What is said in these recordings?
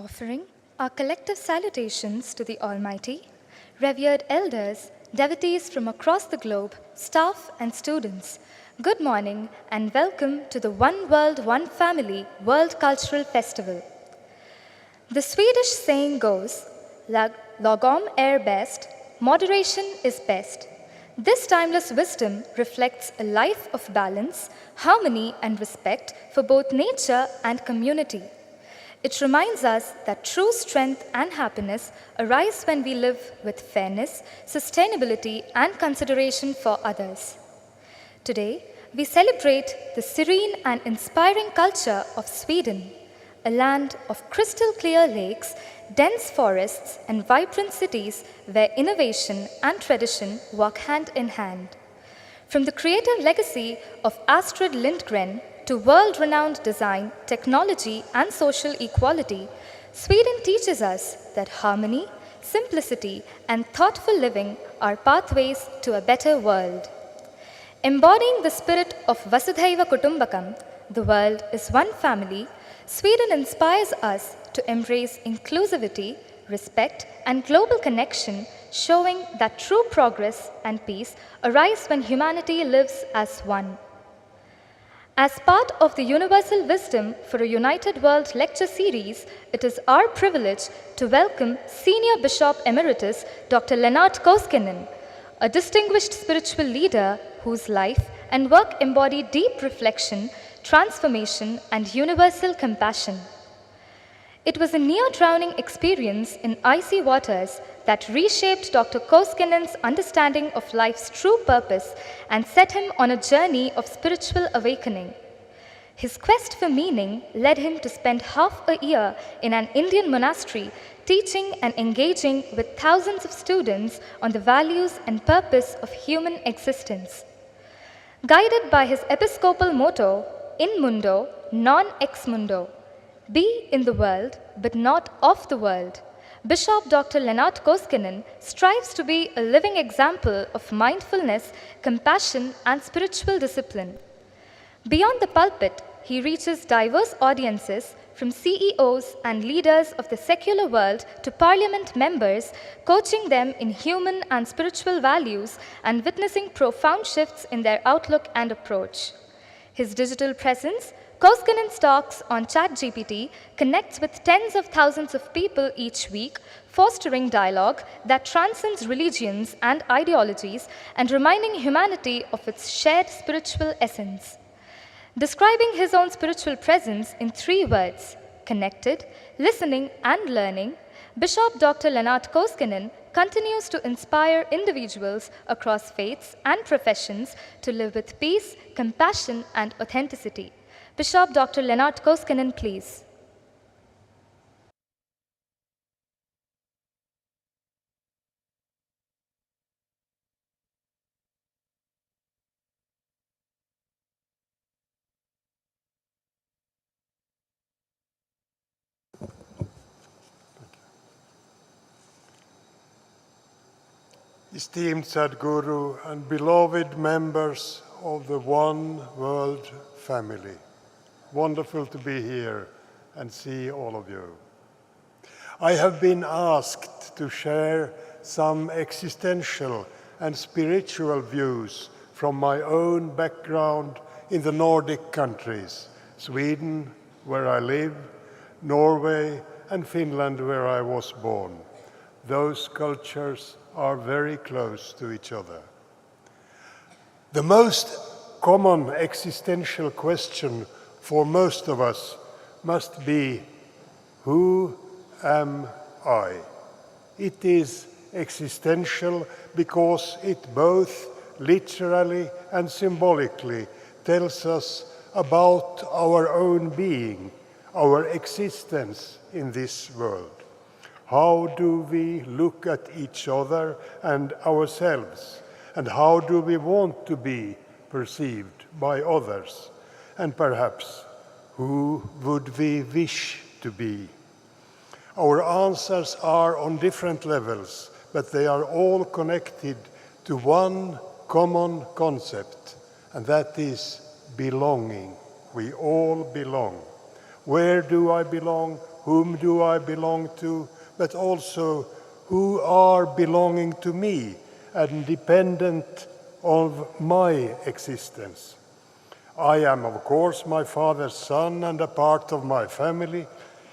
Offering our collective salutations to the Almighty, revered elders, devotees from across the globe, staff and students, good morning and welcome to the One World, One Family World Cultural Festival. The Swedish saying goes, lagom är bäst, moderation is best. This timeless wisdom reflects a life of balance, harmony and respect for both nature and community. It reminds us that true strength and happiness arise when we live with fairness, sustainability, and consideration for others. Today, we celebrate the serene and inspiring culture of Sweden, a land of crystal clear lakes, dense forests, and vibrant cities where innovation and tradition walk hand in hand. From the creative legacy of Astrid Lindgren to world-renowned design, technology, and social equality, Sweden teaches us that harmony, simplicity, and thoughtful living are pathways to a better world. Embodying the spirit of Vasudhaiva Kutumbakam, the world is one family, Sweden inspires us to embrace inclusivity, respect, and global connection, showing that true progress and peace arise when humanity lives as one. As part of the Universal Wisdom for a United World lecture series, it is our privilege to welcome Senior Bishop Emeritus Dr. Lennart Koskinen, a distinguished spiritual leader whose life and work embody deep reflection, transformation, and universal compassion. It was a near-drowning experience in icy waters that reshaped Dr. Koskinen's understanding of life's true purpose and set him on a journey of spiritual awakening. His quest for meaning led him to spend half a year in an Indian monastery teaching and engaging with thousands of students on the values and purpose of human existence. Guided by his episcopal motto, In Mundo, Non Ex Mundo, be in the world, but not of the world, Bishop Dr. Lennart Koskinen strives to be a living example of mindfulness, compassion, and spiritual discipline. Beyond the pulpit, he reaches diverse audiences from CEOs and leaders of the secular world to parliament members, coaching them in human and spiritual values and witnessing profound shifts in their outlook and approach. His digital presence, Koskinen's talks on ChatGPT, connects with tens of thousands of people each week, fostering dialogue that transcends religions and ideologies and reminding humanity of its shared spiritual essence. Describing his own spiritual presence in 3 words, connected, listening, and learning, Bishop Dr. Lennart Koskinen continues to inspire individuals across faiths and professions to live with peace, compassion, and authenticity. Bishop Dr. Lennart Koskinen, please. Esteemed Sadhguru and beloved members of the One World family, wonderful to be here and see all of you. I have been asked to share some existential and spiritual views from my own background in the Nordic countries, Sweden, where I live, Norway, and Finland, where I was born. Those cultures are very close to each other. The most common existential question for most of us must be, who am I? It is existential because it both literally and symbolically tells us about our own being, our existence in this world. How do we look at each other and ourselves? And how do we want to be perceived by others? And perhaps, who would we wish to be? Our answers are on different levels, but they are all connected to one common concept, and that is belonging. We all belong. Where do I belong? whom do I belong to, but also who are belonging to me and dependent of my existence. I am, of course, my father's son and a part of my family.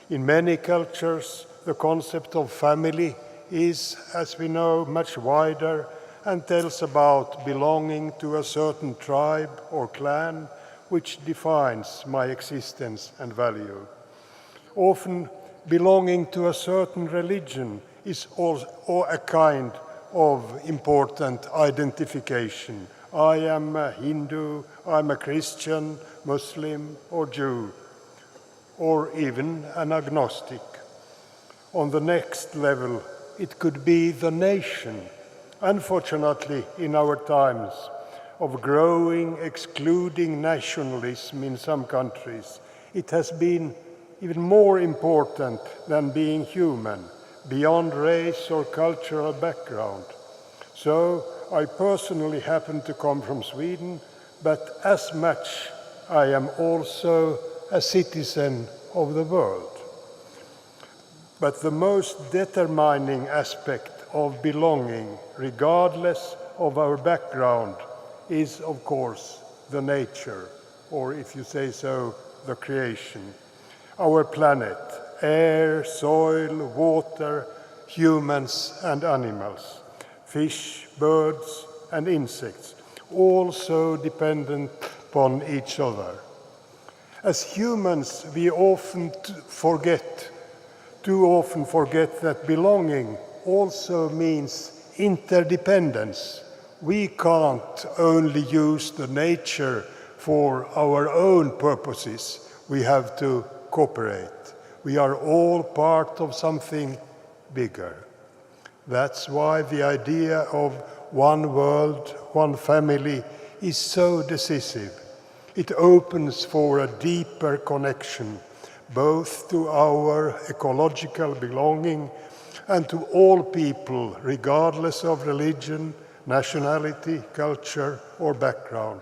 In many cultures, the concept of family is, as we know, much wider and tells about belonging to a certain tribe or clan, which defines my existence and value. Often, belonging to a certain religion is also a kind of important identification. I am a Hindu, I'm a Christian, Muslim, or Jew, or even an agnostic. On the next level, it could be the nation. Unfortunately, in our times of growing, excluding nationalism in some countries, it has been even more important than being human, beyond race or cultural background. So I personally happen to come from Sweden, but as much I am also a citizen of the world. But the most determining aspect of belonging, regardless of our background, is of course the nature, or if you say so, the creation. Our planet, air, soil, water, humans and animals, fish, birds and insects, all so dependent upon each other. As humans, we too often forget that belonging also means interdependence. We can't only use the nature for our own purposes. We have to cooperate. We are all part of something bigger. That's why the idea of one world, one family is so decisive. It opens for a deeper connection, both to our ecological belonging and to all people, regardless of religion, nationality, culture, or background,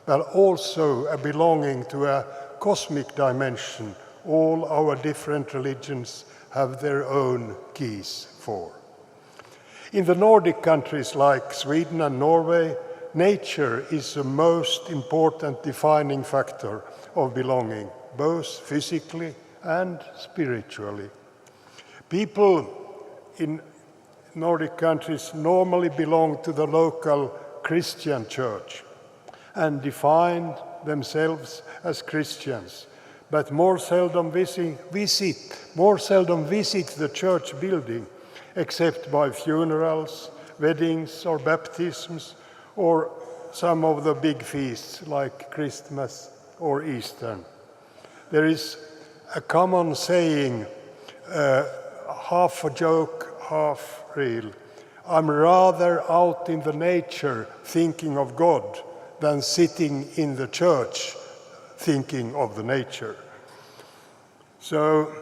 but also a belonging to a cosmic dimension all our different religions have their own keys for. In the Nordic countries like Sweden and Norway, nature is the most important defining factor of belonging, both physically and spiritually. People in Nordic countries normally belong to the local Christian church and define themselves as Christians, but more seldom visit the church building, except by funerals, weddings or baptisms, or some of the big feasts like Christmas or Easter. There is a common saying, half a joke, half real. I'm rather out in the nature thinking of God than sitting in the church thinking of the nature. So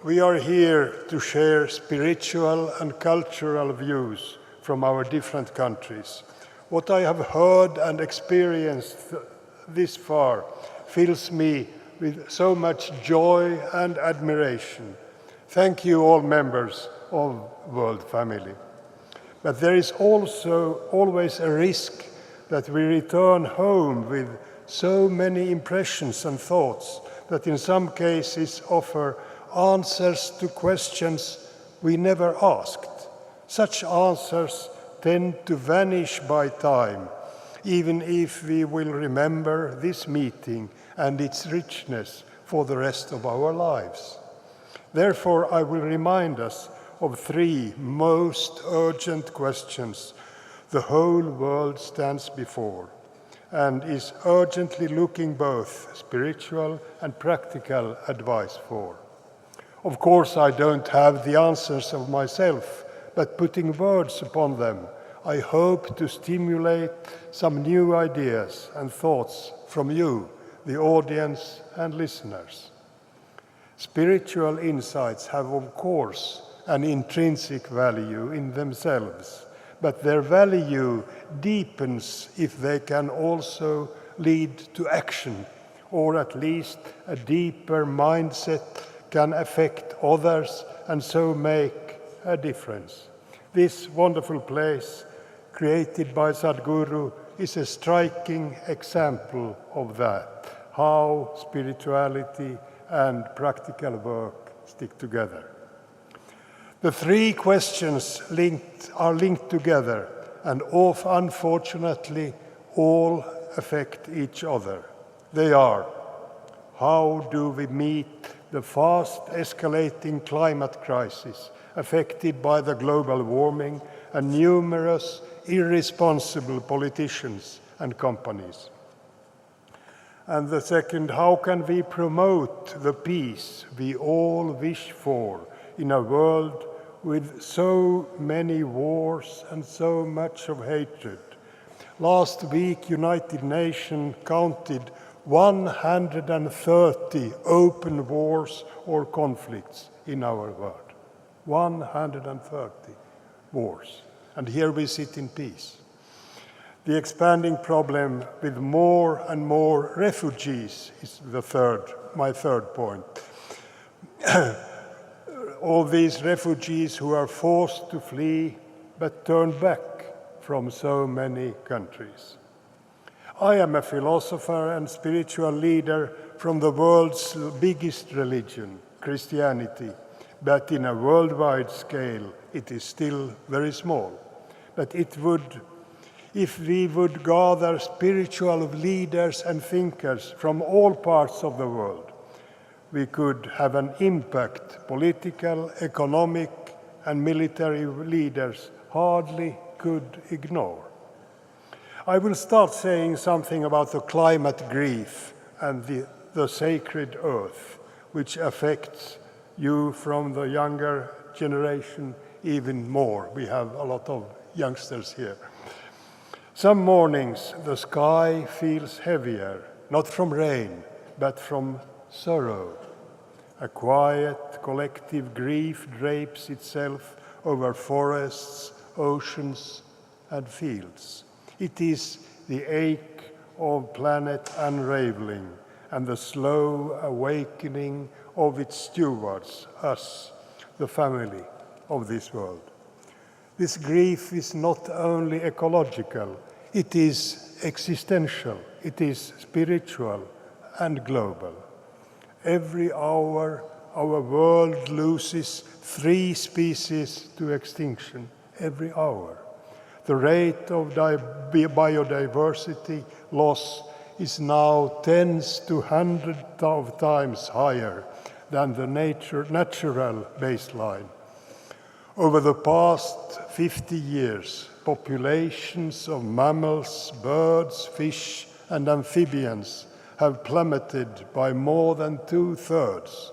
we are here to share spiritual and cultural views from our different countries. What I have heard and experienced this far fills me with so much joy and admiration. Thank you, all members of World Family. But there is also always a risk that we return home with so many impressions and thoughts that in some cases offer answers to questions we never asked. Such answers tend to vanish by time, even if we will remember this meeting and its richness for the rest of our lives. Therefore, I will remind us of three most urgent questions the whole world stands before and is urgently looking both spiritual and practical advice for. Of course, I don't have the answers of myself, but putting words upon them, I hope to stimulate some new ideas and thoughts from you, the audience and listeners. Spiritual insights have, of course, an intrinsic value in themselves, but their value deepens if they can also lead to action, or at least a deeper mindset can affect others and so make a difference. This wonderful place, created by Sadhguru, is a striking example of that, how spirituality and practical work stick together. The three questions are linked together and unfortunately all affect each other. They are: how do we meet the fast escalating climate crisis affected by the global warming and numerous irresponsible politicians and companies? And the second, how can we promote the peace we all wish for in a world with so many wars and so much of hatred? Last week, United Nations counted 130 open wars or conflicts in our world. 130 wars. And here we sit in peace. The expanding problem with more and more refugees is my third point. All these refugees who are forced to flee but turn back from so many countries. I am a philosopher and spiritual leader from the world's biggest religion, Christianity, but in a worldwide scale it is still very small. But if we would gather spiritual leaders and thinkers from all parts of the world, we could have an impact political, economic, and military leaders hardly could ignore. I will start saying something about the climate grief and the sacred earth, which affects you from the younger generation even more. We have a lot of youngsters here. Some mornings the sky feels heavier, not from rain, but from sorrow. A quiet, collective grief drapes itself over forests, oceans, and fields. It is the ache of planet unraveling and the slow awakening of its stewards, us, the family of this world. This grief is not only ecological, it is existential, it is spiritual and global. Every hour, our world loses 3 species to extinction. Every hour. The rate of biodiversity loss is now tens to hundreds of times higher than the natural baseline. Over the past 50 years, populations of mammals, birds, fish, and amphibians have plummeted by more than 2/3.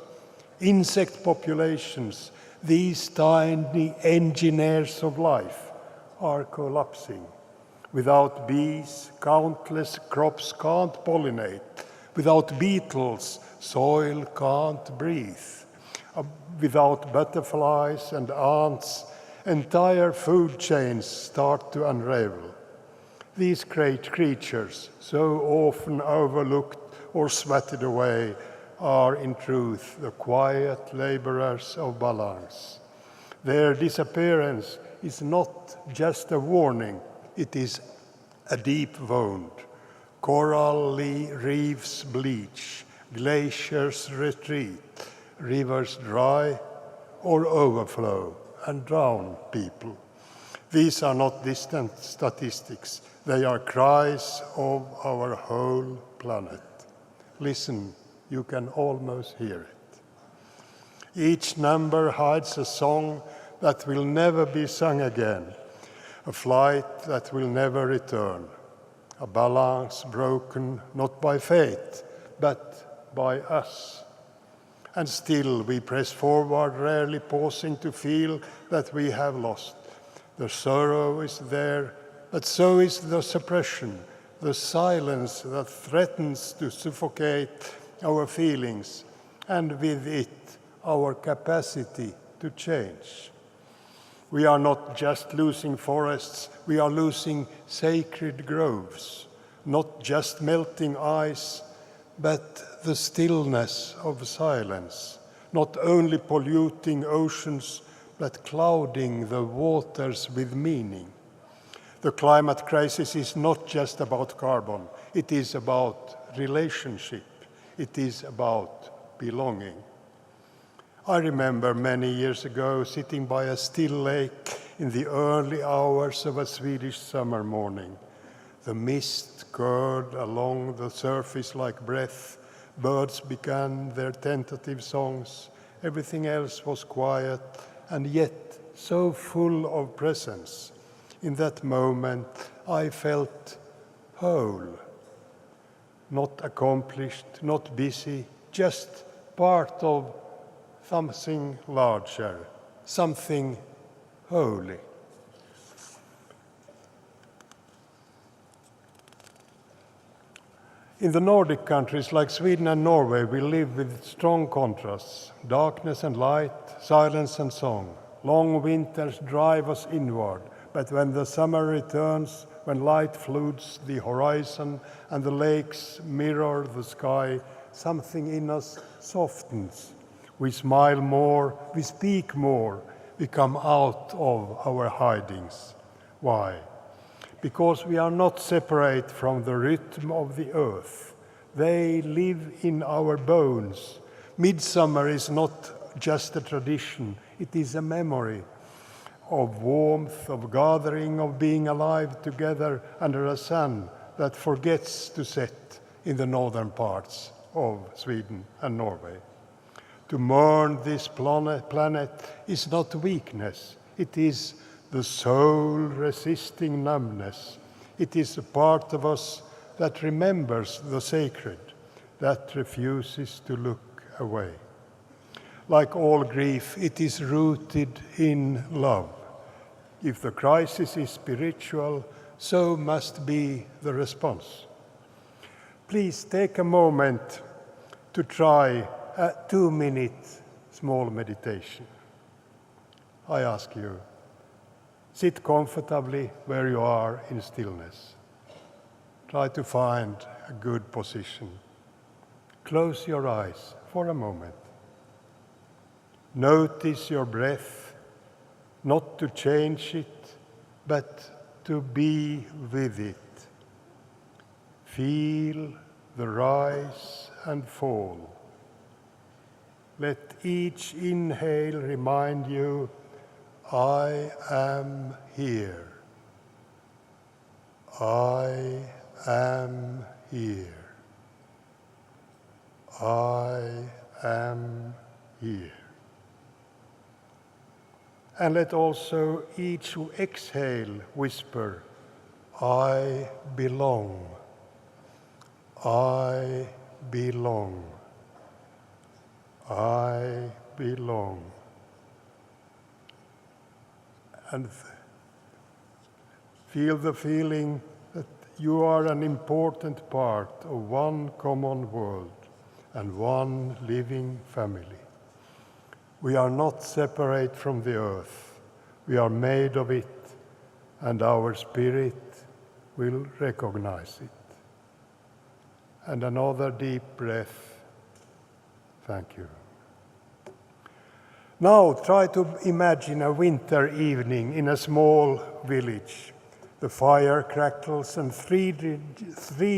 Insect populations, these tiny engineers of life, are collapsing. Without bees, countless crops can't pollinate. Without beetles, soil can't breathe. Without butterflies and ants, entire food chains start to unravel. These great creatures, so often overlooked or sweated away, are in truth the quiet laborers of balance. Their disappearance is not just a warning, it is a deep wound. Coral reefs bleach, glaciers retreat, rivers dry or overflow and drown people. These are not distant statistics, they are cries of our whole planet. Listen, you can almost hear it. Each number hides a song that will never be sung again, a flight that will never return, a balance broken not by fate, but by us. And still we press forward, rarely pausing to feel that we have lost. The sorrow is there, but so is the suppression, the silence that threatens to suffocate our feelings, and with it, our capacity to change. We are not just losing forests, we are losing sacred groves, not just melting ice, but the stillness of silence, not only polluting oceans, but clouding the waters with meaning. The climate crisis is not just about carbon, it is about relationship, it is about belonging. I remember many years ago sitting by a still lake in the early hours of a Swedish summer morning. The mist curled along the surface like breath, birds began their tentative songs, everything else was quiet and yet so full of presence. In that moment, I felt whole, not accomplished, not busy, just part of something larger, something holy. In the Nordic countries like Sweden and Norway, we live with strong contrasts, darkness and light, silence and song. Long winters drive us inward, but when the summer returns, when light floods the horizon and the lakes mirror the sky, something in us softens. We smile more, we speak more, we come out of our hidings. Why? Because we are not separate from the rhythm of the earth. They live in our bones. Midsummer is not just a tradition, it is a memory of warmth, of gathering, of being alive together under a sun that forgets to set in the northern parts of Sweden and Norway. To mourn this planet is not weakness, it is the soul resisting numbness. It is a part of us that remembers the sacred, that refuses to look away. Like all grief, it is rooted in love. If the crisis is spiritual, so must be the response. Please take a moment to try a 2-minute small meditation. I ask you, sit comfortably where you are in stillness. Try to find a good position. Close your eyes for a moment. Notice your breath, not to change it, but to be with it. Feel the rise and fall. Let each inhale remind you, I am here. I am here. I am here. And let also each who exhale whisper, I belong. I belong. I belong. And feel the feeling that you are an important part of one common world and one living family. We are not separate from the earth. We are made of it, and our spirit will recognize it. And another deep breath. Thank you. Now try to imagine a winter evening in a small village. The fire crackles and three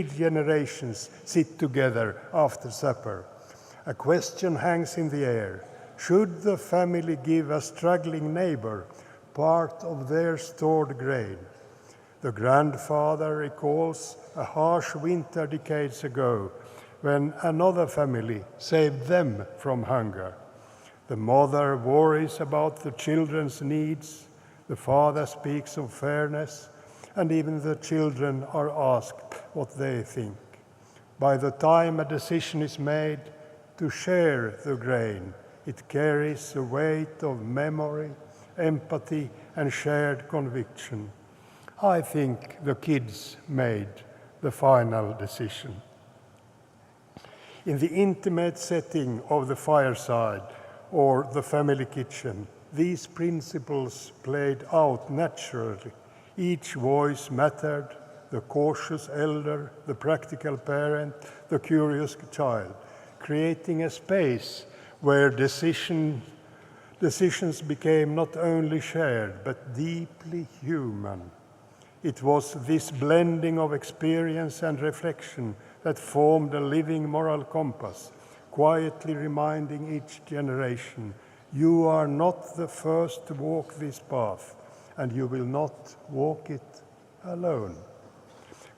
generations sit together after supper. A question hangs in the air. Should the family give a struggling neighbor part of their stored grain? The grandfather recalls a harsh winter decades ago when another family saved them from hunger. The mother worries about the children's needs, the father speaks of fairness, and even the children are asked what they think. By the time a decision is made to share the grain, it carries the weight of memory, empathy, and shared conviction. I think the kids made the final decision. In the intimate setting of the fireside or the family kitchen, these principles played out naturally. Each voice mattered, the cautious elder, the practical parent, the curious child, creating a space where decisions became not only shared but deeply human. It was this blending of experience and reflection that formed a living moral compass, quietly reminding each generation, you are not the first to walk this path, and you will not walk it alone.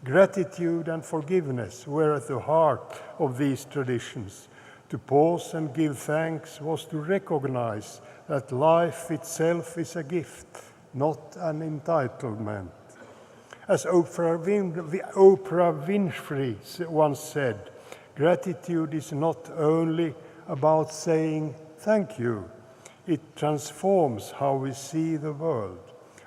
Gratitude and forgiveness were at the heart of these traditions. To pause and give thanks was to recognize that life itself is a gift, not an entitlement. As Oprah Winfrey once said, gratitude is not only about saying thank you, it transforms how we see the world,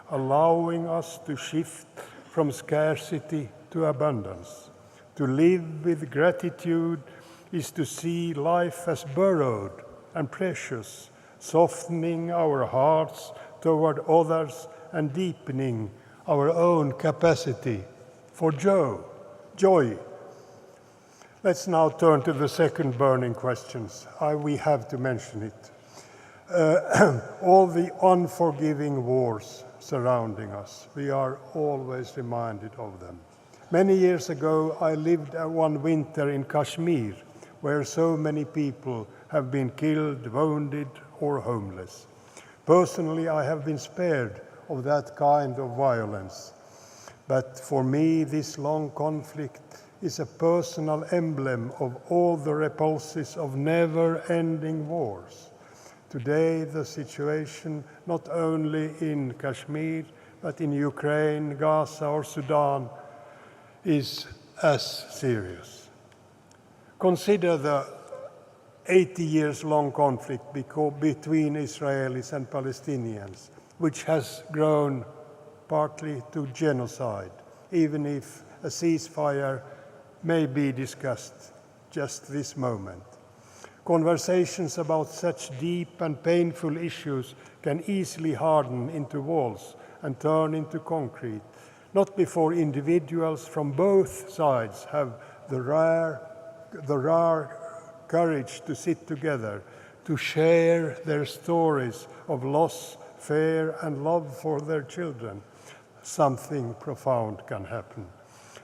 allowing us to shift from scarcity to abundance. To live with gratitude is to see life as borrowed and precious, softening our hearts toward others and deepening our own capacity for joy. Let's now turn to the second burning questions. We have to mention it. All the unforgiving wars surrounding us, we are always reminded of them. Many years ago, I lived one winter in Kashmir, where so many people have been killed, wounded, or homeless. Personally, I have been spared of that kind of violence. But for me, this long conflict is a personal emblem of all the repulses of never-ending wars. Today, the situation, not only in Kashmir, but in Ukraine, Gaza, or Sudan, is as serious. Consider the 80 years long conflict between Israelis and Palestinians, which has grown partly to genocide, even if a ceasefire may be discussed just this moment. Conversations about such deep and painful issues can easily harden into walls and turn into concrete, not before individuals from both sides have the rare courage to sit together, to share their stories of loss, fear, and love for their children. Something profound can happen.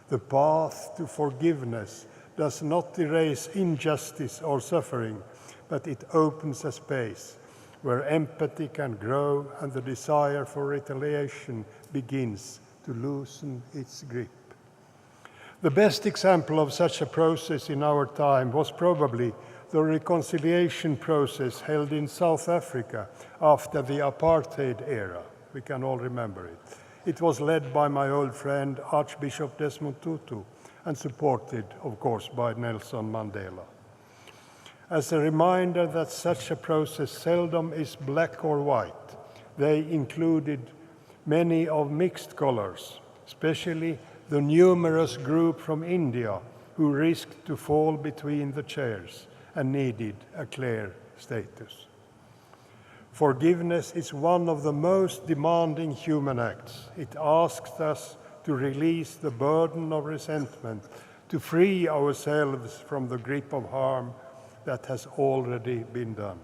The path to forgiveness does not erase injustice or suffering, but it opens a space where empathy can grow and the desire for retaliation begins to loosen its grip. The best example of such a process in our time was probably the reconciliation process held in South Africa after the apartheid era. We can all remember it. It was led by my old friend Archbishop Desmond Tutu and supported, of course, by Nelson Mandela. As a reminder that such a process seldom is black or white, they included many of mixed colors, especially the numerous group from India who risked to fall between the chairs and needed a clear status. Forgiveness is one of the most demanding human acts. It asks us to release the burden of resentment, to free ourselves from the grip of harm that has already been done.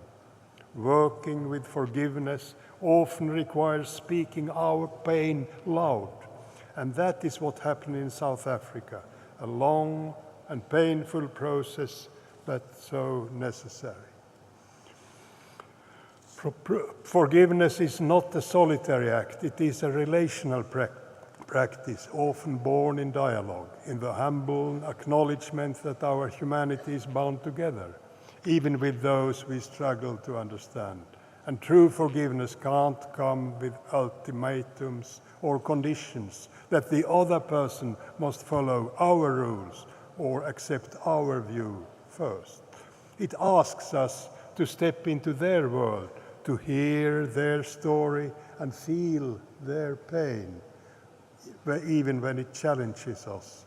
Working with forgiveness often requires speaking our pain loud, and that is what happened in South Africa, a long and painful process, but so necessary. Forgiveness is not a solitary act, it is a relational practice, often born in dialogue, in the humble acknowledgement that our humanity is bound together, even with those we struggle to understand. And true forgiveness can't come with ultimatums or conditions that the other person must follow our rules or accept our view first. It asks us to step into their world, to hear their story and feel their pain, even when it challenges us.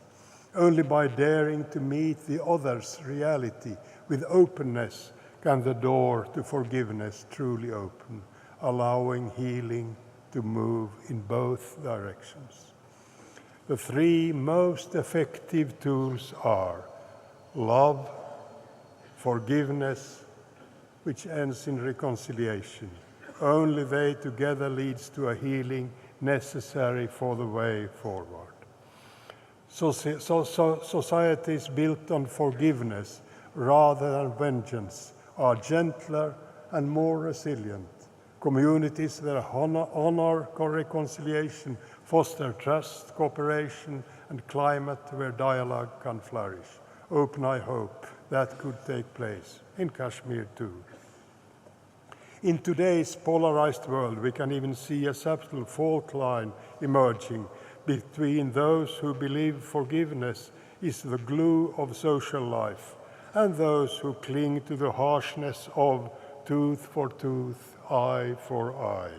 Only by daring to meet the other's reality with openness can the door to forgiveness truly open, allowing healing to move in both directions. The three most effective tools are love, forgiveness, which ends in reconciliation. Only they together leads to a healing necessary for the way forward. Societies built on forgiveness rather than vengeance are gentler and more resilient. Communities that honor reconciliation foster trust, cooperation, and climate where dialogue can flourish. Open, I hope, that could take place in Kashmir too. In today's polarized world, we can even see a subtle fault line emerging between those who believe forgiveness is the glue of social life and those who cling to the harshness of tooth for tooth, eye for eye.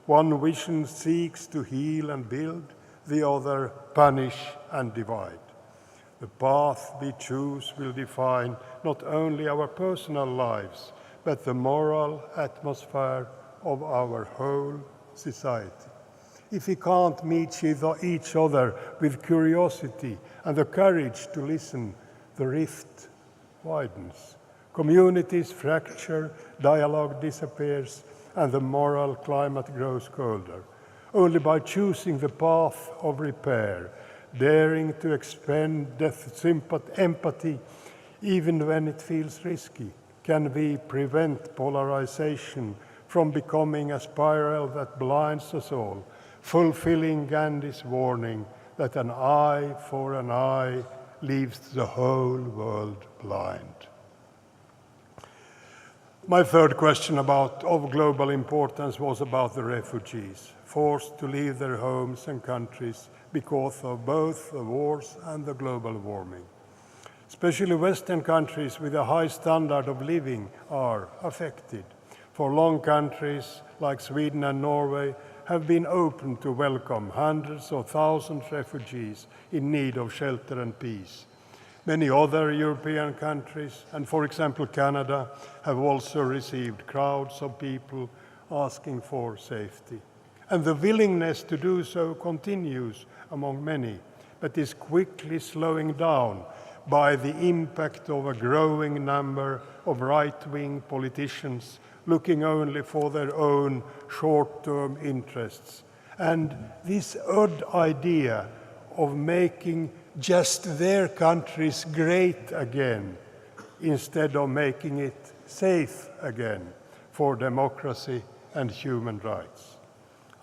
One vision seeks to heal and build, the other punish and divide. The path we choose will define not only our personal lives, but the moral atmosphere of our whole society. If we can't meet each other with curiosity and the courage to listen, the rift widens. Communities fracture, dialogue disappears, and the moral climate grows colder. Only by choosing the path of repair, daring to expend empathy even when it feels risky, can we prevent polarization from becoming a spiral that blinds us all, fulfilling Gandhi's warning that an eye for an eye leaves the whole world blind. My third question of global importance was about the refugees, forced to leave their homes and countries because of both the wars and the global warming. Especially Western countries with a high standard of living are affected. For long, countries like Sweden and Norway have been open to welcome hundreds of thousands of refugees in need of shelter and peace. Many other European countries, and for example Canada, have also received crowds of people asking for safety. And the willingness to do so continues among many, but is quickly slowing down by the impact of a growing number of right-wing politicians looking only for their own short-term interests. And this odd idea of making just their countries great again instead of making it safe again for democracy and human rights.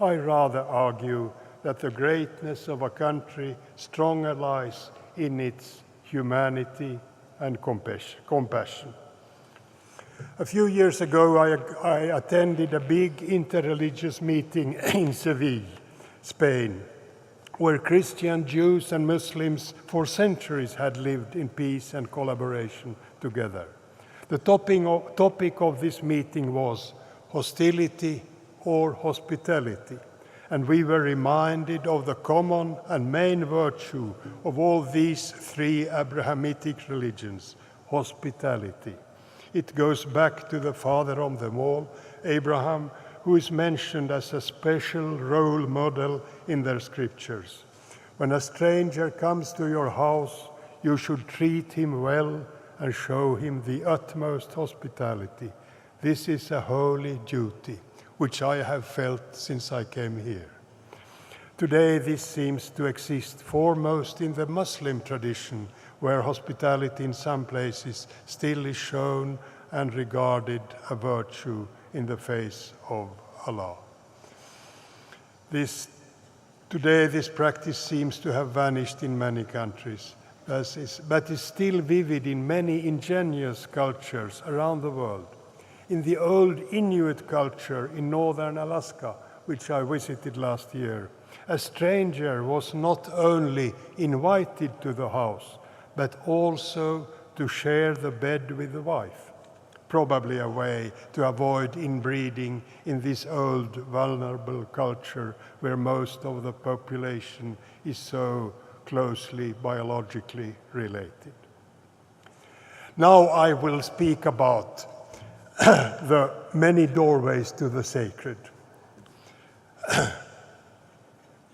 I rather argue that the greatness of a country stronger lies in its humanity and compassion. A few years ago, I attended a big interreligious meeting in Seville, Spain, where Christian, Jews, and Muslims for centuries had lived in peace and collaboration together. The topic of this meeting was hostility or hospitality, and we were reminded of the common and main virtue of all these three Abrahamic religions, hospitality. It goes back to the father of them all, Abraham, who is mentioned as a special role model in their scriptures. When a stranger comes to your house, you should treat him well and show him the utmost hospitality. This is a holy duty, which I have felt since I came here. Today, this seems to exist foremost in the Muslim tradition, where hospitality in some places still is shown and regarded a virtue in the face of Allah. Today, this practice seems to have vanished in many countries, but is still vivid in many ingenious cultures around the world. In the old Inuit culture in northern Alaska, which I visited last year, a stranger was not only invited to the house, but also to share the bed with the wife, probably a way to avoid inbreeding in this old, vulnerable culture where most of the population is so closely biologically related. Now I will speak about the many doorways to the sacred.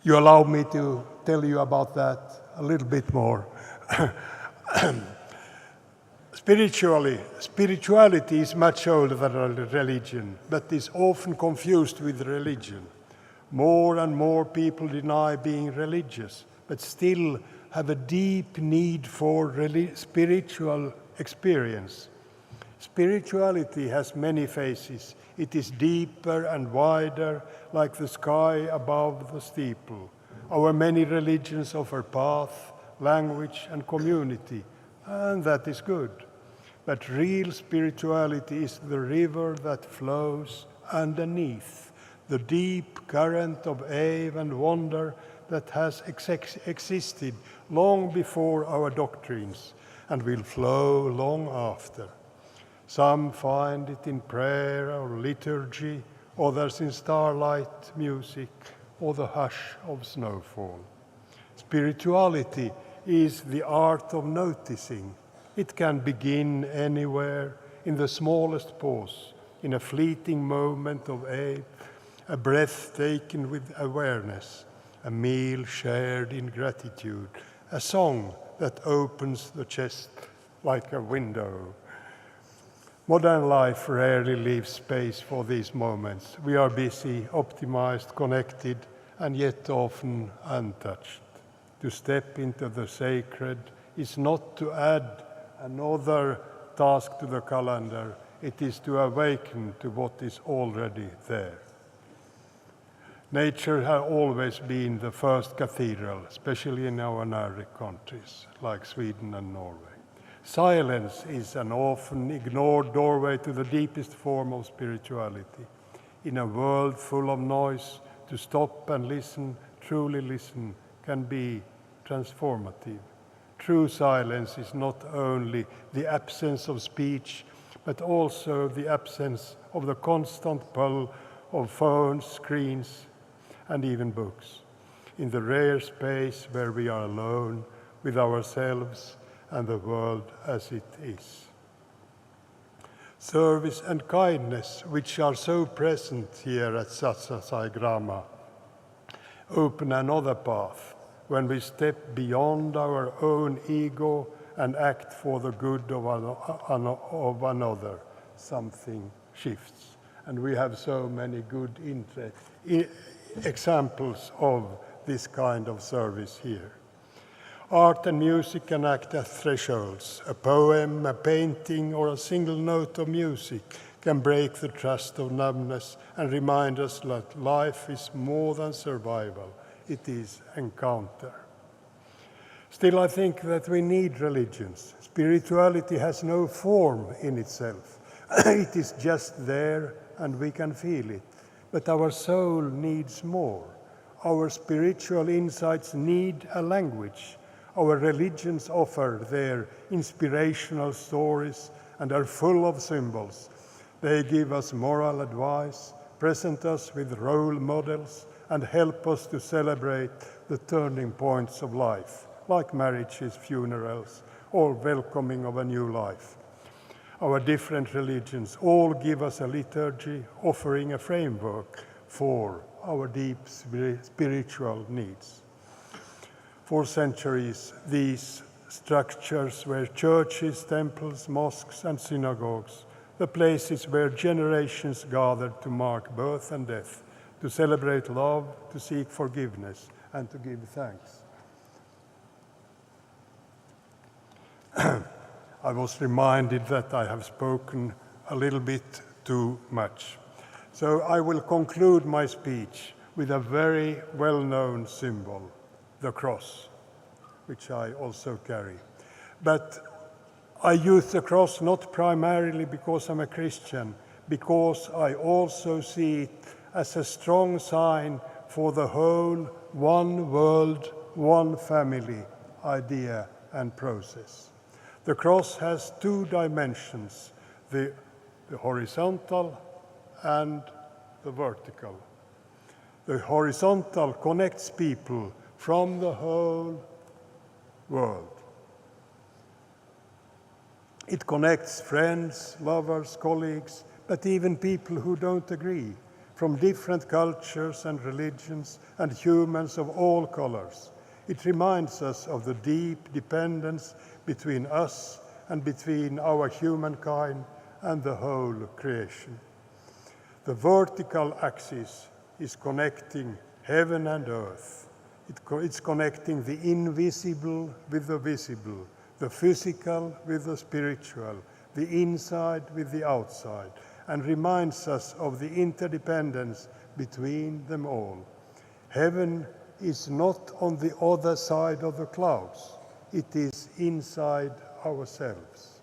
You allow me to tell you about that a little bit more. Spirituality is much older than religion, but is often confused with religion. More and more people deny being religious, but still have a deep need for spiritual experience. Spirituality has many faces. It is deeper and wider, like the sky above the steeple. Our many religions offer path, language, and community, and that is good. But real spirituality is the river that flows underneath, the deep current of awe and wonder that has existed long before our doctrines and will flow long after. Some find it in prayer or liturgy, others in starlight music or the hush of snowfall. Spirituality is the art of noticing. It can begin anywhere, in the smallest pause, in a fleeting moment of awe, a breath taken with awareness, a meal shared in gratitude, a song that opens the chest like a window. Modern life rarely leaves space for these moments. We are busy, optimized, connected, and yet often untouched. To step into the sacred is not to add another task to the calendar, it is to awaken to what is already there. Nature has always been the first cathedral, especially in our Nordic countries, like Sweden and Norway. Silence is an often ignored doorway to the deepest form of spirituality. In a world full of noise, to stop and listen, truly listen, can be transformative. True silence is not only the absence of speech, but also the absence of the constant pull of phones, screens, and even books. In the rare space where we are alone with ourselves and the world as it is. Service and kindness, which are so present here at Sathya Sai Grama, open another path when we step beyond our own ego and act for the good of another. Something shifts. And we have so many good examples of this kind of service here. Art and music can act as thresholds. A poem, a painting, or a single note of music can break the trust of numbness and remind us that life is more than survival. It is encounter. Still, I think that we need religions. Spirituality has no form in itself. It is just there and we can feel it. But our soul needs more. Our spiritual insights need a language. Our religions offer their inspirational stories and are full of symbols. They give us moral advice, present us with role models, and help us to celebrate the turning points of life, like marriages, funerals, or welcoming of a new life. Our different religions all give us a liturgy offering a framework for our deep spiritual needs. For centuries, these structures were churches, temples, mosques, and synagogues, the places where generations gathered to mark birth and death, to celebrate love, to seek forgiveness, and to give thanks. I was reminded that I have spoken a little bit too much. So I will conclude my speech with a very well-known symbol, the cross, which I also carry. But I use the cross not primarily because I'm a Christian, because I also see it as a strong sign for the whole one world, one family idea and process. The cross has two dimensions, the horizontal and the vertical. The horizontal connects people from the whole world. It connects friends, lovers, colleagues, but even people who don't agree, from different cultures and religions and humans of all colors. It reminds us of the deep dependence between us and between our humankind and the whole creation. The vertical axis is connecting heaven and earth. It's connecting the invisible with the visible, the physical with the spiritual, the inside with the outside, and reminds us of the interdependence between them all. Heaven is not on the other side of the clouds. It is inside ourselves.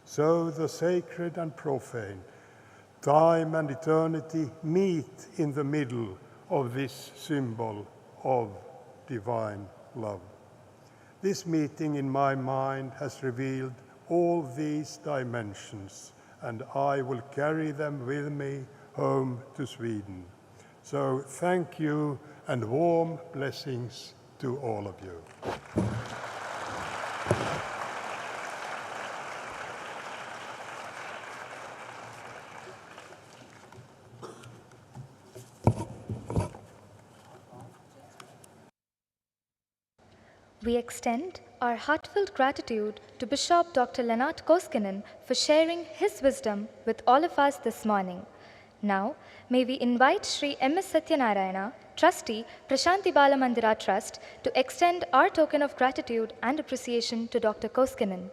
So the sacred and profane, time and eternity meet in the middle of this symbol of divine love. This meeting in my mind has revealed all these dimensions, and I will carry them with me home to Sweden. So thank you and warm blessings to all of you. We extend our heartfelt gratitude to Bishop Dr. Lennart Koskinen for sharing his wisdom with all of us this morning. Now, may we invite Sri M.S. Satyanarayana, Trustee, Prashanti Balamandira Trust, to extend our token of gratitude and appreciation to Dr. Koskinen.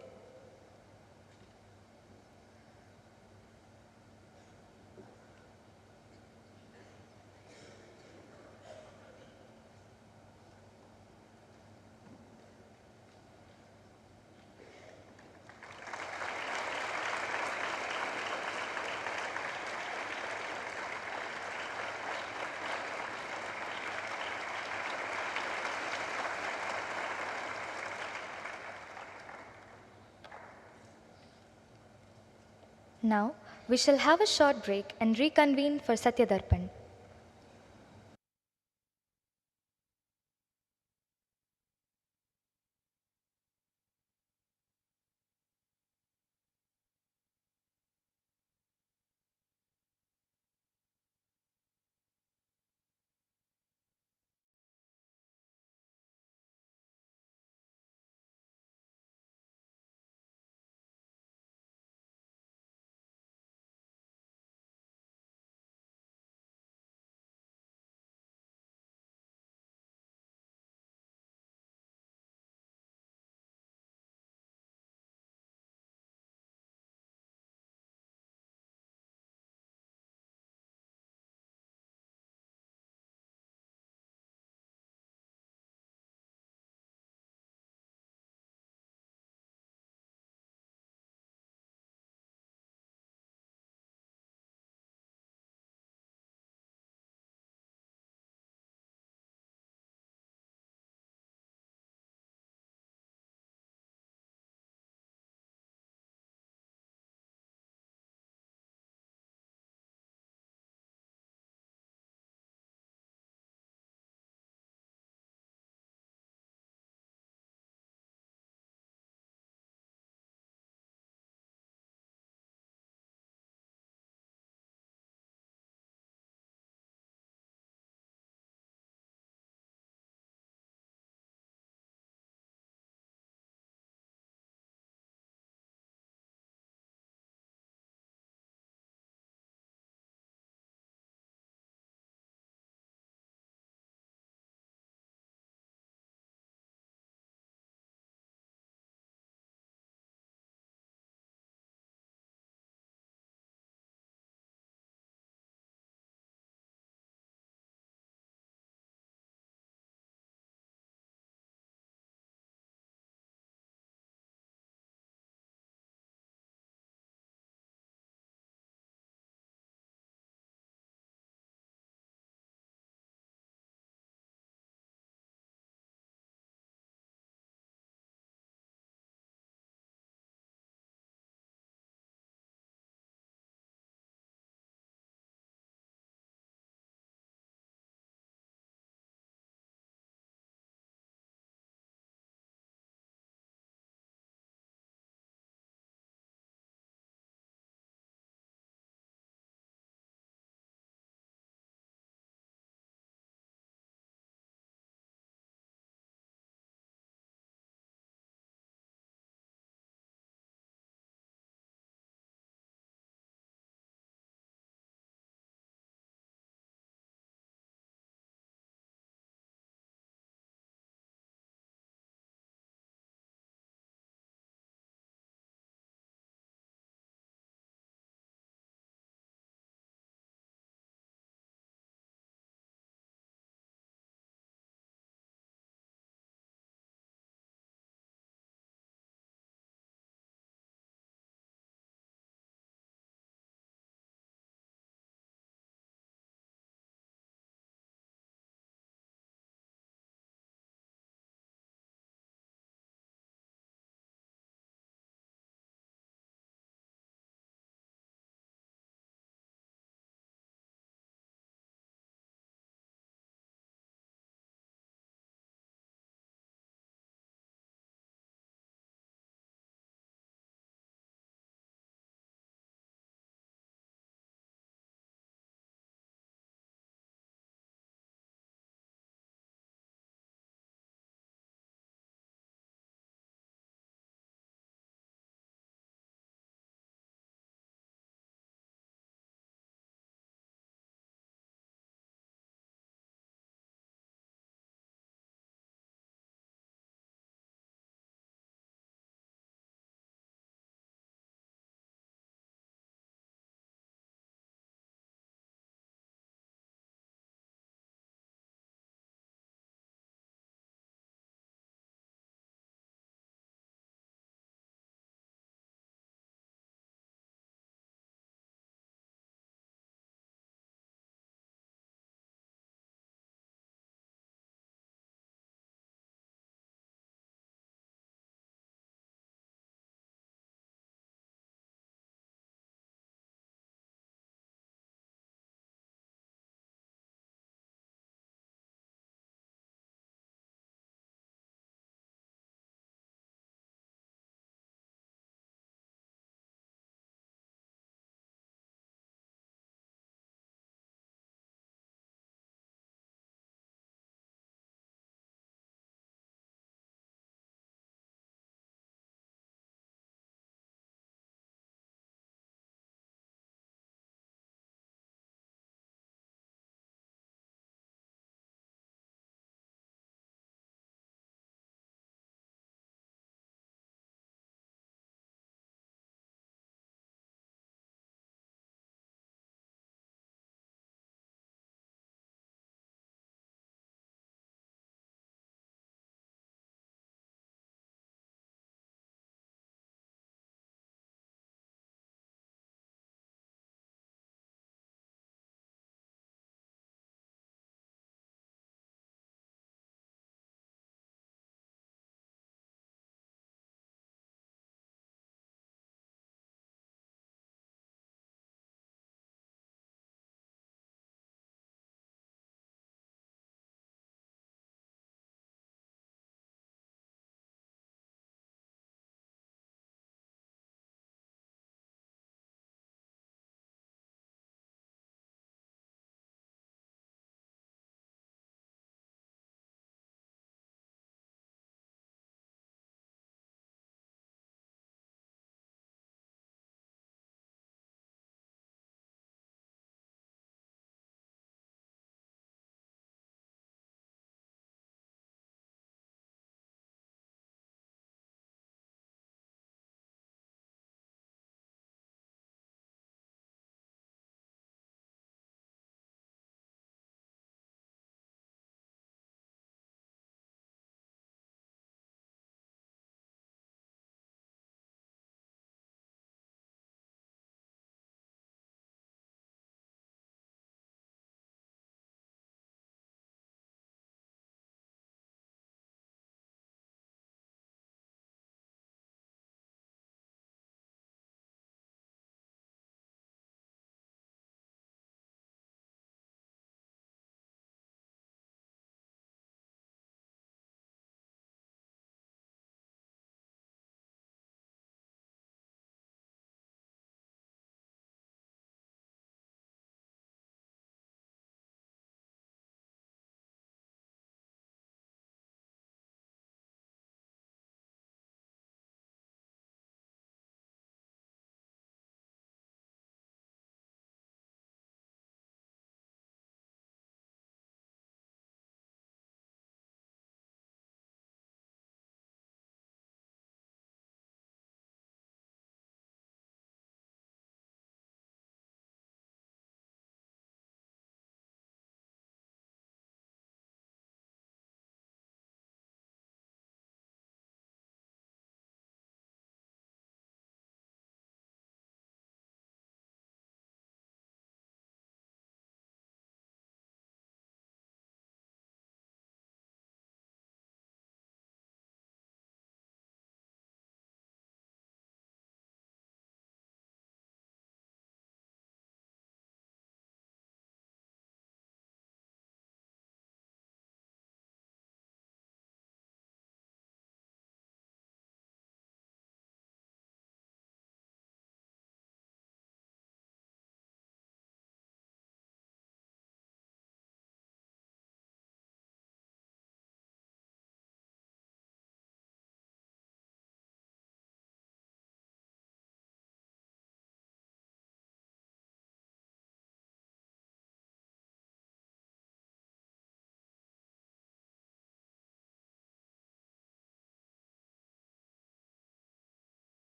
Now, we shall have a short break and reconvene for Satya Darpan.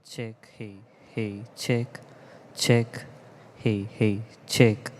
Check, hey, hey, check, check, hey, hey, check.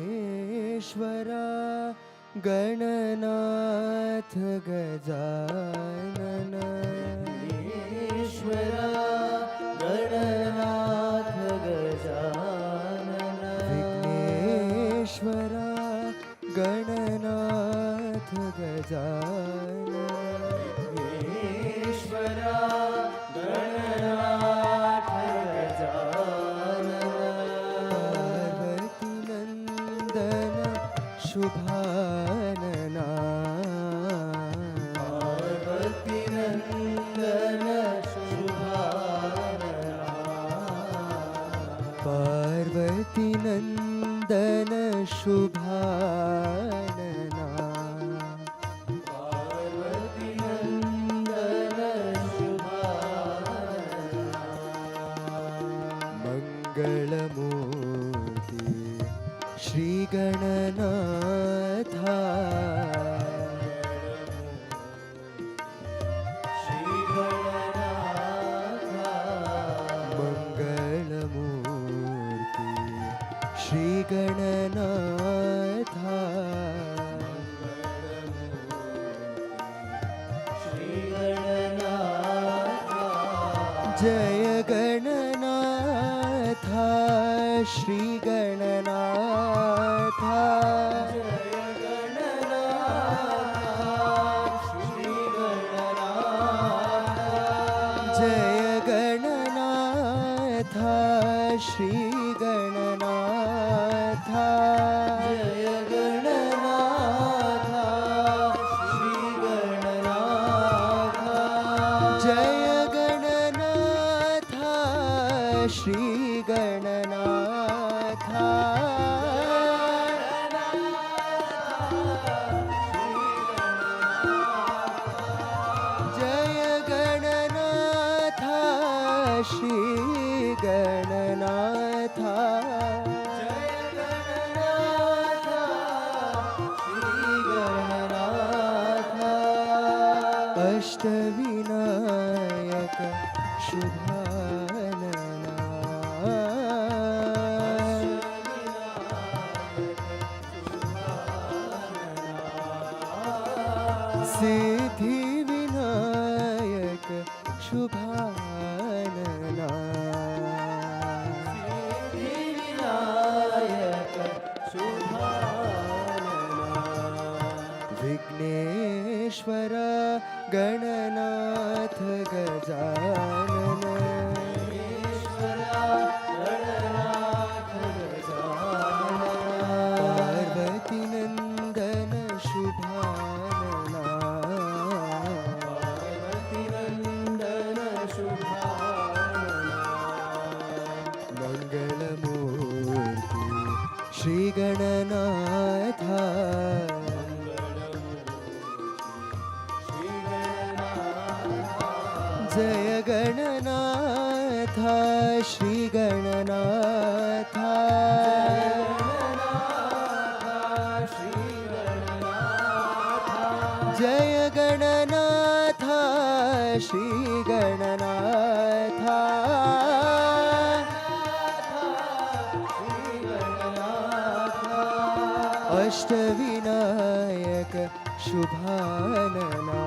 Vighneshwara Gananath Gajanan Vighneshwara Gananath Gajanan Vighneshwara Gananath Gajanan Vighneshwara Gananath Gajanan शुभानना Parvati नंदन शुभानना पार्वती नंदन शुभानना पार्वती नंदन शुभानना मंगलमूर्ति श्री गणनाथा श्री गणनाथा मंगलमूर्ति श्री गणनाथा श्री गणनाथा जय गणनाथा श्री गणनाथा जय गणनाथा श्री गणनाथा जय गणनाथा श्री गणनाथा जय गणनाथा श्री गणनाथा जय गणनाथा श्री गणनाथा जय गणनाथा श्री गणनाथा जय गणनाथा श्री गणनाथा अष्टविनायक शुभानना सिद्धि विनायक शुभानना सिद्धि विनायक शुभानना गणनाथ गजानन पार्वती नंदन शुभानना मंगलमूर्ति श्री गणनाथा जय गणनाथा श्री गणनाथा जय गणनाथा श्री गणनाथा अष्टविनायक शुभानना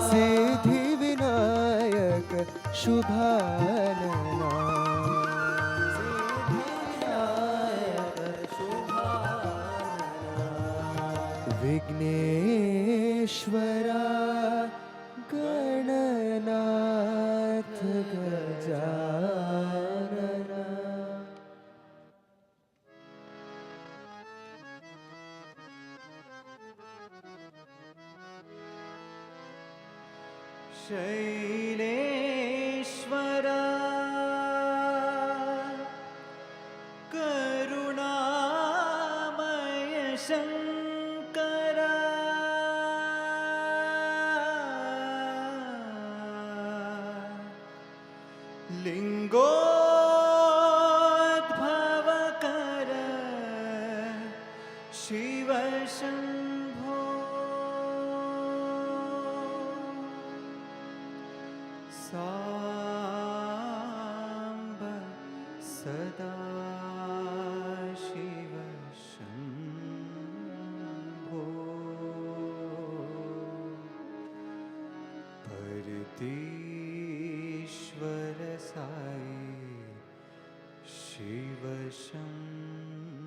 सिद्धि विनायक शुभानना विघ्नेश्वरा गणनाथ गजानना शैलेश्वरा करुणामय शङ्करा लिङ्गोद्भवकर शिव शम्भो साम्ब सदा शिव शम्भो परतीश्वर साई शिव शम्भो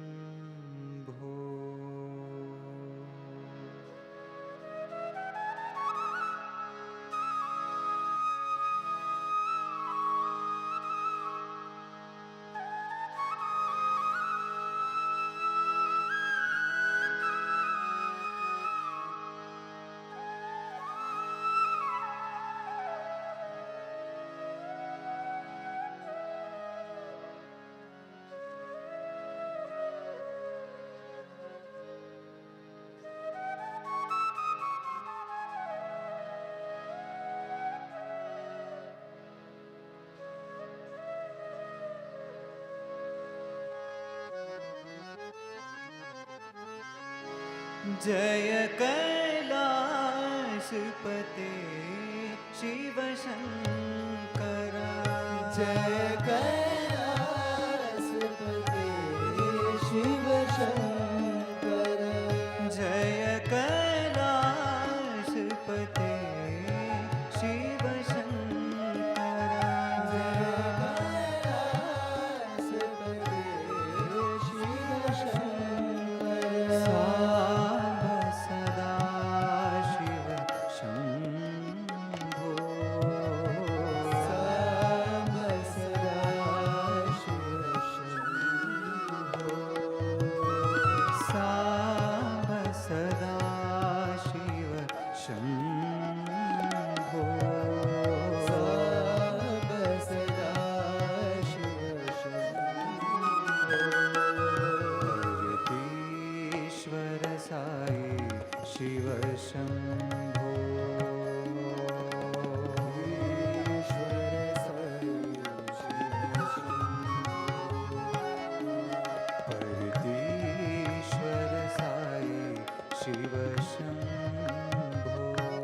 जय कैलासपते शिव शंकर जय कैलासपते शिव शंकर जय कैलासपते शिव शंकर शिव शंभो परतीश्वर साई शिव शंभो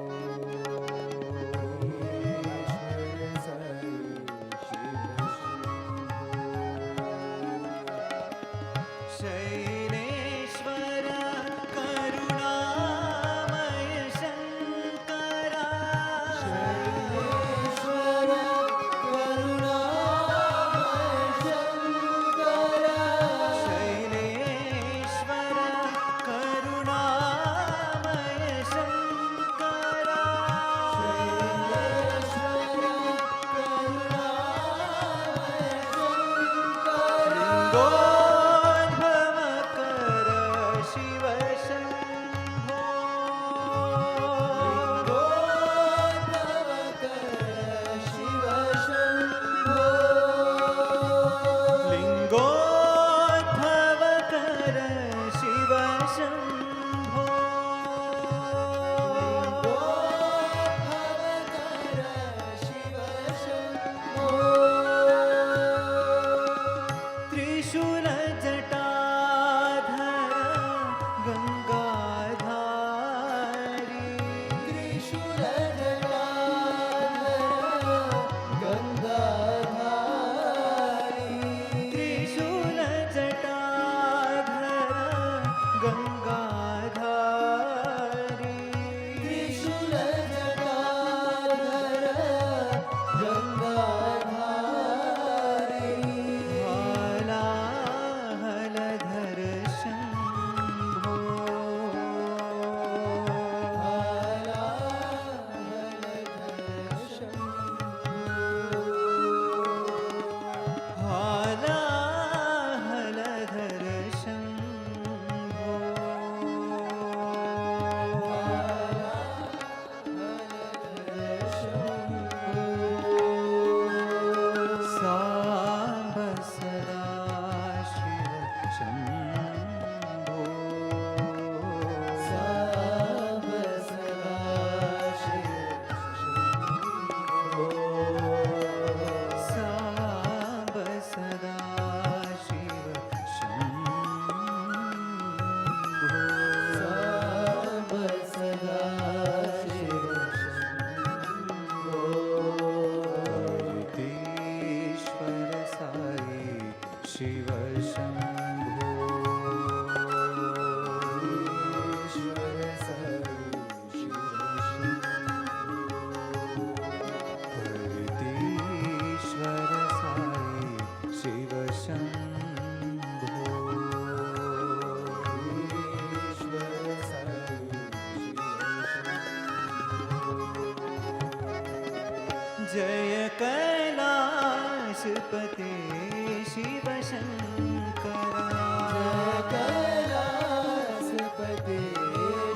जय कैलासपते शिव शंकरा, कैलासपते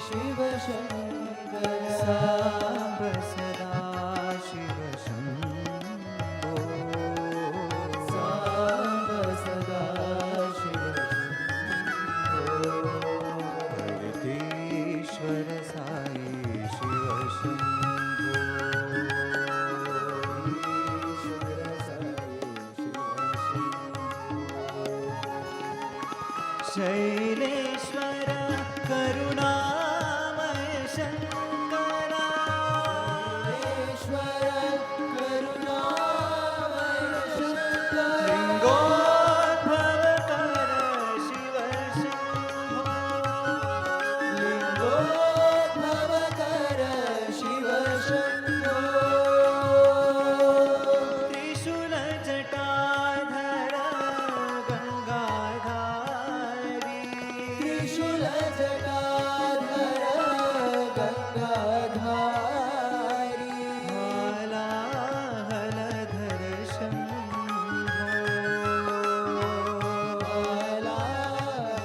शिव शंकरा, सांब सदा शिव शंभो, सांब सदा शिव शंभो, हरितीश्वर साई शिव शंभो, शैलेश्वर करुणामय शंकरा, शैलेश्वर करुणामय शंकरा, लिंगोद्भव कर शिव शंभो, लिंगोद्भव कर शिव शंभो, त्रिशूल जटाधर गंगाधारी, त्रिशूल जटाधर गंगाधारी, हालाहलधर शंभो,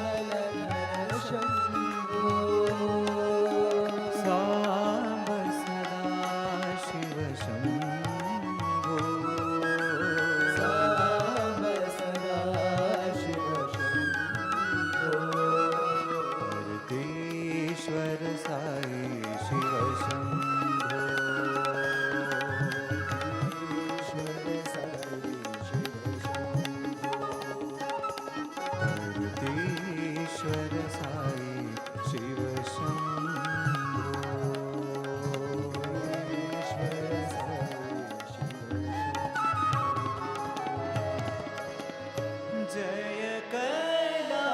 हालाहलधर शंभो, सांब सदा शिव शंभो, सांब सदा शिव शंभो, हरितीश्वर साई शिव शंभो, ईश्वर साई शिव शंभो, हरितीश्वर साई शिव शंभो, ईश्वर साई शिव जय कैलासपते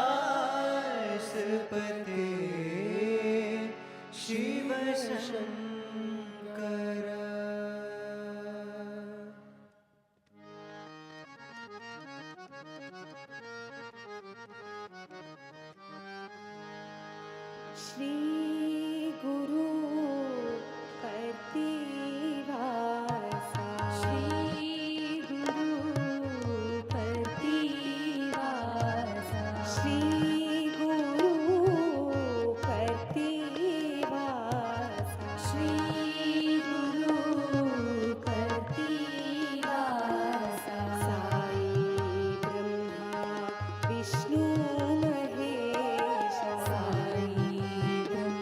शिव शंकरा। श्री गुरु प्रतिवासा, श्री गुरु प्रतिवासा, श्री गुरु प्रतिवासा, श्री गुरु प्रतिवासा, Sai Brahma Vishnu Mahesh, Sai Brahma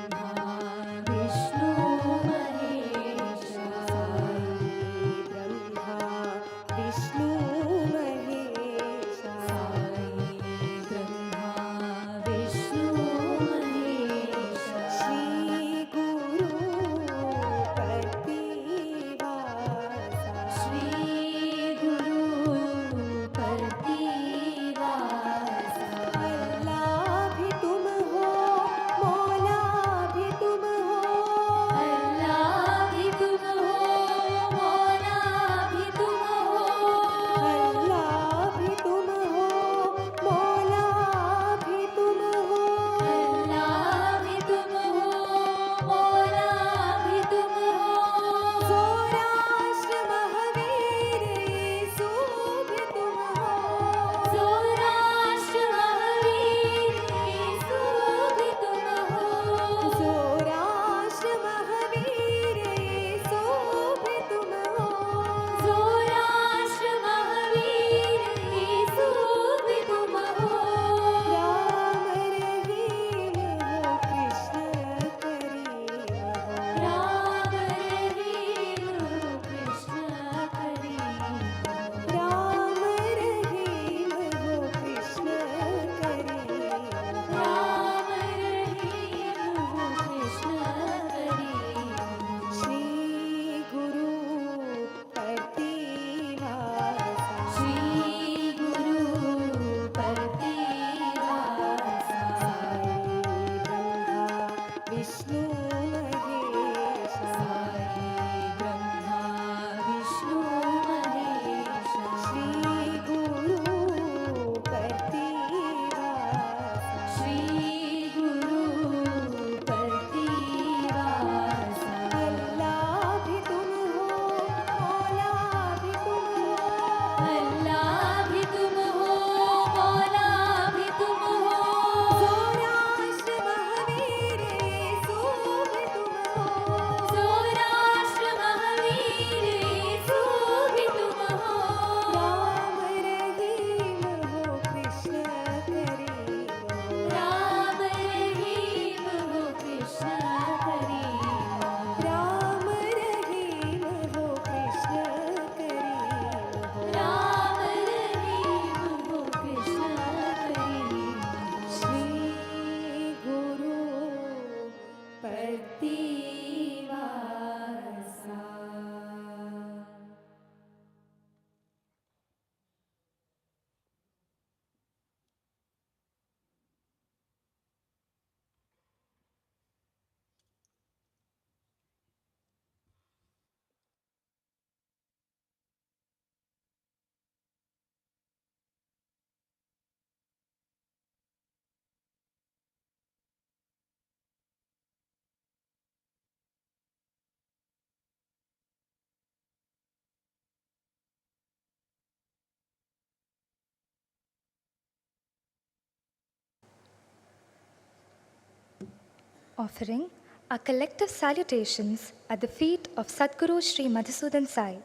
Offering our collective salutations at the feet of Sadhguru Sri Madhusudan Sai,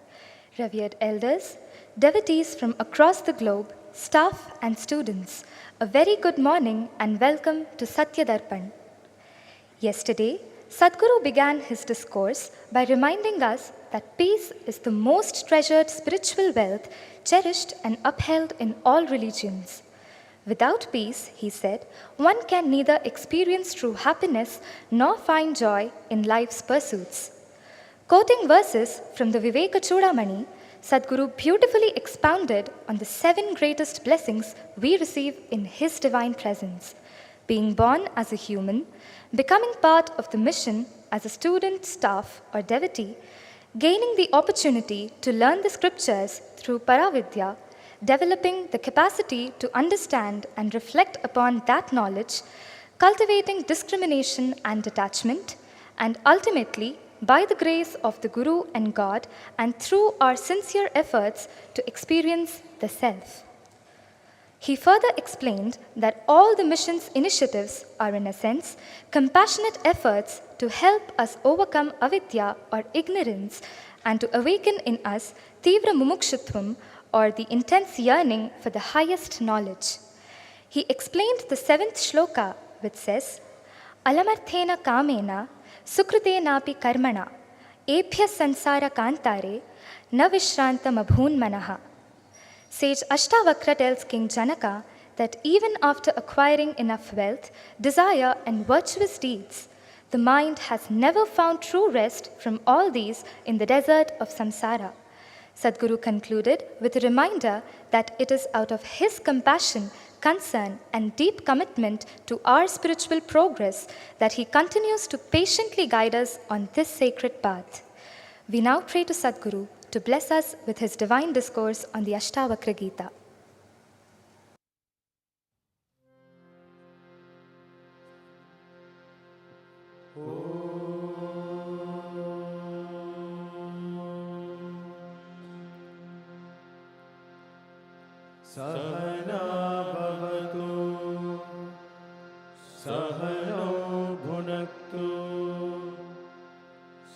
revered elders, devotees from across the globe, staff and students, a very good morning and welcome to Satya Darpan. Yesterday, Sadhguru began his discourse by reminding us that peace is the most treasured spiritual wealth cherished and upheld in all religions. Without peace, he said, one can neither experience true happiness nor find joy in life's pursuits. Quoting verses from the Viveka Chudamani, Sadhguru beautifully expounded on the 7 greatest blessings we receive in his divine presence: being born as a human, becoming part of the mission as a student, staff, or devotee, gaining the opportunity to learn the scriptures through Paravidya, developing the capacity to understand and reflect upon that knowledge, cultivating discrimination and detachment, and ultimately, by the grace of the Guru and God, and through our sincere efforts to experience the Self. He further explained that all the mission's initiatives are, in a sense, compassionate efforts to help us overcome avidya or ignorance and to awaken in us tivra mumukshutvam, or the intense yearning for the highest knowledge. He explained the 7th shloka, which says, Alamarthena kamena sukrutenapi karmana ebhya sansara kantare na vishrantam abhun manaha. Sage Ashtavakra tells King Janaka that even after acquiring enough wealth, desire, and virtuous deeds, the mind has never found true rest from all these in the desert of samsara. Sadhguru concluded with a reminder that it is out of his compassion, concern, and deep commitment to our spiritual progress that he continues to patiently guide us on this sacred path. We now pray to Sadhguru to bless us with his divine discourse on the Ashtavakra Gita. सहना भवतु सहनौ भुनक्तु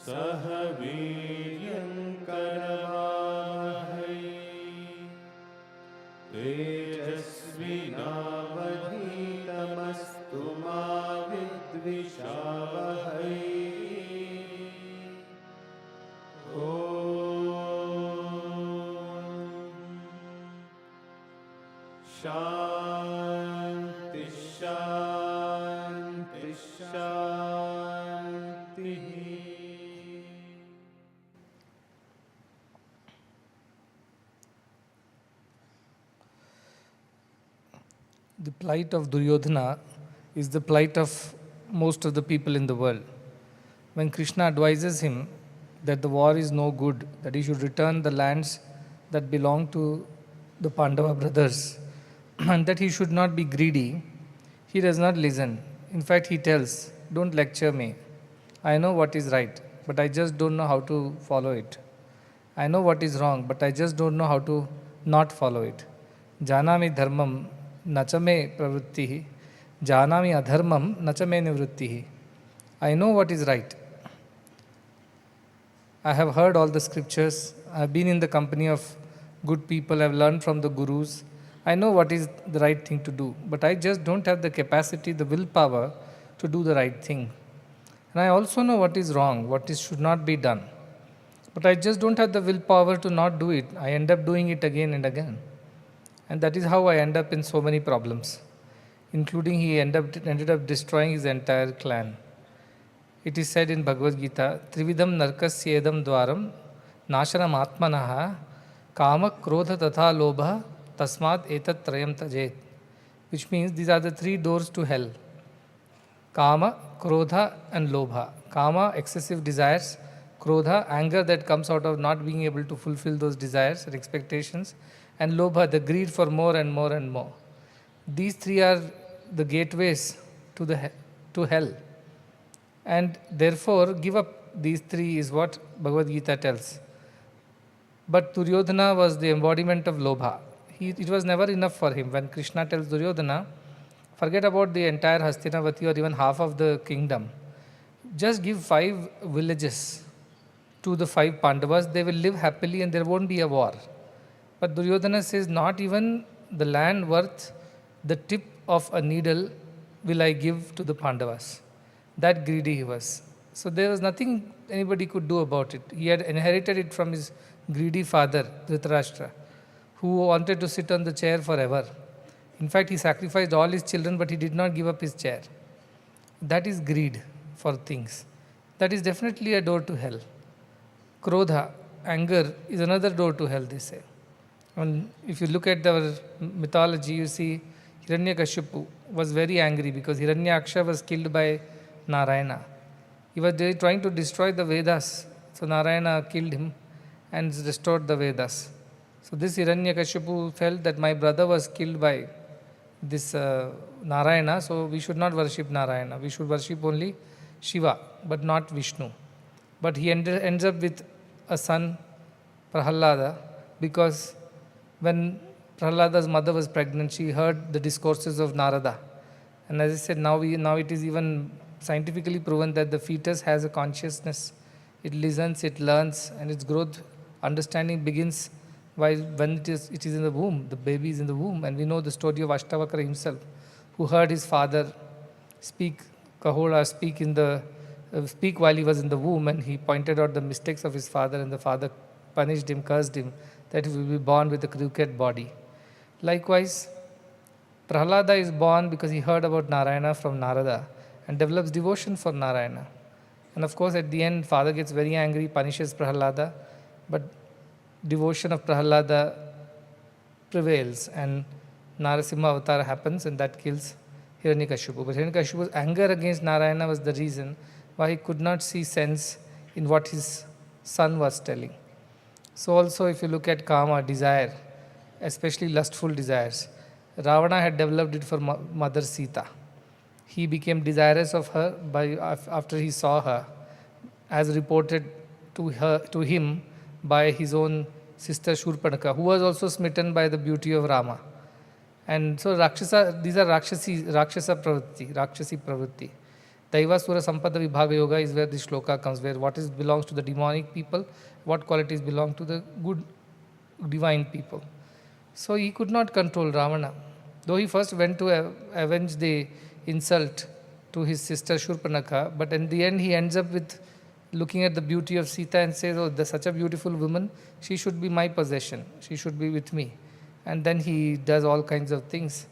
सह वीर्यं करवावहै तेजस्विनावधीतमस्तु मा विद्विषावहै शांति शांति शांति. The plight of Duryodhana is the plight of most of the people in the world. When Krishna advises him that the war is no good, that he should return the lands that belong to the Pandava brothers, and that he should not be greedy, he does not listen. In fact, he tells, don't lecture me. I know what is right, but I just don't know how to follow it. I know what is wrong, but I just don't know how to not follow it. Janami dharmam nachame pravrittihi, janami adharmam nachame nivrittihi. I know what is right. I have heard all the scriptures. I have been in the company of good people. I have learned from the gurus. I know what is the right thing to do, but I just don't have the capacity, the willpower to do the right thing. And I also know what is wrong, should not be done. But I just don't have the willpower to not do it. I end up doing it again and again. And that is how I end up in so many problems, including he ended up destroying his entire clan. It is said in Bhagavad Gita, Trividam narkasyedam dwaram nashanam atmanaha kama krodha tatha lobha tasmad etat trayam tajet. Which means these are the 3 doors to hell. Kama, krodha and lobha. Kama, excessive desires. Krodha, anger that comes out of not being able to fulfill those desires and expectations. And lobha, the greed for more and more and more. These 3 are the gateways to hell. And therefore, give up these 3 is what Bhagavad Gita tells. But Duryodhana was the embodiment of lobha. It was never enough for him. When Krishna tells Duryodhana, forget about the entire Hastinavati or even half of the kingdom. just give 5 villages to the 5 Pandavas, they will live happily and there won't be a war. But Duryodhana says, not even the land worth the tip of a needle will I give to the Pandavas. That greedy he was. So there was nothing anybody could do about it. He had inherited it from his greedy father, Dhritarashtra, who wanted to sit on the chair forever. In fact, he sacrificed all his children, but he did not give up his chair. That is greed for things. That is definitely a door to hell. Krodha, anger, is another door to hell, they say. And if you look at our mythology, you see Hiranyakashipu was very angry because Hiranyaksha was killed by Narayana. He was trying to destroy the Vedas. So Narayana killed him and restored the Vedas. So this Hiranyakashipu felt that my brother was killed by this Narayana, so we should not worship Narayana. We should worship only Shiva, but not Vishnu. But he ends up with a son, Prahalada, because when Prahalada's mother was pregnant, she heard the discourses of Narada. And as I said, now it is even scientifically proven that the fetus has a consciousness. It listens, it learns, and its growth, understanding begins when it is in the womb. The baby is in the womb. And we know the story of Ashtavakra himself, who heard his father speak while he was in the womb, and he pointed out the mistakes of his father, and the father punished him, cursed him, that he will be born with a crooked body. Likewise, Prahlada is born because he heard about Narayana from Narada and develops devotion for Narayana. And of course, at the end, father gets very angry, punishes Prahlada, but devotion of Prahlada prevails, and Narasimha avatar happens, and that kills Hiranyakashipu. But Hiranyakashipu's anger against Narayana was the reason why he could not see sense in what his son was telling. So also, if you look at kama, desire, especially lustful desires, Ravana had developed it for Mother Sita. He became desirous of her after he saw her, as reported to him by his own sister Shurpanaka, who was also smitten by the beauty of Rama. And so these are Rakshasi pravritti. Daivasura Sampada Vibhaga Yoga is where this shloka comes, where what belongs to the demonic people, what qualities belong to the good divine people. So he could not control Ravana. Though he first went to avenge the insult to his sister Shurpanaka, but in the end he ends up with looking at the beauty of Sita and says, oh, there's such a beautiful woman, she should be my possession, she should be with me. And then he does all kinds of things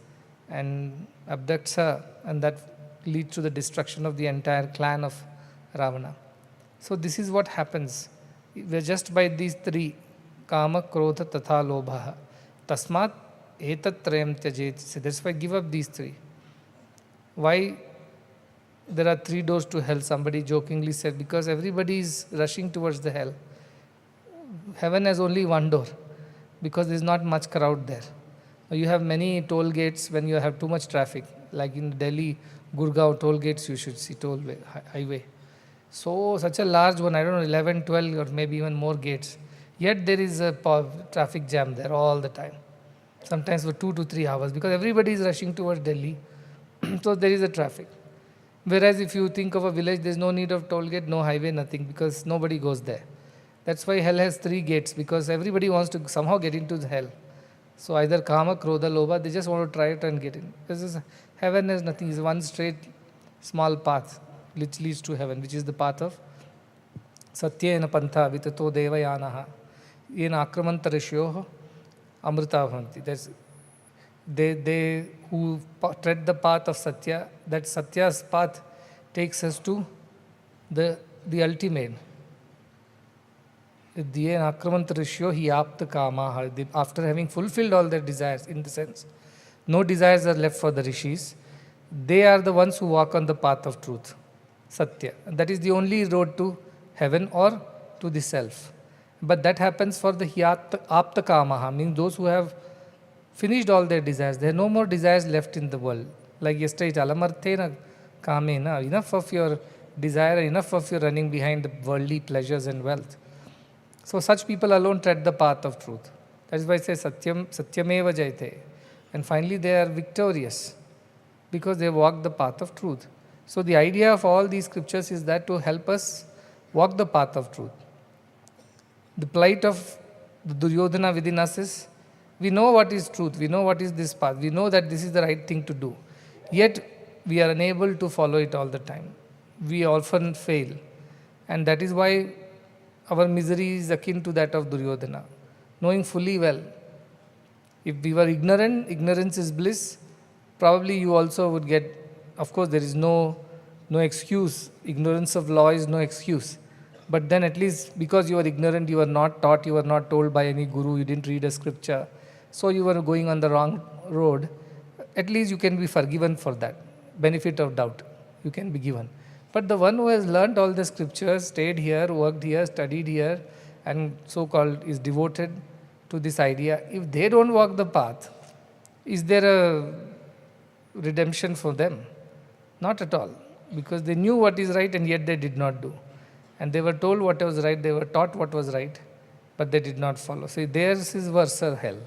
and abducts her, and that leads to the destruction of the entire clan of Ravana. So this is what happens. We're just by these 3, kama, krodha, tatha, lobha. Tasmat etat trayam tyajet. That's why give up these 3. Why there are 3 doors to hell? Somebody jokingly said, because everybody is rushing towards the hell. Heaven has only 1 door, because there is not much crowd there. You have many toll gates when you have too much traffic. Like in Delhi, Gurgaon toll gates, you should see highway. So such a large one, I don't know, 11, 12 or maybe even more gates. Yet there is a traffic jam there all the time. Sometimes for 2 to 3 hours, because everybody is rushing towards Delhi. So there is a traffic. Whereas if you think of a village, there is no need of toll gate, no highway, nothing, because nobody goes there. That's why hell has 3 gates, because everybody wants to somehow get into the hell. So either kama, krodha, lobha, they just want to try it and get in. Because heaven has nothing, it's one straight small path which leads to heaven, which is the path of Satyena pantha vitato devayanaha yena akramanta rishyoho amrita bhavanti. That's they who tread the path of Satya, that Satya's path takes us to the ultimate. After having fulfilled all their desires, in the sense, no desires are left for the rishis. They are the ones who walk on the path of truth, Satya. And that is the only road to heaven or to the self. But that happens for the apta kamaha, meaning those who have finished all their desires. There are no more desires left in the world. Like yesterday, alamarthena kamena, enough of your desire, enough of your running behind the worldly pleasures and wealth. So such people alone tread the path of truth. That is why I say satyameva jayate. And finally they are victorious because they walk the path of truth. So the idea of all these scriptures is that to help us walk the path of truth. The plight of the Duryodhana within us is, we know what is truth, we know what is this path, we know that this is the right thing to do. Yet we are unable to follow it all the time. We often fail. And that is why our misery is akin to that of Duryodhana. Knowing fully well, if we were ignorant, ignorance is bliss, probably you also would get, of course there is no excuse. Ignorance of law is no excuse. But then at least because you were ignorant, you were not taught, you were not told by any guru, you didn't read a scripture, so you were going on the wrong road, at least you can be forgiven for that. Benefit of doubt, you can be given. But the one who has learnt all the scriptures, stayed here, worked here, studied here, and so-called is devoted to this idea, if they don't walk the path, is there a redemption for them? Not at all. Because they knew what is right and yet they did not do. And they were told what was right, they were taught what was right, but they did not follow. So theirs is worse hell.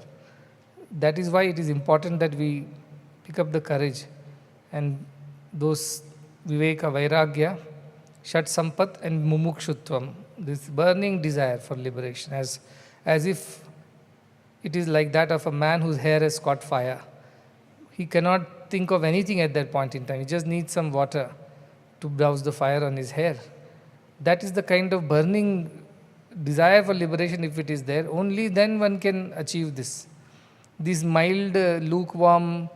That is why it is important that we pick up the courage and those Viveka, Vairagya, Shat Sampat and Mumukshutvam, this burning desire for liberation, as if it is like that of a man whose hair has caught fire. He cannot think of anything at that point in time. He just needs some water to douse the fire on his hair. That is the kind of burning desire for liberation, if it is there. Only then one can achieve this. This mild, lukewarm,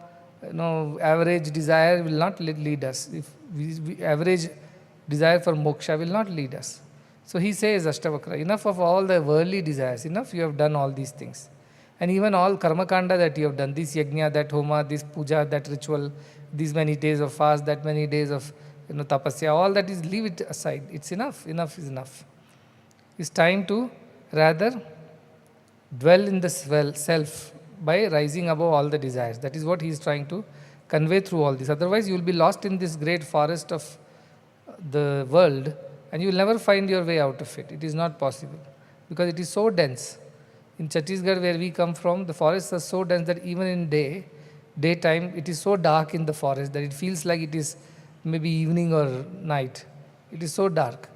average desire will not lead us. If average desire for moksha will not lead us. So he says, Ashtavakra, enough of all the worldly desires, enough you have done all these things. And even all karma kanda that you have done, this yajna, that homa, this puja, that ritual, these many days of fast, that many days of tapasya, all that is, leave it aside. It's enough. Enough is enough. It's time to rather dwell in the self by rising above all the desires. That is what he is trying to convey through all this. Otherwise, you will be lost in this great forest of the world and you will never find your way out of it. It is not possible because it is so dense. In Chhattisgarh, where we come from, the forests are so dense that even in daytime, it is so dark in the forest that it feels like it is maybe evening or night. It is so dark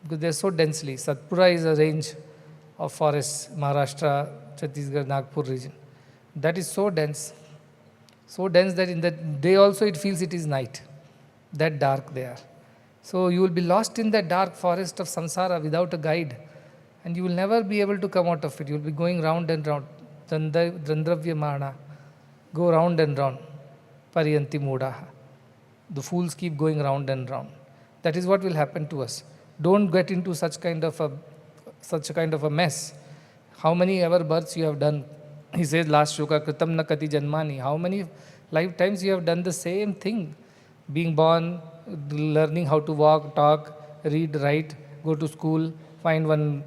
because they are so densely. Satpura is a range of forests, Maharashtra, Chhattisgarh, Nagpur region. That is so dense that in the day also it feels it is night. That dark they are. So you will be lost in that dark forest of samsara without a guide. And you will never be able to come out of it. You will be going round and round. Dandravya mana. Go round and round. Pariyanti mudaha. The fools keep going round and round. That is what will happen to us. Don't get into such kind of a mess. How many ever births you have done? He says last shloka, Kritam na kati janmani. How many lifetimes you have done the same thing? Being born, learning how to walk, talk, read, write, go to school, find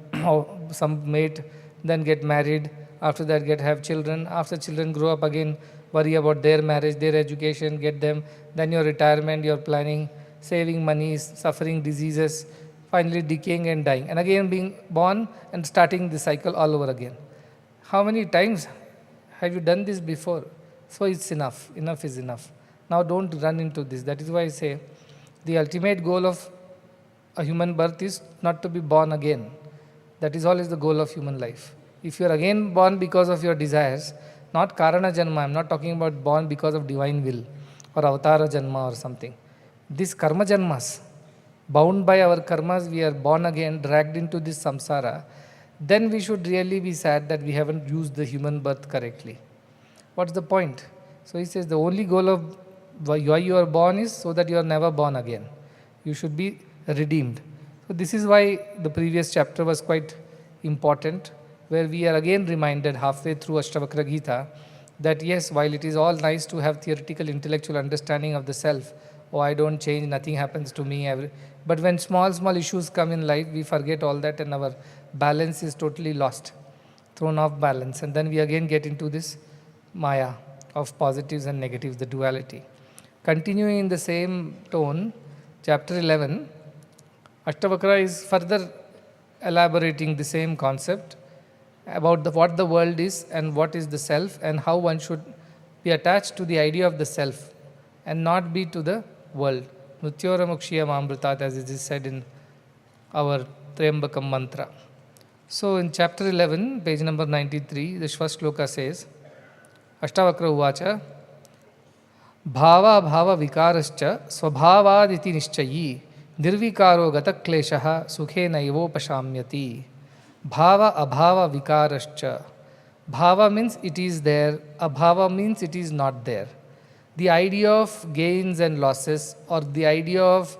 some mate, then get married, after that have children, after children grow up again, worry about their marriage, their education, get them, then your retirement, your planning, saving money, suffering diseases, finally decaying and dying, and again being born and starting the cycle all over again. How many times have you done this before? So it's enough. Enough is enough. Now don't run into this. That is why I say the ultimate goal of a human birth is not to be born again. That is always the goal of human life. If you are again born because of your desires, not Karana Janma, I am not talking about born because of divine will or Avatara Janma or something. These Karma Janmas, bound by our karmas, we are born again, dragged into this samsara, then we should really be sad that we haven't used the human birth correctly. What's the point? So he says the only goal of why you are born is so that you are never born again. You should be redeemed. So this is why the previous chapter was quite important, where we are again reminded halfway through Ashtavakra Gita that yes, while it is all nice to have theoretical intellectual understanding of the self, oh I don't change, nothing happens to me, but when small issues come in life, we forget all that and our balance is totally lost, thrown off balance, and then we again get into this maya of positives and negatives, the duality. Continuing in the same tone, chapter 11, Ashtavakra is further elaborating the same concept about what the world is and what is the self and how one should be attached to the idea of the self and not be to the world. Mrityoramukshiyam Amrutat, as it is said in our Trembakam mantra. So in chapter 11, page number 93, the first shloka says, Ashtavakra Uvacha, Bhava Bhava Vikarascha Swabhavaditi Nishchayi Nirvikaro Gatakleshaha Sukhe Naivo Pashamyati. Bhava Abhava Vikarascha. Bhava means it is there, Abhava means it is not there. The idea of gains and losses, or the idea of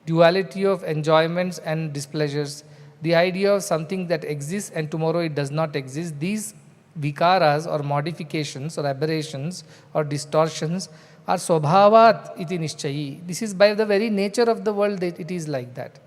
duality of enjoyments and displeasures, the idea of something that exists and tomorrow it does not exist, these vikaras or modifications or aberrations or distortions are swabhavat iti nishchayi. This is by the very nature of the world that it is like that.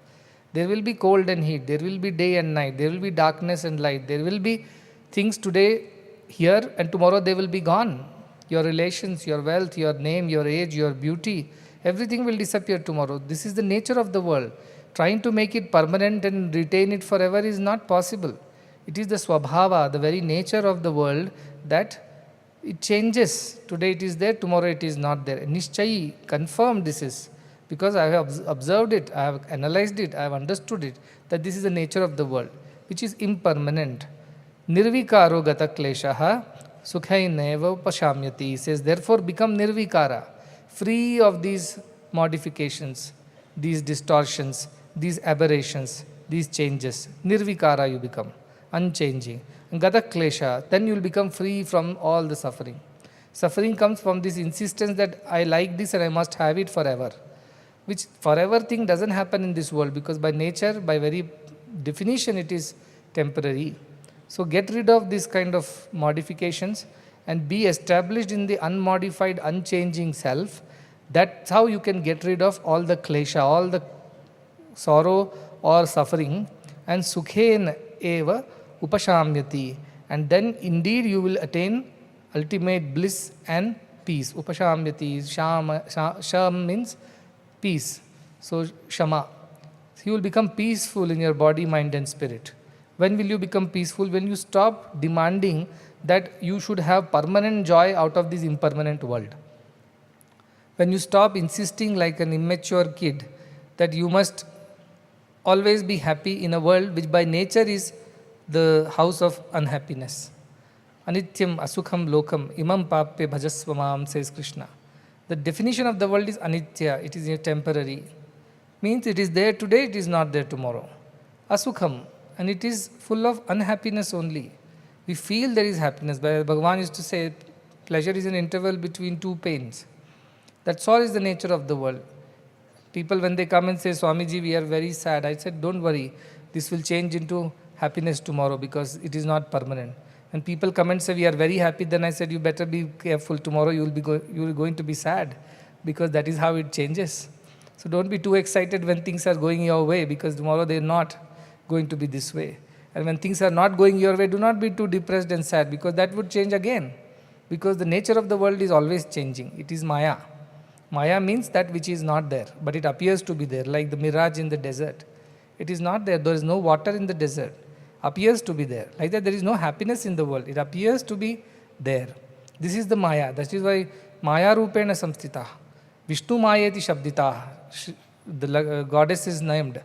There will be cold and heat, there will be day and night, there will be darkness and light, there will be things today here and tomorrow they will be gone. Your relations, your wealth, your name, your age, your beauty, everything will disappear tomorrow. This is the nature of the world. Trying to make it permanent and retain it forever is not possible. It is the swabhava, the very nature of the world, that it changes. Today it is there, tomorrow it is not there. Nishchayi, confirmed this is, because I have observed it, I have analyzed it, I have understood it, that this is the nature of the world, which is impermanent. Nirvikaro gata kleshaha sukhai neva pashamyati, says, therefore become nirvikara, free of these modifications, these distortions, these aberrations, these changes. Nirvikara you become, unchanging. Gata klesha, then you will become free from all the suffering. Suffering comes from this insistence that I like this and I must have it forever, which forever thing doesn't happen in this world, because by nature, by very definition, it is temporary. So get rid of this kind of modifications and be established in the unmodified, unchanging self. That's how you can get rid of all the klesha, all the sorrow or suffering, and sukhen eva upashamyati, and then indeed you will attain ultimate bliss and peace. Upashamyati, sham means peace, so shama. You will become peaceful in your body, mind and spirit. When will you become peaceful? When you stop demanding that you should have permanent joy out of this impermanent world. When you stop insisting like an immature kid that you must always be happy in a world which by nature is the house of unhappiness. Anityam asukham lokam imam pappe bhajasvamam, says Krishna. The definition of the world is anitya, it is temporary. Means it is there today, it is not there tomorrow. Asukham, and it is full of unhappiness only. We feel there is happiness. Bhagavan used to say, pleasure is an interval between two pains. That's all is the nature of the world. People when they come and say, Swamiji, we are very sad. I said, don't worry, this will change into happiness tomorrow because it is not permanent. And people come and say, we are very happy, then I said, you better be careful. Tomorrow you will going to be sad, because that is how it changes. So don't be too excited when things are going your way, because tomorrow they are not going to be this way. And when things are not going your way, do not be too depressed and sad, because that would change again. Because the nature of the world is always changing. It is Maya. Maya means that which is not there, but it appears to be there, like the mirage in the desert. It is not there. There is no water in the desert. Appears to be there. Like that, there is no happiness in the world. It appears to be there. This is the Maya. That is why Maya Rupena Samstita. Vishnu Mayeti Shabdita. The goddess is named.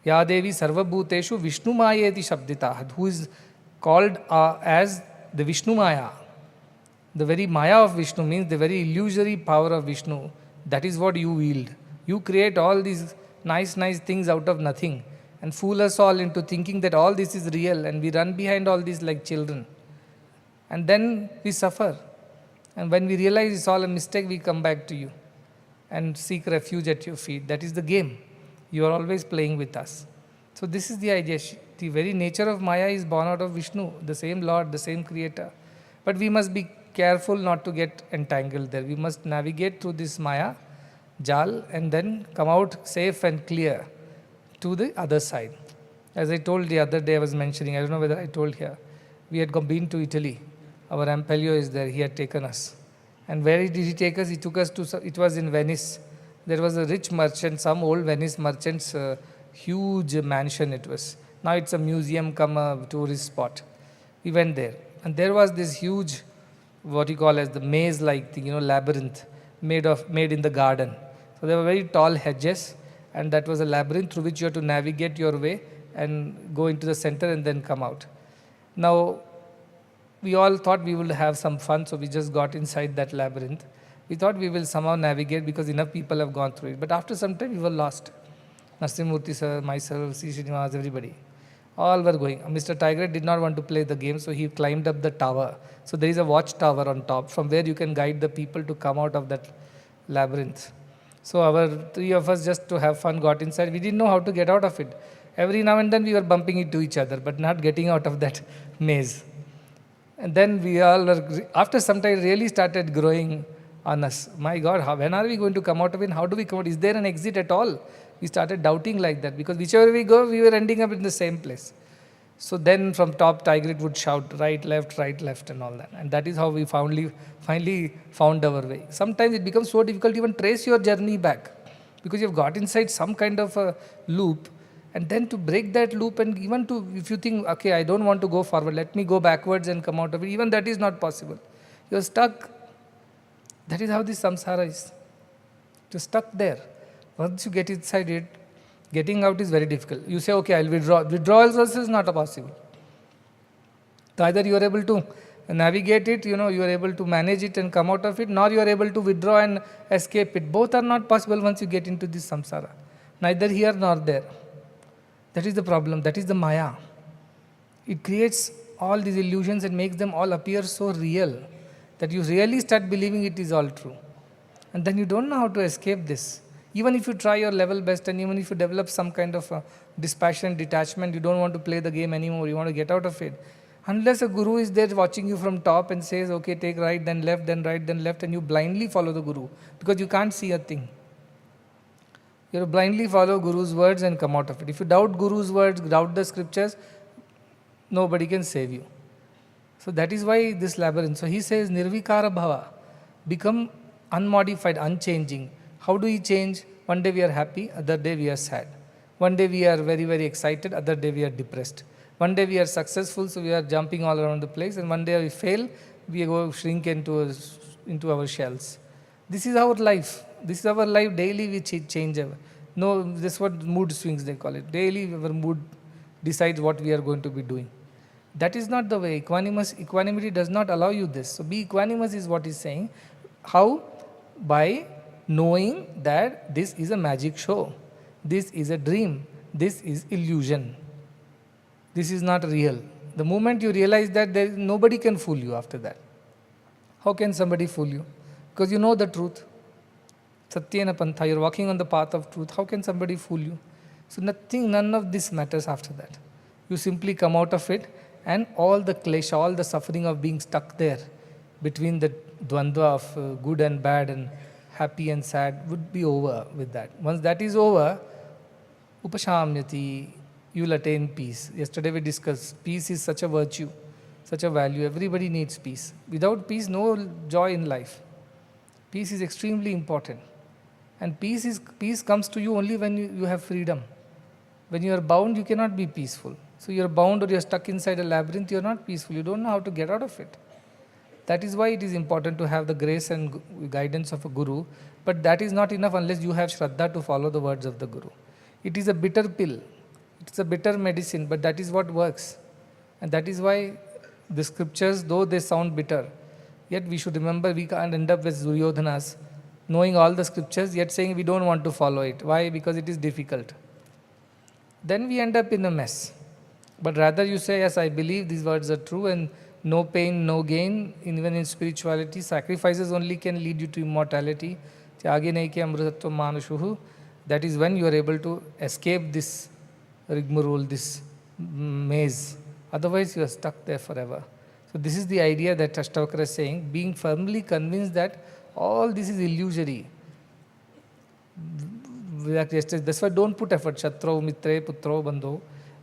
Ya Devi Sarvabhuteshu Vishnu Mayeti Shabdita. Who is called as the Vishnu Maya. The very Maya of Vishnu means the very illusory power of Vishnu. That is what you wield. You create all these nice things out of nothing and fool us all into thinking that all this is real, and we run behind all this like children. And then we suffer. And when we realize it's all a mistake, we come back to you and seek refuge at your feet. That is the game. You are always playing with us. So this is the idea. The very nature of Maya is born out of Vishnu, the same Lord, the same Creator. But we must be careful not to get entangled there. We must navigate through this Maya, Jal, and then come out safe and clear to the other side. As I told the other day, I was mentioning, I don't know whether I told here, we had been to Italy. Our Ampelio is there, he had taken us. And where did he take us? He took us to, it was in Venice. There was a rich merchant, some old Venice merchant's huge mansion it was. Now it's a museum come a tourist spot. We went there. And there was this huge, what you call as the maze-like thing, labyrinth, made in the garden. So there were very tall hedges, and that was a labyrinth through which you had to navigate your way and go into the center and then come out. Now, we all thought we would have some fun, so we just got inside that labyrinth. We thought we will somehow navigate because enough people have gone through it. But after some time, we were lost. Narsimurthy sir, myself, C. Srinivas, everybody. All were going. Mr. Tiger did not want to play the game, so he climbed up the tower. So there is a watchtower on top from where you can guide the people to come out of that labyrinth. So our three of us, just to have fun, got inside. We didn't know how to get out of it. Every now and then we were bumping into each other, but not getting out of that maze. And then we all were, after some time, really started growing on us. My God, when are we going to come out of it? How do we come out? Is there an exit at all? We started doubting like that because whichever we go, we were ending up in the same place. So then from top, Tigrit would shout right, left, and all that. And that is how we finally found our way. Sometimes it becomes so difficult to even trace your journey back because you've got inside some kind of a loop. And then to break that loop, and even to, if you think, okay, I don't want to go forward, let me go backwards and come out of it, even that is not possible. You're stuck. That is how this samsara is. You're stuck there. Once you get inside it, getting out is very difficult. You say, okay, I'll withdraw. Withdrawal also is not possible. So either you are able to navigate it, you are able to manage it and come out of it, nor you are able to withdraw and escape it. Both are not possible once you get into this samsara. Neither here nor there. That is the problem. That is the maya. It creates all these illusions and makes them all appear so real that you really start believing it is all true. And then you don't know how to escape this. Even if you try your level best and even if you develop some kind of dispassion, detachment, you don't want to play the game anymore, you want to get out of it. Unless a guru is there watching you from top and says, okay, take right, then left, then right, then left, and you blindly follow the guru because you can't see a thing. You blindly follow Guru's words and come out of it. If you doubt Guru's words, doubt the scriptures, nobody can save you. So that is why this labyrinth. So he says, Nirvikara Bhava, become unmodified, unchanging. How do we change? One day we are happy, other day we are sad. One day we are very, very excited, other day we are depressed. One day we are successful, so we are jumping all around the place, and one day we fail, we go shrink into our shells. This is our life. This is our life. Daily we change. No, this is what mood swings they call it. Daily our mood decides what we are going to be doing. That is not the way. Equanimity does not allow you this. So be equanimous is what he's saying. How? By knowing that this is a magic show. This is a dream. This is illusion. This is not real. The moment you realize that, nobody can fool you after that. How can somebody fool you? Because you know the truth. Satyena Pantha, you're walking on the path of truth. How can somebody fool you? So none of this matters after that. You simply come out of it, and all the klesha, all the suffering of being stuck there between the dvandva of good and bad and happy and sad would be over with that. Once that is over, upashamyati, you will attain peace. Yesterday we discussed, peace is such a virtue, such a value. Everybody needs peace. Without peace, no joy in life. Peace is extremely important. And peace comes to you only when you have freedom. When you are bound, you cannot be peaceful. So you are bound or you are stuck inside a labyrinth, you are not peaceful. You don't know how to get out of it. That is why it is important to have the grace and guidance of a guru. But that is not enough unless you have shraddha to follow the words of the guru. It is a bitter pill. It's a bitter medicine, but that is what works. And that is why the scriptures, though they sound bitter, yet we should remember we can't end up with Duryodhanas, knowing all the scriptures, yet saying we don't want to follow it. Why? Because it is difficult. Then we end up in a mess. But rather you say, yes, I believe these words are true, and no pain, no gain. Even in spirituality, sacrifices only can lead you to immortality. That is when you are able to escape this rigmarole, this maze. Otherwise you are stuck there forever. So this is the idea that Ashtavakra is saying, being firmly convinced that all this is illusory. That's why don't put effort. Shatrau, mitre, putro, bandho.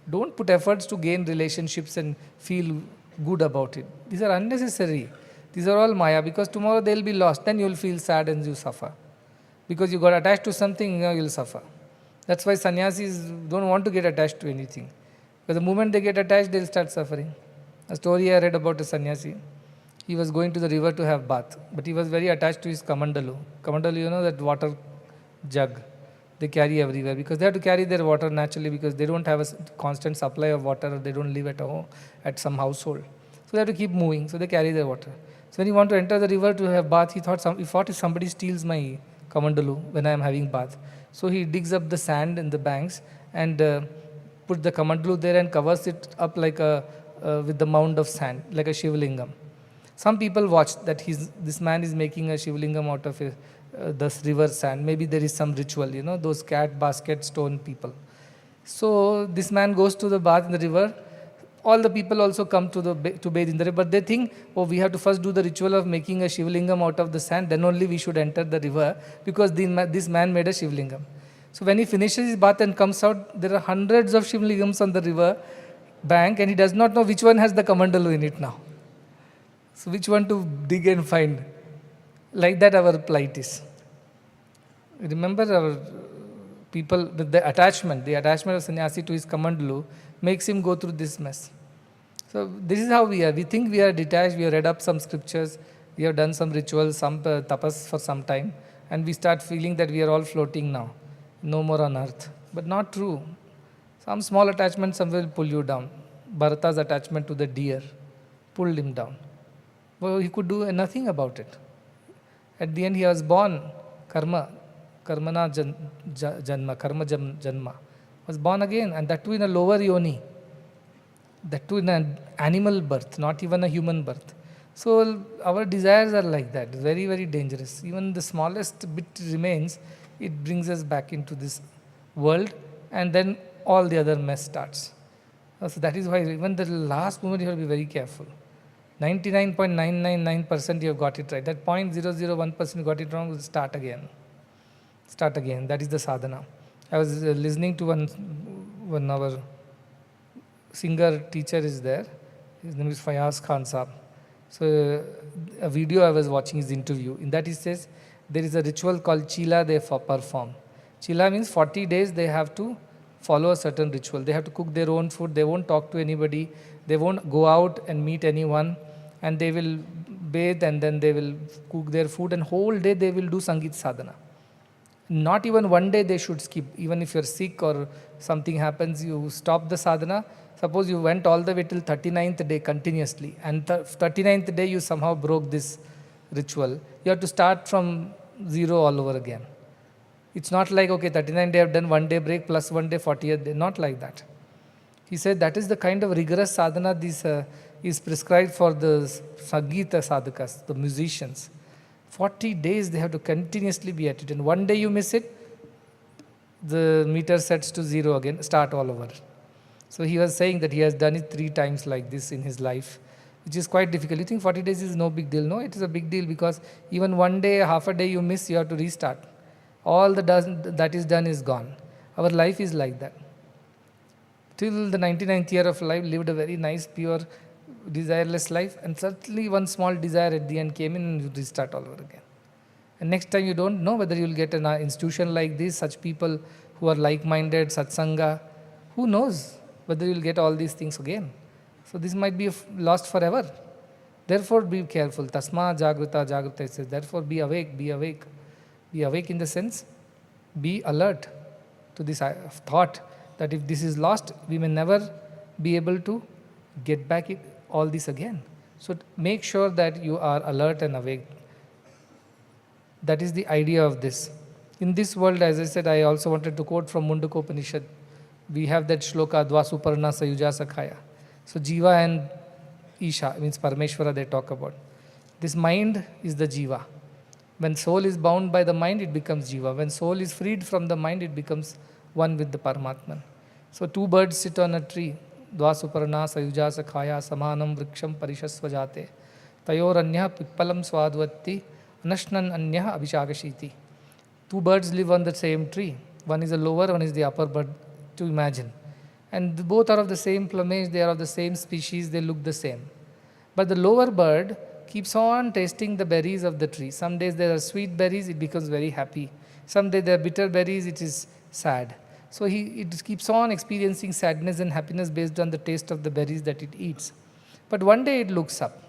Don't put efforts to gain relationships and feel good about it. These are unnecessary. These are all maya, because tomorrow they will be lost. Then you will feel sad and you suffer. Because you got attached to something, you will suffer. That's why sannyasis don't want to get attached to anything. Because the moment they get attached, they will start suffering. A story I read about a sannyasi. He was going to the river to have bath, but he was very attached to his kamandalu. Kamandalu, that water jug. They carry everywhere because they have to carry their water naturally because they don't have a constant supply of water. They don't live at home, at some household. So they have to keep moving. So they carry their water. So when you want to enter the river to have bath, he thought, if somebody steals my kamandalu when I am having bath. So he digs up the sand in the banks and put the kamandalu there and covers it up like with the mound of sand, like a shivlingam. Some people watch that this man is making a shivlingam out of this river sand. Maybe there is some ritual, those cat basket stone people. So this man goes to the bath in the river. All the people also come to bathe in the river. But they think, we have to first do the ritual of making a shivlingam out of the sand. Then only we should enter the river because this man made a shivlingam. So when he finishes his bath and comes out, there are hundreds of shivlingams on the river bank and he does not know which one has the kamandalu in it now. So which one to dig and find? Like that our plight is. Remember our people, the attachment of sannyasi to his kamandalu makes him go through this mess. So this is how we are. We think we are detached, we have read up some scriptures, we have done some rituals, some tapas for some time, and we start feeling that we are all floating now, no more on earth. But not true. Some small attachment somewhere will pull you down. Bharata's attachment to the deer pulled him down. Well, he could do nothing about it. At the end, he was born, karma janma, was born again, and that too in a lower yoni, that too in an animal birth, not even a human birth. So our desires are like that, very, very dangerous. Even the smallest bit remains, it brings us back into this world, and then all the other mess starts. So that is why even the last moment you have to be very careful. 99.999% you have got it right. That 0.001% you got it wrong, will start again. Start again. That is the sadhana. I was listening to one our singer teacher is there. His name is Fayaz Khan Saab. So a video I was watching his interview. In that he says there is a ritual called Chila they perform. Chila means 40 days they have to follow a certain ritual. They have to cook their own food. They won't talk to anybody. They won't go out and meet anyone. And they will bathe and then they will cook their food. And whole day they will do Sangeet sadhana. Not even one day they should skip. Even if you're sick or something happens, you stop the sadhana. Suppose you went all the way till 39th day continuously. And 39th day you somehow broke this ritual. You have to start from zero all over again. It's not like, okay, 39th day I've done one day break plus one day, 40th day. Not like that. He said that is the kind of rigorous sadhana this is prescribed for the Sangeeta sadhakas, the musicians. 40 days they have to continuously be at it. And one day you miss it, the meter sets to zero again, start all over. So he was saying that he has done it 3 times like this in his life, which is quite difficult. You think 40 days is no big deal? No, it is a big deal because even one day, half a day you miss, you have to restart. All that is done is gone. Our life is like that. Till the 99th year of life, lived a very nice, pure, desireless life, and certainly one small desire at the end came in and you restart all over again. And next time you don't know whether you will get an institution like this, such people who are like-minded, satsanga. Who knows whether you will get all these things again. So this might be lost forever. Therefore be careful. Tasma jagruta jagruta, it says. Therefore be awake, be awake. Be awake in the sense, be alert to this thought that if this is lost, we may never be able to get back all this again. So make sure that you are alert and awake. That is the idea of this. In this world, as I said, I also wanted to quote from Mundakopanishad. We have that shloka, Dvasuparna Sayuja Sakhaya. So Jiva and Isha, means Parameshwara, they talk about. This mind is the Jiva. When soul is bound by the mind, it becomes Jiva. When soul is freed from the mind, it becomes one with the Paramatman. So 2 birds sit on a tree. Dvasuparna Sayuja Sakhaya Samanam Vriksham Parishasvajate Tayoranya Pippalam Swadvatti Anashnan Anya Abhishakashiti. 2 birds live on the same tree. One is a lower, one is the upper bird, to imagine. And both are of the same plumage, they are of the same species, they look the same. But the lower bird keeps on tasting the berries of the tree. Some days there are sweet berries, it becomes very happy. Some days there are bitter berries, it is sad. So it keeps on experiencing sadness and happiness based on the taste of the berries that it eats. But one day it looks up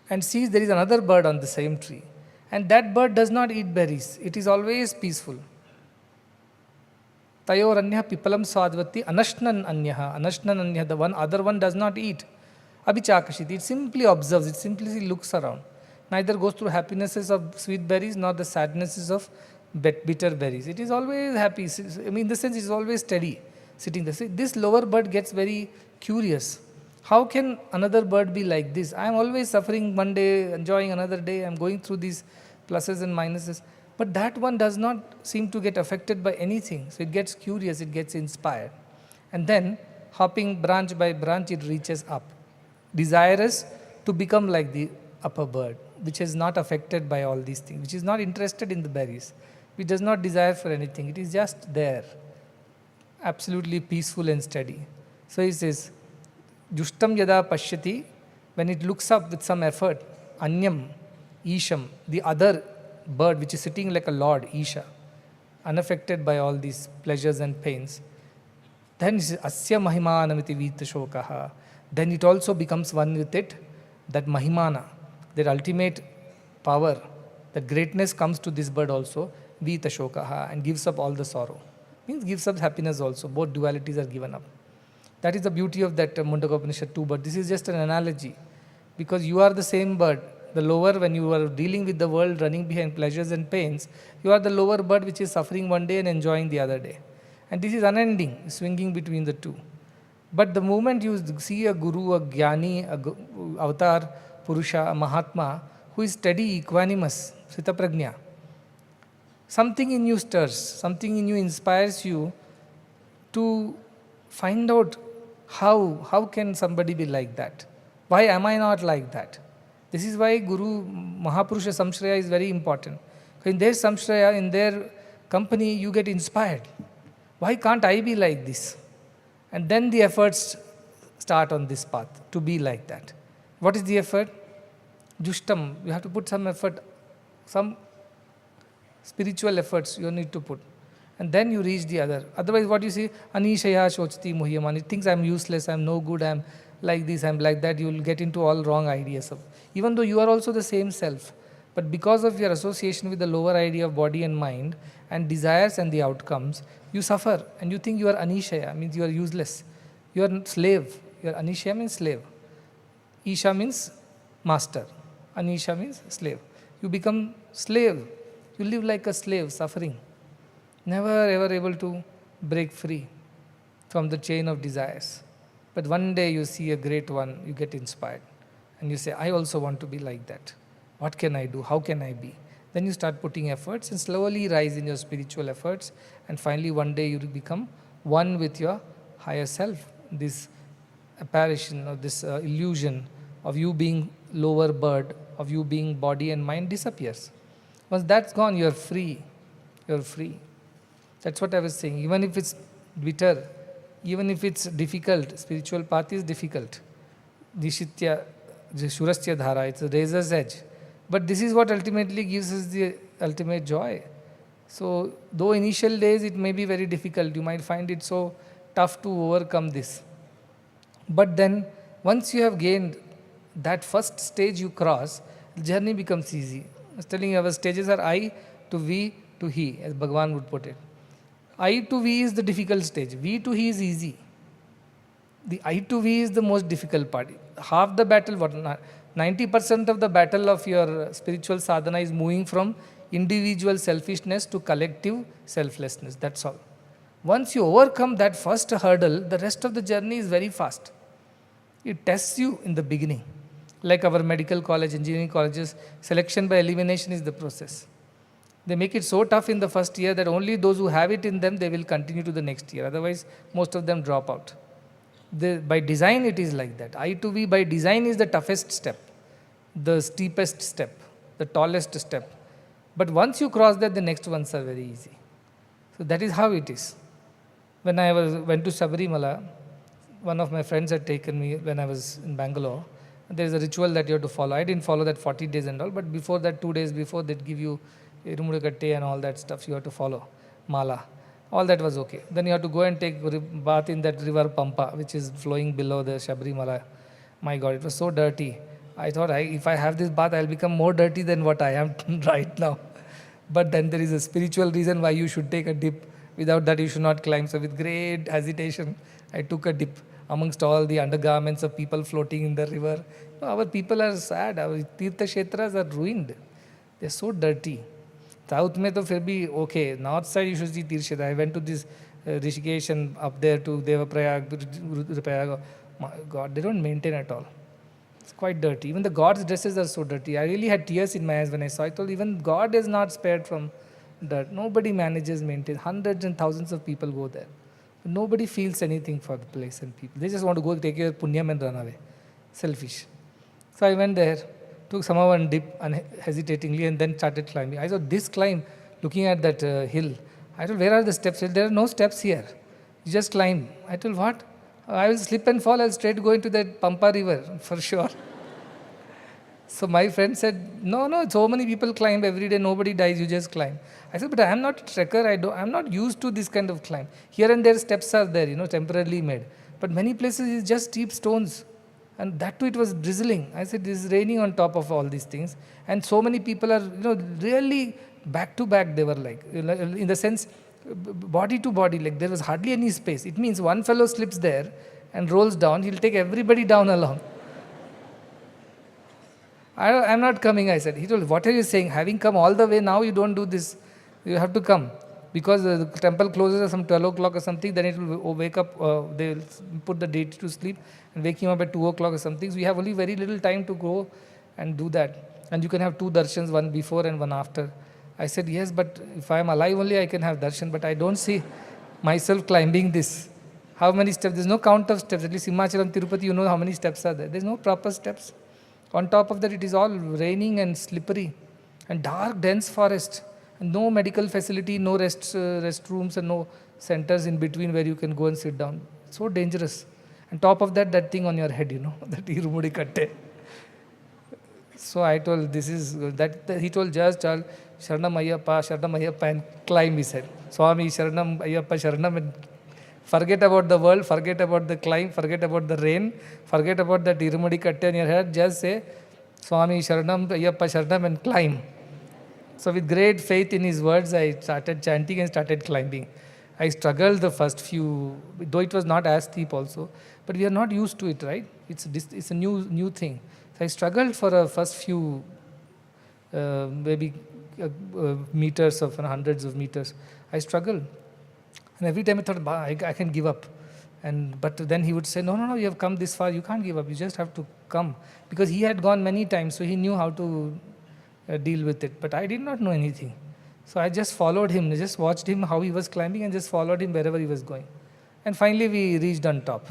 and sees there is another bird on the same tree. And that bird does not eat berries. It is always peaceful. Tayoranya pipalam swadvati anashnan anyaha. Anashnan anyaha, the one other one does not eat. Abhichakashiti, it simply observes, it simply looks around. Neither goes through happinesses of sweet berries nor the sadnesses of bitter berries. It is always happy. I mean, in the sense, it is always steady, sitting there. See, this lower bird gets very curious. How can another bird be like this? I am always suffering one day, enjoying another day. I am going through these pluses and minuses. But that one does not seem to get affected by anything. So it gets curious, it gets inspired. And then, hopping branch by branch, it reaches up, desirous to become like the upper bird, which is not affected by all these things, which is not interested in the berries, which does not desire for anything. It is just there, absolutely peaceful and steady. So he says, Jushtam yada pashyati, when it looks up with some effort, Anyam, Isham, the other bird which is sitting like a lord, Isha, unaffected by all these pleasures and pains, then he says, Asya mahimanamiti vita shokaha. Then it also becomes one with it, that mahimana, that ultimate power, that greatness comes to this bird also, vita shokaha, and gives up all the sorrow. Means gives up happiness also, both dualities are given up. That is the beauty of that Mundaka Upanishad too, but this is just an analogy, because you are the same bird. The lower, when you are dealing with the world running behind pleasures and pains, you are the lower bird which is suffering one day and enjoying the other day. And this is unending, swinging between the two. But the moment you see a guru, a jnani, a avatar, purusha, a mahatma, who is steady, equanimous, sthita-prajna, something in you stirs, something in you inspires you to find out how can somebody be like that? Why am I not like that? This is why Guru Mahapurusha Samshraya is very important. In their Samshraya, in their company, you get inspired. Why can't I be like this? And then the efforts start on this path to be like that. What is the effort? Jushtam. You have to put some effort, some spiritual efforts you need to put. And then you reach the other. Otherwise, what you see? Anishaya Shochti Muhyaman. It thinks I'm useless, I'm no good, I'm like this, I'm like that. You will get into all wrong ideas of. Even though you are also the same self. But because of your association with the lower idea of body and mind and desires and the outcomes, you suffer and you think you are Anishaya, means you are useless. You are slave. Your Anishaya means slave. Isha means master. Anisha means slave. You become slave. You live like a slave, suffering. Never ever able to break free from the chain of desires. But one day you see a great one, you get inspired. And you say, I also want to be like that. What can I do? How can I be? Then you start putting efforts and slowly rise in your spiritual efforts. And finally one day you will become one with your higher self. This apparition or this illusion of you being lower bird, of you being body and mind disappears. Once that's gone, you are free. You are free. That's what I was saying. Even if it's bitter, even if it's difficult, spiritual path is difficult. Nishitya, Shurastya Dhara, it's a razor's edge. But this is what ultimately gives us the ultimate joy. So, though initial days it may be very difficult, you might find it so tough to overcome this. But then, once you have gained that first stage you cross, the journey becomes easy. I was telling you, our stages are I to V to He, as Bhagavan would put it. I to V is the difficult stage. V to He is easy. The I to V is the most difficult part. Half the battle, 90% of the battle of your spiritual sadhana is moving from individual selfishness to collective selflessness. That's all. Once you overcome that first hurdle, the rest of the journey is very fast. It tests you in the beginning. Like our medical college, engineering colleges, selection by elimination is the process. They make it so tough in the first year that only those who have it in them, they will continue to the next year. Otherwise, most of them drop out. By design, it is like that. I to V by design is the toughest step, the steepest step, the tallest step. But once you cross that, the next ones are very easy. So that is how it is. When I went to Sabarimala, one of my friends had taken me when I was in Bangalore. There is a ritual that you have to follow. I didn't follow that 40 days and all, but before that, 2 days before, they'd give you Irumudagatte and all that stuff you have to follow, Mala. All that was okay. Then you have to go and take bath in that river Pampa, which is flowing below the Sabarimala. My God, it was so dirty. I thought if I have this bath, I'll become more dirty than what I am right now. But then there is a spiritual reason why you should take a dip. Without that, you should not climb. So with great hesitation, I took a dip amongst all the undergarments of people floating in the river. Our people are sad. Our Tirtha Kshetras are ruined. They're so dirty. South mein to fir bhi okay. North side you should see Tirtha Kshetra. I went to this Rishikesh and up there to Devaprayag, Rudraprayag. My God, they don't maintain at all. It's quite dirty. Even the gods' dresses are so dirty. I really had tears in my eyes when I saw it. I told even God is not spared from dirt. Nobody manages maintain. Hundreds and thousands of people go there. But nobody feels anything for the place and people. They just want to go take your punyam and run away. Selfish. So I went there, took some of one dip unhesitatingly and then started climbing. I saw this climb, looking at that hill. I told, where are the steps? There are no steps here. You just climb. I told, what? I will slip and fall. I'll straight go into that Pampa river for sure. So my friend said, no, so many people climb every day. Nobody dies. You just climb. I said, but I am not a trekker. I'm not used to this kind of climb. Here and there steps are there, temporarily made. But many places is just steep stones. And that too, it was drizzling. I said, this is raining on top of all these things. And so many people are, really back to back they were like. In the sense, body to body, like there was hardly any space. It means one fellow slips there and rolls down. He'll take everybody down along. I'm not coming, I said. He told, what are you saying? Having come all the way now, you don't do this. You have to come. Because the temple closes at some 12 o'clock or something, then it will wake up, they will put the deity to sleep and wake him up at 2 o'clock or something. So we have only very little time to go and do that. And you can have 2 darshans, one before and one after. I said, yes, but if I am alive only, I can have darshan, but I don't see myself climbing this. How many steps? There's no count of steps. At least Himachalam, Tirupati, you know how many steps are there. There's no proper steps. On top of that, it is all raining and slippery and dark, dense forest. And no medical facility, no restrooms and no centers in between where you can go and sit down. So dangerous. And top of that, that thing on your head, that irumudi katte. So I told, he told, just tell Sharanam Ayyappa and climb, he said. Swami, Sharanam Ayyappa, Sharanam, and forget about the world, forget about the climb, forget about the rain, forget about that irumudi katte on your head, just say, Swami, Sharanam Ayyappa, Sharanam, and climb. So with great faith in his words, I started chanting and started climbing. I struggled the first few, though it was not as steep also, but we are not used to it, right? It's a new thing. So I struggled for the first few, maybe meters of hundreds of meters. I struggled. And every time I thought, I can give up. But then he would say, no, you have come this far, you can't give up, you just have to come. Because he had gone many times, so he knew how to deal with it. But I did not know anything. So I just followed him, just watched him how he was climbing and just followed him wherever he was going. And finally we reached on top.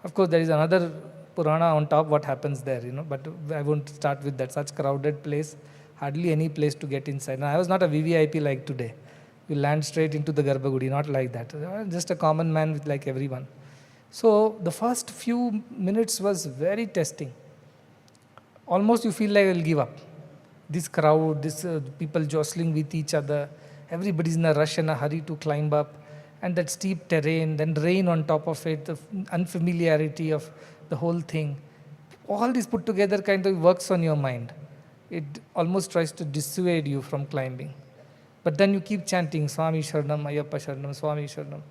Of course, there is another Purana on top, what happens there, but I won't start with that. Such crowded place, hardly any place to get inside. And I was not a VVIP like today. You land straight into the Garbhagudi, not like that. Just a common man like everyone. So the first few minutes was very testing. Almost you feel like I will give up. This crowd, this people jostling with each other, everybody's in a rush and a hurry to climb up, and that steep terrain, then rain on top of it, the unfamiliarity of the whole thing. All this put together kind of works on your mind. It almost tries to dissuade you from climbing. But then you keep chanting, Swami Sharanam, Ayyappa Sharanam, Swami Sharanam.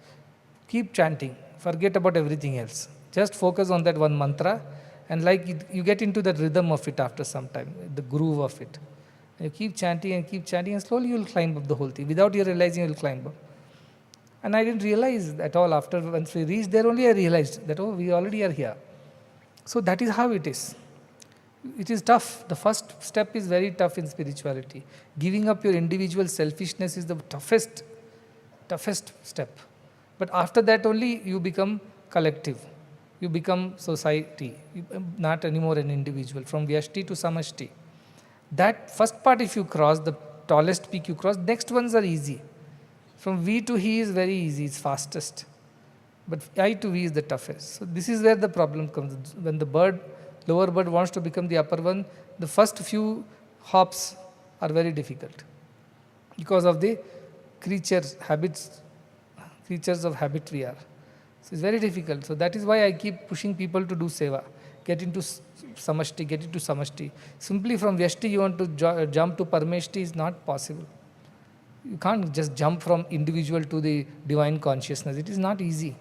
Keep chanting. Forget about everything else. Just focus on that one mantra, and you get into the rhythm of it after some time, the groove of it. And you keep chanting, and slowly you will climb up the whole thing. Without you realizing, you will climb up. And I didn't realize at all. After once we reached there, only I realized that, we already are here. So that is how it is. It is tough. The first step is very tough in spirituality. Giving up your individual selfishness is the toughest step. But after that only you become collective. You become society, not anymore an individual, from Vyashti to Samashti. That first part if you cross, the tallest peak you cross, next ones are easy. From V to He is very easy, it's fastest. But I to V is the toughest. So this is where the problem comes. When the lower bird wants to become the upper one, the first few hops are very difficult. Because of the creatures of habit we are. So it's very difficult. So that is why I keep pushing people to do seva. get into samashti, get into samashti. Simply from vyashti you want to jump to parameshti is not possible. You can't just jump from individual to the divine consciousness. It is not easy.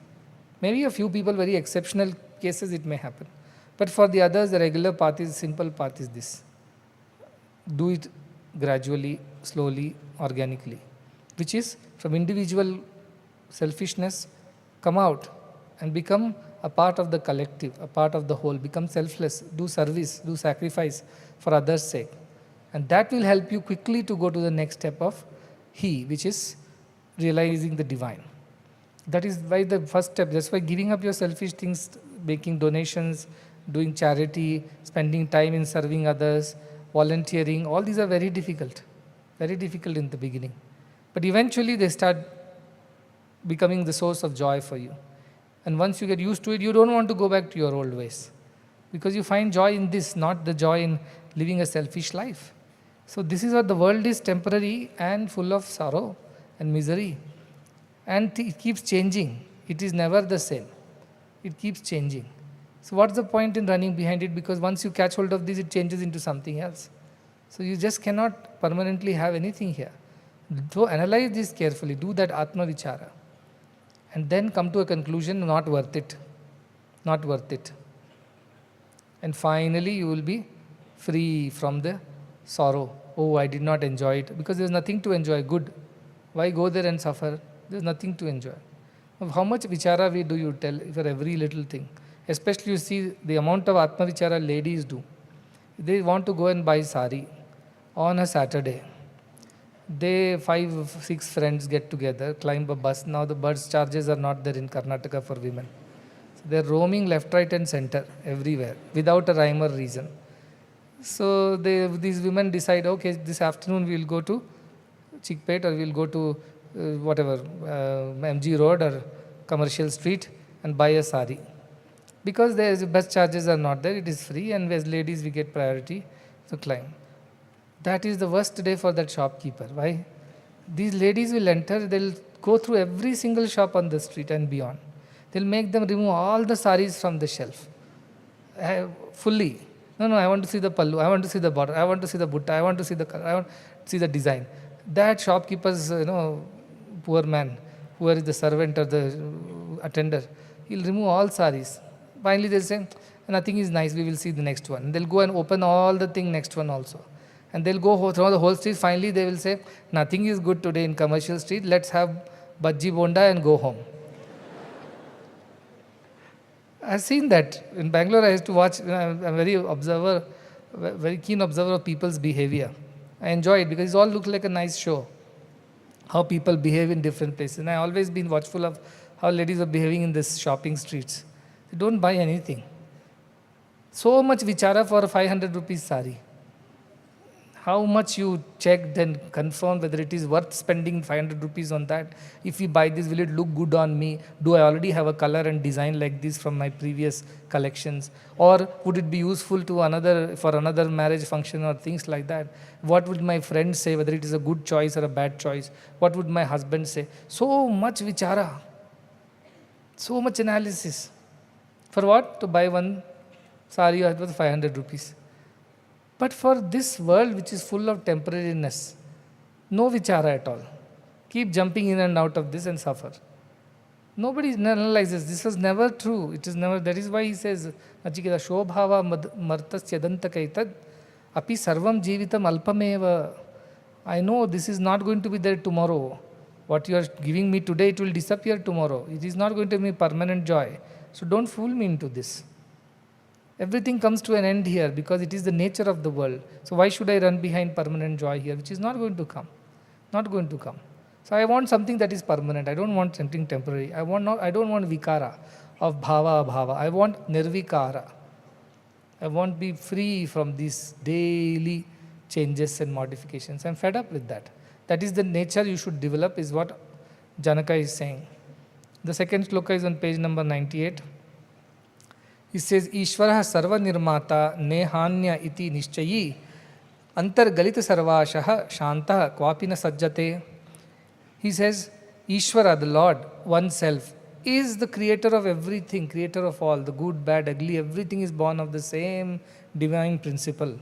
Maybe a few people, very exceptional cases, it may happen. But for the others, the regular path is, simple path is this. Do it gradually, slowly, organically, which is from individual selfishness, come out and become a part of the collective, a part of the whole, become selfless, do service, do sacrifice for others' sake. And that will help you quickly to go to the next step of he, which is realizing the divine. That is why the first step, that's why giving up your selfish things, making donations, doing charity, spending time in serving others, volunteering, all these are very difficult in the beginning. But eventually they start becoming the source of joy for you. And once you get used to it, you don't want to go back to your old ways. Because you find joy in this, not the joy in living a selfish life. So this is what the world is, temporary and full of sorrow and misery. And it keeps changing. It is never the same. It keeps changing. So what's the point in running behind it? Because once you catch hold of this, it changes into something else. So you just cannot permanently have anything here. So analyze this carefully. Do that Atma Vichara. And then come to a conclusion, not worth it. Not worth it. And finally you will be free from the sorrow. Oh, I did not enjoy it. Because there is nothing to enjoy. Good. Why go there and suffer? There is nothing to enjoy. How much vichara we do you tell for every little thing? Especially you see the amount of Atma Vichara ladies do. They want to go and buy sari on a Saturday. They 5-6 friends get together, climb a bus. Now the bus charges are not there in Karnataka for women. So they are roaming left, right and center everywhere without a rhyme or reason. So these women decide, okay, this afternoon we will go to Chickpet or we will go to MG Road or Commercial Street and buy a sari. Because the bus charges are not there, it is free, and as ladies we get priority to climb. That is the worst day for that shopkeeper. Why? These ladies will enter, they'll go through every single shop on the street and beyond. They'll make them remove all the saris from the shelf. Fully. No, I want to see the pallu, I want to see the border, I want to see the butta, I want to see the color, I want to see the design. That shopkeeper's, poor man, whoever is the servant or the attender, he'll remove all saris. Finally they'll say, nothing is nice, we will see the next one. And they'll go and open all the thing next one also. And they'll go through the whole street. Finally they will say, nothing is good today in Commercial Street, let's have bhaji bonda and go home. I've seen that. In Bangalore I used to watch, I'm a very keen observer of people's behavior. I enjoy it because it all looks like a nice show. How people behave in different places. And I've always been watchful of how ladies are behaving in these shopping streets. They don't buy anything. So much vichara for a 500 rupees sari. How much you checked and confirmed whether it is worth spending 500 rupees on that. If we buy this, will it look good on me? Do I already have a color and design like this from my previous collections? Or would it be useful to for another marriage function or things like that? What would my friends say, whether it is a good choice or a bad choice? What would my husband say? So much vichara. So much analysis. For what? To buy one sari worth 500 rupees. But for this world which is full of temporariness, no vichara at all. Keep jumping in and out of this and suffer. Nobody analyzes. This was never true. It is never. That is why he says, Nachiketa, Shobhava martasya dantakaitad api sarvam jivitam alpameva. I know this is not going to be there tomorrow. What you are giving me today, it will disappear tomorrow. It is not going to be permanent joy. So don't fool me into this. Everything comes to an end here because it is the nature of the world. So why should I run behind permanent joy here, which is not going to come? Not going to come. So I want something that is permanent. I don't want something temporary. I don't want vikara of bhava abhava. I want nirvikara. I want to be free from these daily changes and modifications. I'm fed up with that. That is the nature you should develop, is what Janaka is saying. The second sloka is on page number 98. He says, Ishvara sarva nirmata nehanya iti nishchayi antargalita sarvashaha shantah kvapina sajjate. He says, Ishvara, the Lord, oneself, is the creator of everything, creator of all, the good, bad, ugly, everything is born of the same divine principle.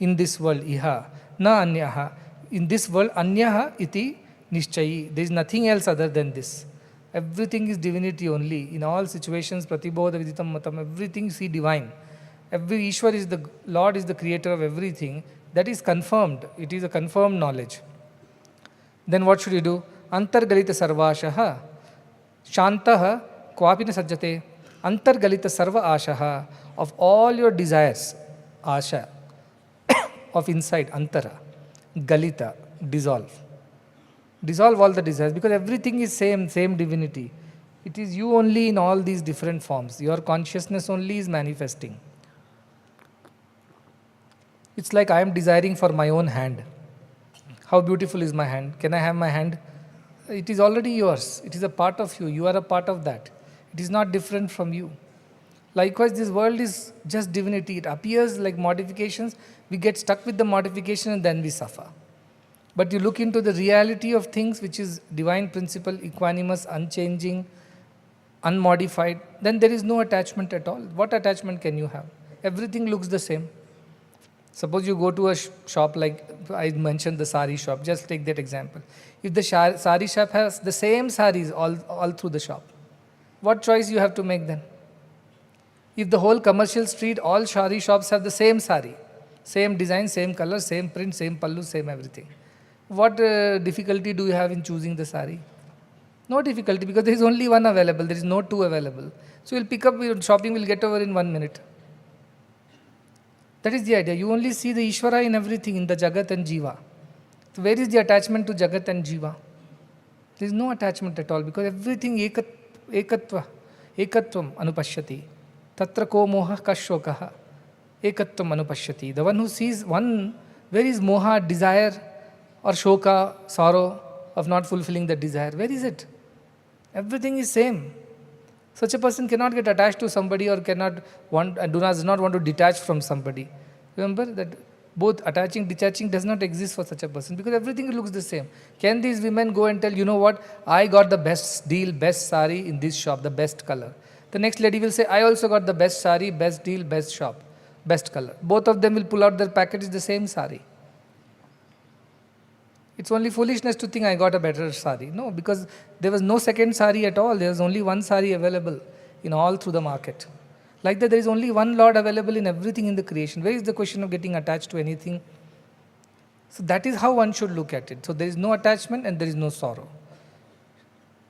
In this world, iha, na anyaha. In this world, anyaha iti nishchayi. There is nothing else other than this. Everything is divinity only. In all situations, pratibodha viditam matam, everything you see divine. Every Ishwar is the Lord is the creator of everything. That is confirmed. It is a confirmed knowledge. Then what should you do? Antargalita sarvashaha. Shantaha kvapina sajjate. Antargalita sarva ashaha. Of all your desires, asha, of inside, antara, galita, dissolve. Dissolve all the desires because everything is same divinity. It is you only in all these different forms. Your consciousness only is manifesting. It's like I am desiring for my own hand. How beautiful is my hand? Can I have my hand? It is already yours. It is a part of you. You are a part of that. It is not different from you. Likewise, this world is just divinity. It appears like modifications. We get stuck with the modification and then we suffer. But you look into the reality of things, which is divine principle, equanimous, unchanging, unmodified, then there is no attachment at all. What attachment can you have? Everything looks the same. Suppose you go to a shop like I mentioned the sari shop, just take that example. If the sari shop has the same saris all through the shop, what choice you have to make then? If the whole commercial street, all sari shops have the same sari, same design, same color, same print, same pallu, same everything. What difficulty do you have in choosing the sari? No difficulty because there is only one available, there is no two available. So you will pick up, your shopping will get over in 1 minute. That is the idea. You only see the Ishvara in everything, in the Jagat and Jiva. So where is the attachment to Jagat and Jiva? There is no attachment at all because everything ekatvam anupashyati. Tatra ko moha kashokaha. Ekatvam anupashyati. The one who sees one, where is moha, desire, or shoka, sorrow of not fulfilling the desire? Where is it? Everything is same. Such a person cannot get attached to somebody or does not want to detach from somebody. Remember that both attaching, detaching does not exist for such a person because everything looks the same. Can these women go and tell, you know what, I got the best deal, best sari in this shop, the best color. The next lady will say, I also got the best sari, best deal, best shop, best color. Both of them will pull out their packet, it's the same sari. It's only foolishness to think I got a better sari. No, because there was no second sari at all. There was only one sari available in all through the market. Like that, there is only one Lord available in everything in the creation. Where is the question of getting attached to anything? So that is how one should look at it. So there is no attachment and there is no sorrow.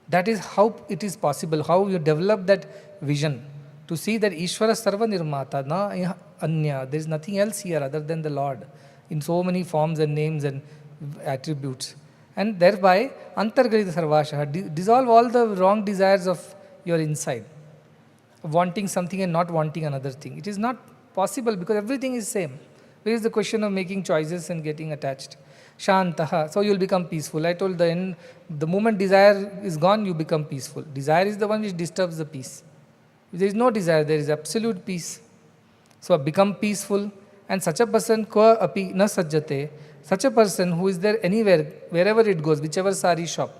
That is how it is possible, how you develop that vision to see that Ishvara Sarva Nirmata, na anya, there is nothing else here other than the Lord in so many forms and names and attributes. And thereby, Antargalita Sarvashaha, dissolve all the wrong desires of your inside, wanting something and not wanting another thing. It is not possible because everything is same. Where is the question of making choices and getting attached? Shantaha, so you will become peaceful. I told the moment desire is gone, you become peaceful. Desire is the one which disturbs the peace. If there is no desire, there is absolute peace. So become peaceful, and such a person, ko api na sajjate, such a person who is there anywhere, wherever it goes, whichever sari shop,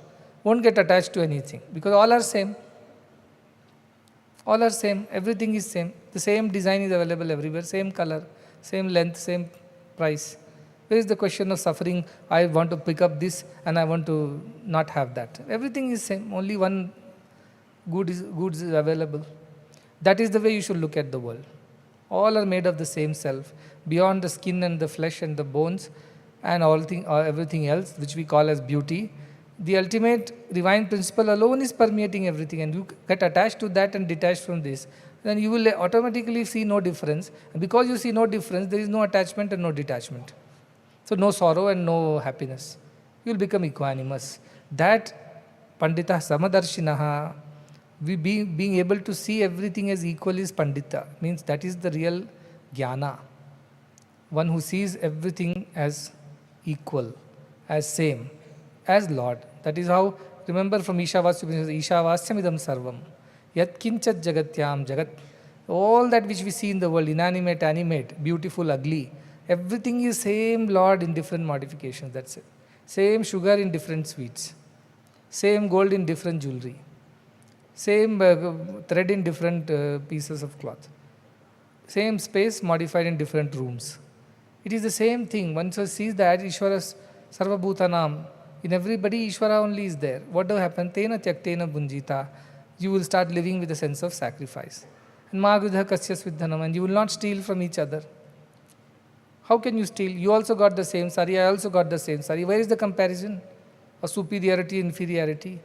won't get attached to anything because all are same. All are same, everything is same. The same design is available everywhere, same color, same length, same price. Where is the question of suffering? I want to pick up this and I want to not have that. Everything is same, only one goods is available. That is the way you should look at the world. All are made of the same self. Beyond the skin and the flesh and the bones and everything else, which we call as beauty, the ultimate divine principle alone is permeating everything, and you get attached to that and detached from this, then you will automatically see no difference. And because you see no difference, there is no attachment and no detachment. So no sorrow and no happiness. You will become equanimous. That Pandita Samadarshinaha, being able to see everything as equal is Pandita, means that is the real Jnana. One who sees everything as equal, as same, as Lord. That is how, remember from Ishavasyam idam sarvam, yat kinchat jagatyam jagat. All that which we see in the world, inanimate, animate, beautiful, ugly, everything is same Lord in different modifications, that's it. Same sugar in different sweets, same gold in different jewelry, Same thread in different pieces of cloth. Same space modified in different rooms. It is the same thing. Once one sees that Ishvara Sarva Bhutanam, in everybody Ishvara only is there. What will happen? Tena tyaktena bunjita. You will start living with a sense of sacrifice. And Magudha kasyas vidhanam, and you will not steal from each other. How can you steal? You also got the same sari, I also got the same sari. Where is the comparison of superiority, inferiority?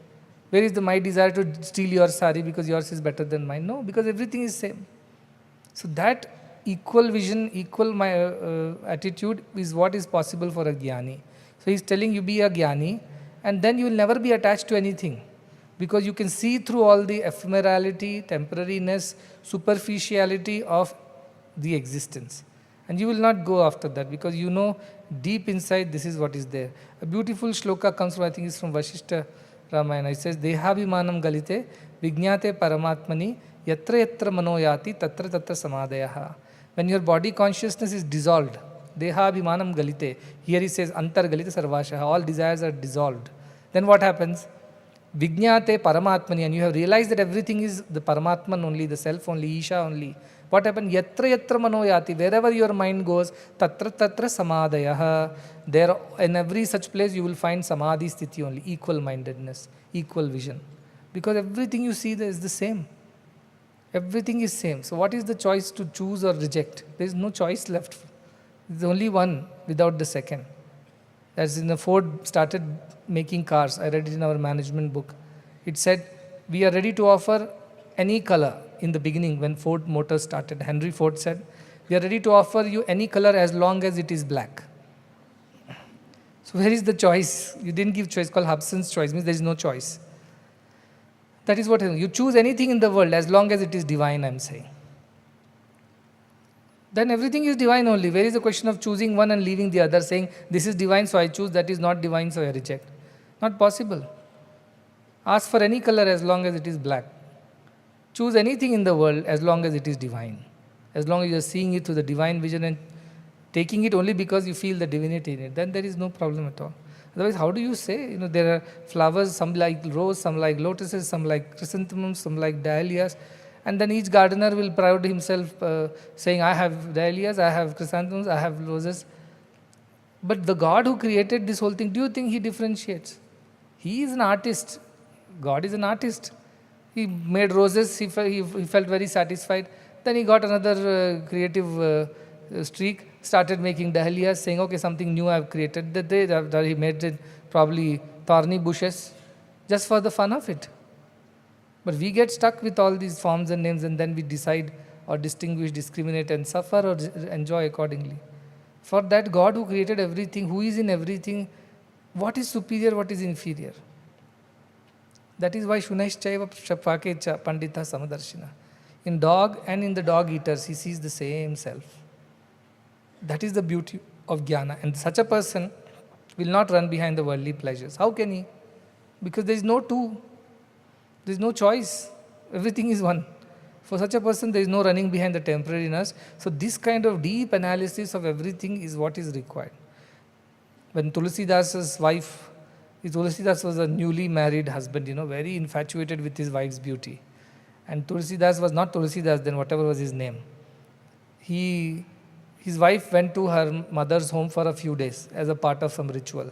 Where is my desire to steal your sari because yours is better than mine? No, because everything is same. So that equal vision, equal attitude is what is possible for a jnani. So he is telling you be a jnani, and then you will never be attached to anything, because you can see through all the ephemerality, temporariness, superficiality of the existence. And you will not go after that, because you know deep inside this is what is there. A beautiful shloka comes from, I think it's from Vashishta Ramayana. It says, Dehabhimanam galite vijñate paramatmani yatra yatra manoyati tatra tatra samadhayaha. When your body consciousness is dissolved, Dehabhimanam galite, here he says antar galite sarvashaha, all desires are dissolved. Then what happens? Vijñate paramatmani, and you have realized that everything is the Paramatman only, the self only, Isha only. What happens? Yatra yatra manoyati, wherever your mind goes, tatra tatra samadhayaha. There, in every such place you will find samadhi sthiti only, equal mindedness, equal vision. Because everything you see there is the same. Everything is same. So what is the choice to choose or reject? There is no choice left. There is only one without the second. As in the Ford started making cars, I read it in our management book. It said, we are ready to offer any color. In the beginning, when Ford Motors started, Henry Ford said, we are ready to offer you any color as long as it is black. So where is the choice? You didn't give choice, called Hobson's choice, means there is no choice. That is what you choose anything in the world as long as it is divine, I am saying. Then everything is divine only. Where is the question of choosing one and leaving the other, saying this is divine so I choose, that is not divine so I reject? Not possible. Ask for any color as long as it is black. Choose anything in the world as long as it is divine. As long as you are seeing it through the divine vision and taking it only because you feel the divinity in it, then there is no problem at all. Otherwise, how do you say? There are flowers, some like rose, some like lotuses, some like chrysanthemums, some like dahlias. And then each gardener will proud himself saying, I have dahlias, I have chrysanthemums, I have roses. But the God who created this whole thing, do you think he differentiates? He is an artist. God is an artist. He made roses, he felt very satisfied. Then he got another creative streak, started making dahlias, saying, okay, something new I have created. The day after he made it probably thorny bushes, just for the fun of it. But we get stuck with all these forms and names, and then we decide or distinguish, discriminate, and suffer or enjoy accordingly. For that God who created everything, who is in everything, what is superior, what is inferior? That is why Shunaishchaiva Shapakecha Pandita Samadarshina. In dog and in the dog eaters, he sees the same self. That is the beauty of jnana. And such a person will not run behind the worldly pleasures. How can he? Because there is no two. There is no choice. Everything is one. For such a person, there is no running behind the temporariness. So this kind of deep analysis of everything is what is required. When Tulsidasa's wife, Tulsidas was a newly married husband, very infatuated with his wife's beauty. And Tulsidas was not Tulsidas then, whatever was his name. His wife went to her mother's home for a few days as a part of some ritual.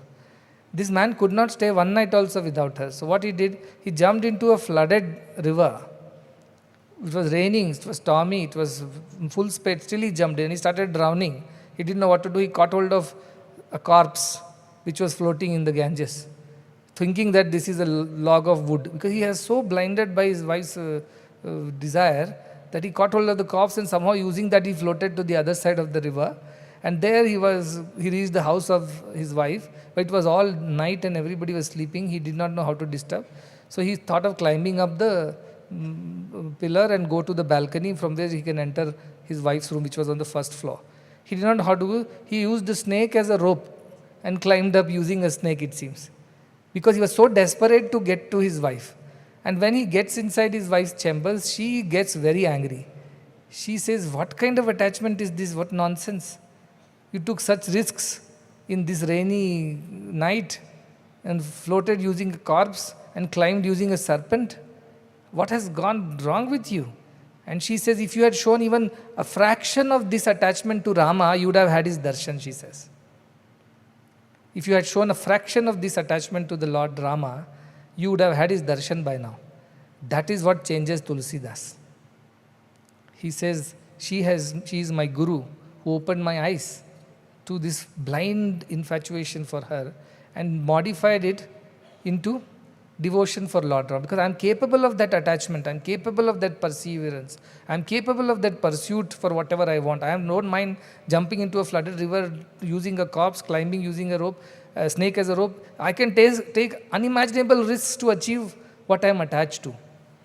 This man could not stay one night also without her. So what he did, he jumped into a flooded river. It was raining, it was stormy, it was full spate. Still he jumped in, he started drowning. He didn't know what to do. He caught hold of a corpse which was floating in the Ganges, thinking that this is a log of wood. Because he was so blinded by his wife's desire that he caught hold of the corpse, and somehow using that he floated to the other side of the river. And there he reached the house of his wife, but it was all night and everybody was sleeping. He did not know how to disturb. So he thought of climbing up the pillar and go to the balcony. From there he can enter his wife's room, which was on the first floor. He did not know how to do. He used the snake as a rope and climbed up using a snake, it seems. Because he was so desperate to get to his wife. And when he gets inside his wife's chambers, she gets very angry. She says, what kind of attachment is this? What nonsense. You took such risks in this rainy night and floated using a corpse and climbed using a serpent. What has gone wrong with you? And she says, if you had shown even a fraction of this attachment to Rama, you would have had his darshan, she says. If you had shown a fraction of this attachment to the Lord Rama, you would have had his darshan by now. That is what changes Tulsidas. He says, she is my guru who opened my eyes to this blind infatuation for her and modified it into devotion for Lord Rama. Because I am capable of that attachment, I am capable of that perseverance, I am capable of that pursuit for whatever I want. I don't mind jumping into a flooded river using a corpse, climbing using a rope, a snake as a rope. I can take unimaginable risks to achieve what I am attached to.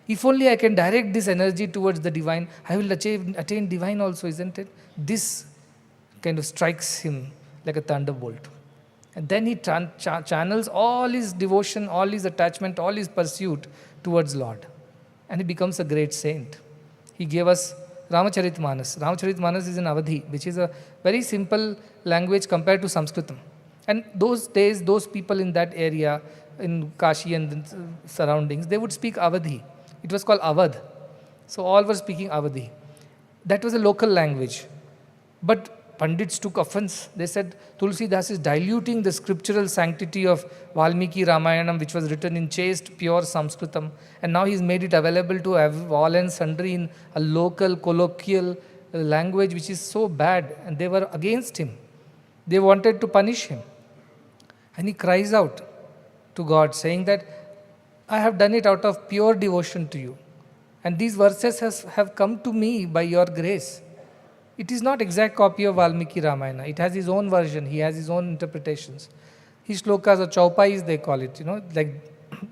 If only I can direct this energy towards the divine, I will attain divine also, isn't it? This kind of strikes him like a thunderbolt. And then he channels all his devotion, all his attachment, all his pursuit towards Lord. And he becomes a great saint. He gave us Ramacharitmanas. Ramacharitmanas is in Avadhi, which is a very simple language compared to Sanskritam. And those days, those people in that area, in Kashi and the surroundings, they would speak Avadhi. It was called Awadh. So all were speaking Avadhi. That was a local language. But Pandits took offense. They said Tulsidas is diluting the scriptural sanctity of Valmiki Ramayanam, which was written in chaste, pure Sanskritam, and now he's made it available to all and sundry in a local, colloquial language which is so bad, and they were against him. They wanted to punish him. And he cries out to God, saying that, I have done it out of pure devotion to you. And these verses have come to me by your grace. It is not exact copy of Valmiki Ramayana. It has his own version. He has his own interpretations. His shlokas or chaupais they call it. Like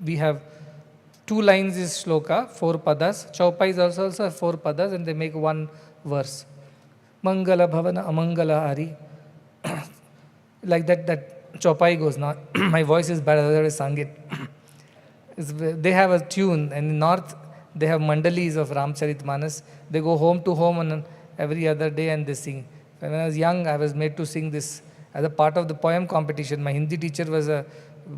we have 2 lines is shloka, 4 padas. Chaupais also have 4 padas and they make 1 verse. Mangala bhavana amangala hari. Like that chaupai goes. Now my voice is bad, otherwise I sang it. They have a tune, and in North they have mandalis of Ramcharitmanas. They go home to home on every other day and they sing. When I was young, I was made to sing this as a part of the poem competition. My Hindi teacher was a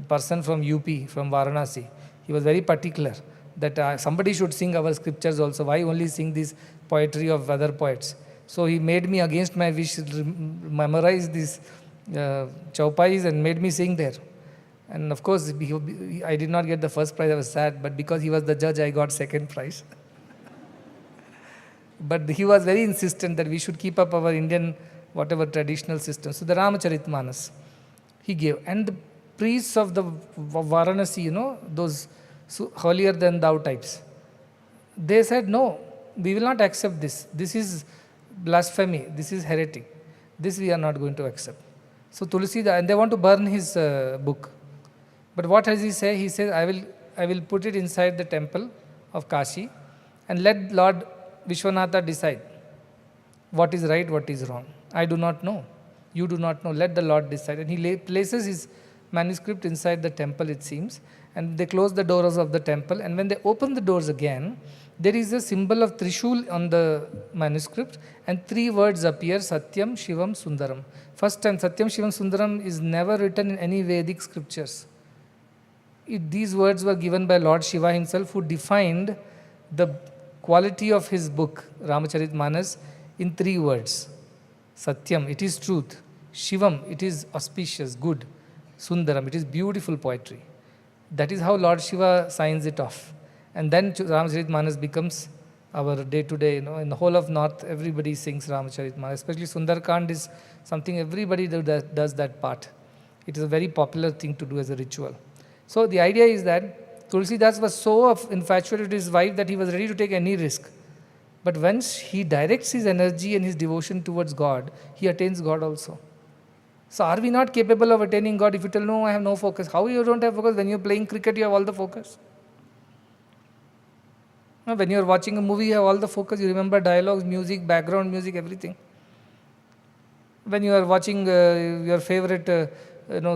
person from UP, from Varanasi. He was very particular that somebody should sing our scriptures also. Why only sing this poetry of other poets? So he made me, against my wish, memorize these chaupais and made me sing there. And of course, I did not get the first prize. I was sad, but because he was the judge, I got second prize. But he was very insistent that we should keep up our Indian, whatever traditional system. So the Ramacharitmanas, he gave. And the priests of the Varanasi, those holier than thou types, they said, no, we will not accept this. This is blasphemy. This is heretic. This we are not going to accept. So Tulsidas, and they want to burn his book. But what does he say? He says, I will put it inside the temple of Kashi and let Lord Vishwanatha decide what is right, what is wrong. I do not know. You do not know. Let the Lord decide. And he places his manuscript inside the temple, it seems. And they close the doors of the temple. And when they open the doors again, there is a symbol of Trishul on the manuscript. And 3 words appear, Satyam, Shivam, Sundaram. First time, Satyam, Shivam, Sundaram is never written in any Vedic scriptures. These words were given by Lord Shiva himself, who defined the quality of his book, Ramacharitmanas, in 3 words. Satyam, it is truth. Shivam, it is auspicious, good. Sundaram, it is beautiful poetry. That is how Lord Shiva signs it off. And then Ramacharitmanas becomes our day-to-day, in the whole of North, everybody sings Ramacharitmanas. Especially Sundarkand is something everybody does that part. It is a very popular thing to do as a ritual. So the idea is that Tulsidas was so infatuated with his wife that he was ready to take any risk. But once he directs his energy and his devotion towards God, he attains God also. So are we not capable of attaining God? If you tell, no, I have no focus. How you don't have focus? When you're playing cricket, you have all the focus. When you're watching a movie, you have all the focus. You remember dialogues, music, background music, everything. When you are watching your favorite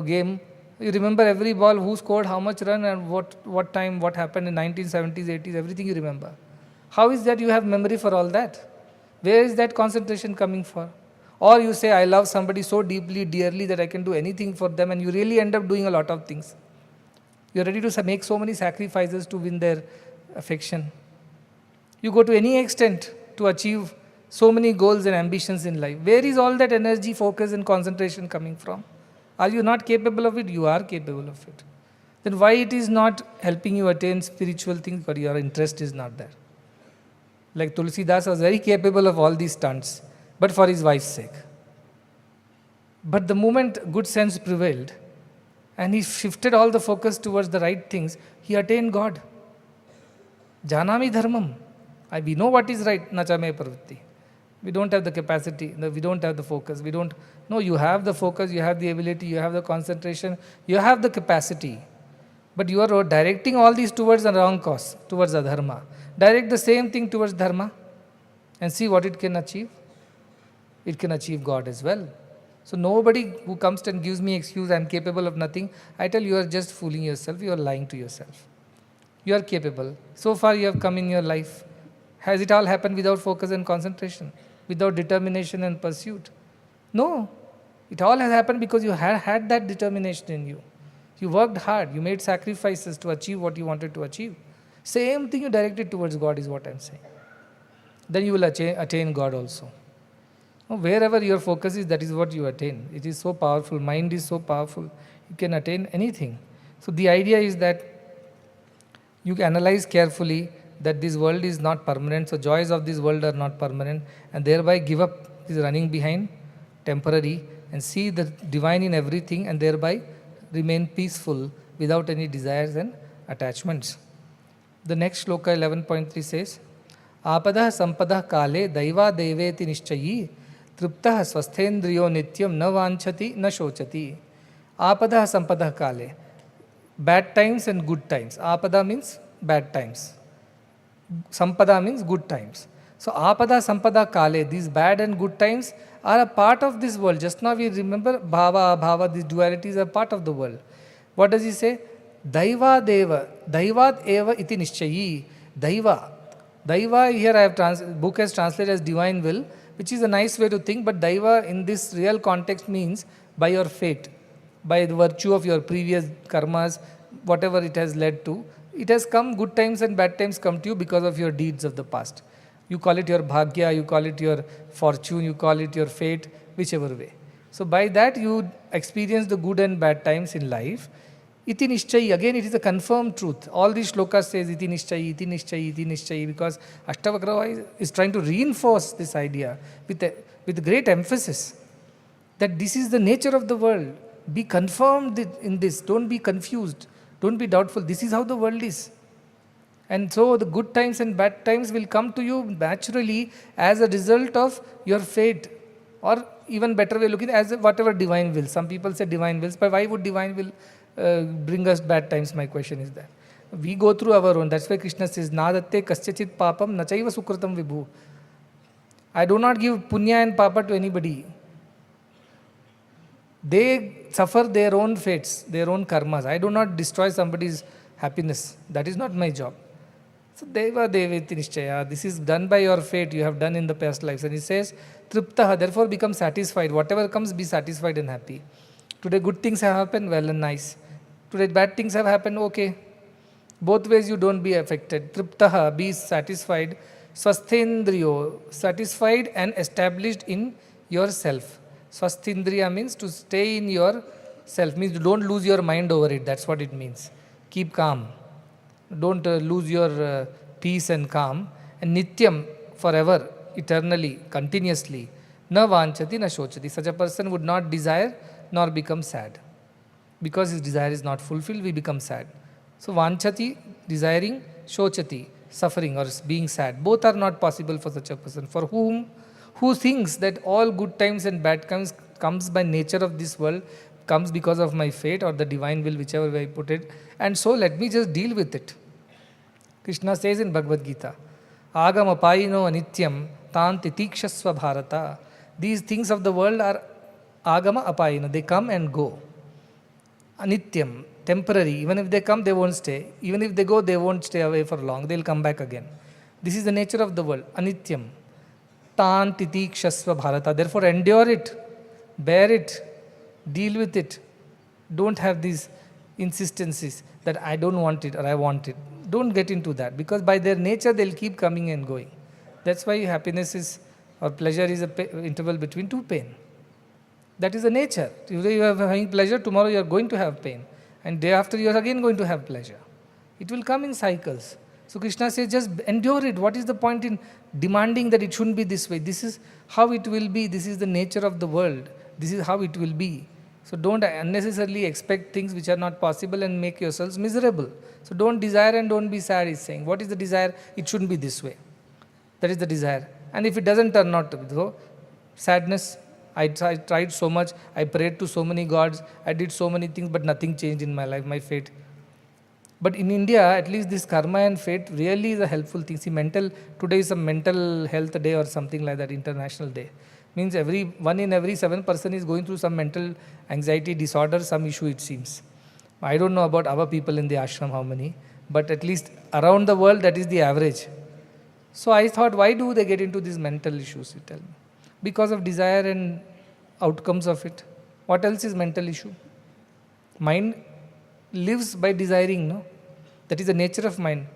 game, you remember every ball, who scored, how much run, and what time, what happened in 1970s, 80s, everything you remember. How is that you have memory for all that? Where is that concentration coming for? Or you say, I love somebody so deeply, dearly that I can do anything for them, and you really end up doing a lot of things. You're ready to make so many sacrifices to win their affection. You go to any extent to achieve so many goals and ambitions in life. Where is all that energy, focus, and concentration coming from? Are you not capable of it? You are capable of it. Then why it is not helping you attain spiritual things? Because your interest is not there. Like Tulsidas was very capable of all these stunts, but for his wife's sake. But the moment good sense prevailed, and he shifted all the focus towards the right things, he attained God. Janami dharmam. We know what is right, nachame pravritti. We don't have the capacity, we don't have the focus. We don't. No, you have the focus, you have the ability, you have the concentration, you have the capacity. But you are directing all these towards the wrong cause, towards adharma. Direct the same thing towards dharma and see what it can achieve. It can achieve God as well. So nobody who comes and gives me excuse, I am capable of nothing, I tell you are just fooling yourself, you are lying to yourself. You are capable. So far you have come in your life. Has it all happened without focus and concentration? Without determination and pursuit? No. It all has happened because you had that determination in you. You worked hard, you made sacrifices to achieve what you wanted to achieve. Same thing you directed towards God is what I am saying. Then you will attain God also. Wherever your focus is, that is what you attain. It is so powerful. Mind is so powerful. You can attain anything. So the idea is that you analyze carefully that this world is not permanent. So joys of this world are not permanent. And thereby give up this running behind, temporary, and see the divine in everything, and thereby remain peaceful without any desires and attachments. The next shloka 11.3 says, Apadah sampadah kale daiva deveti nishchayi triptah swasthendriyo nityam na vanchati na shochati. Apadah sampadah kale. Bad times and good times. Apada means bad times. Sampada means good times. So apada sampada kale, these bad and good times are a part of this world. Just now we remember bhava, abhava, these dualities are part of the world. What does he say? Daiva deva, daivat eva iti nishchayi. Daiva. Daiva here I have book has translated as divine will, which is a nice way to think, but daiva in this real context means by your fate, by the virtue of your previous karmas, whatever it has led to. It has come, good times and bad times come to you because of your deeds of the past. You call it your bhagya, you call it your fortune, you call it your fate, whichever way. So by that you experience the good and bad times in life. Iti nishchayi, again it is a confirmed truth. All these shlokas says iti nishchayi, iti nishchayi, iti nishchayi, because Ashtavakra is trying to reinforce this idea with great emphasis that this is the nature of the world. Be confirmed in this, don't be confused, don't be doubtful. This is how the world is. And so the good times and bad times will come to you naturally as a result of your fate, or even better way looking as whatever divine will. Some people say divine wills, but why would divine will bring us bad times? My question is that. We go through our own. That's why Krishna says, Nadatte kasyachit papam nachaiva sukritam vibhu. I do not give punya and papa to anybody. They suffer their own fates, their own karmas. I do not destroy somebody's happiness. That is not my job. So deva deveti nishchaya. This is done by your fate you have done in the past lives. And he says, triptaha, therefore become satisfied. Whatever comes, be satisfied and happy. Today good things have happened, well and nice. Today bad things have happened, okay. Both ways you don't be affected. Triptaha, be satisfied. Swasthendriyo, satisfied and established in yourself. Swasthendriya means to stay in yourself, means don't lose your mind over it. That's what it means. Keep calm. Don't lose your peace and calm. And nityam, forever, eternally, continuously. Na vanchati na shochati. Such a person would not desire nor become sad. Because his desire is not fulfilled, we become sad. So vanchati, desiring, shochati, suffering or being sad. Both are not possible for such a person. For who thinks that all good times and bad times comes by nature of this world, comes because of my fate or the divine will, whichever way I put it. And so let me just deal with it. Krishna says in Bhagavad Gita, Agam apayino anityam tan titikshasva bharata. These things of the world are agama apayino. They come and go. Anityam, temporary. Even if they come, they won't stay. Even if they go, they won't stay away for long. They'll come back again. This is the nature of the world. Anityam. Tan titikshasva bharata. Therefore endure it. Bear it. Deal with it. Don't have these insistencies that I don't want it or I want it. Don't get into that, because by their nature they'll keep coming and going. That's why happiness is, or pleasure is a interval between two pain. That is the nature. Today you are having pleasure, tomorrow you are going to have pain. And day after you are again going to have pleasure. It will come in cycles. So Krishna says, just endure it. What is the point in demanding that it shouldn't be this way? This is how it will be. This is the nature of the world. This is how it will be. So don't unnecessarily expect things which are not possible and make yourselves miserable. So don't desire and don't be sad, he's saying. What is the desire? It shouldn't be this way. That is the desire. And if it doesn't turn out to be so, sadness. I tried so much, I prayed to so many gods, I did so many things, but nothing changed in my life, my fate. But in India, at least this karma and fate really is a helpful thing. See, today is a mental health day or something like that, international day. Means one in every 7 person is going through some mental anxiety disorder, some issue it seems. I don't know about our people in the ashram how many, but at least around the world that is the average. So I thought, why do they get into these mental issues, you tell me? Because of desire and outcomes of it. What else is mental issue? Mind lives by desiring, no? That is the nature of mind.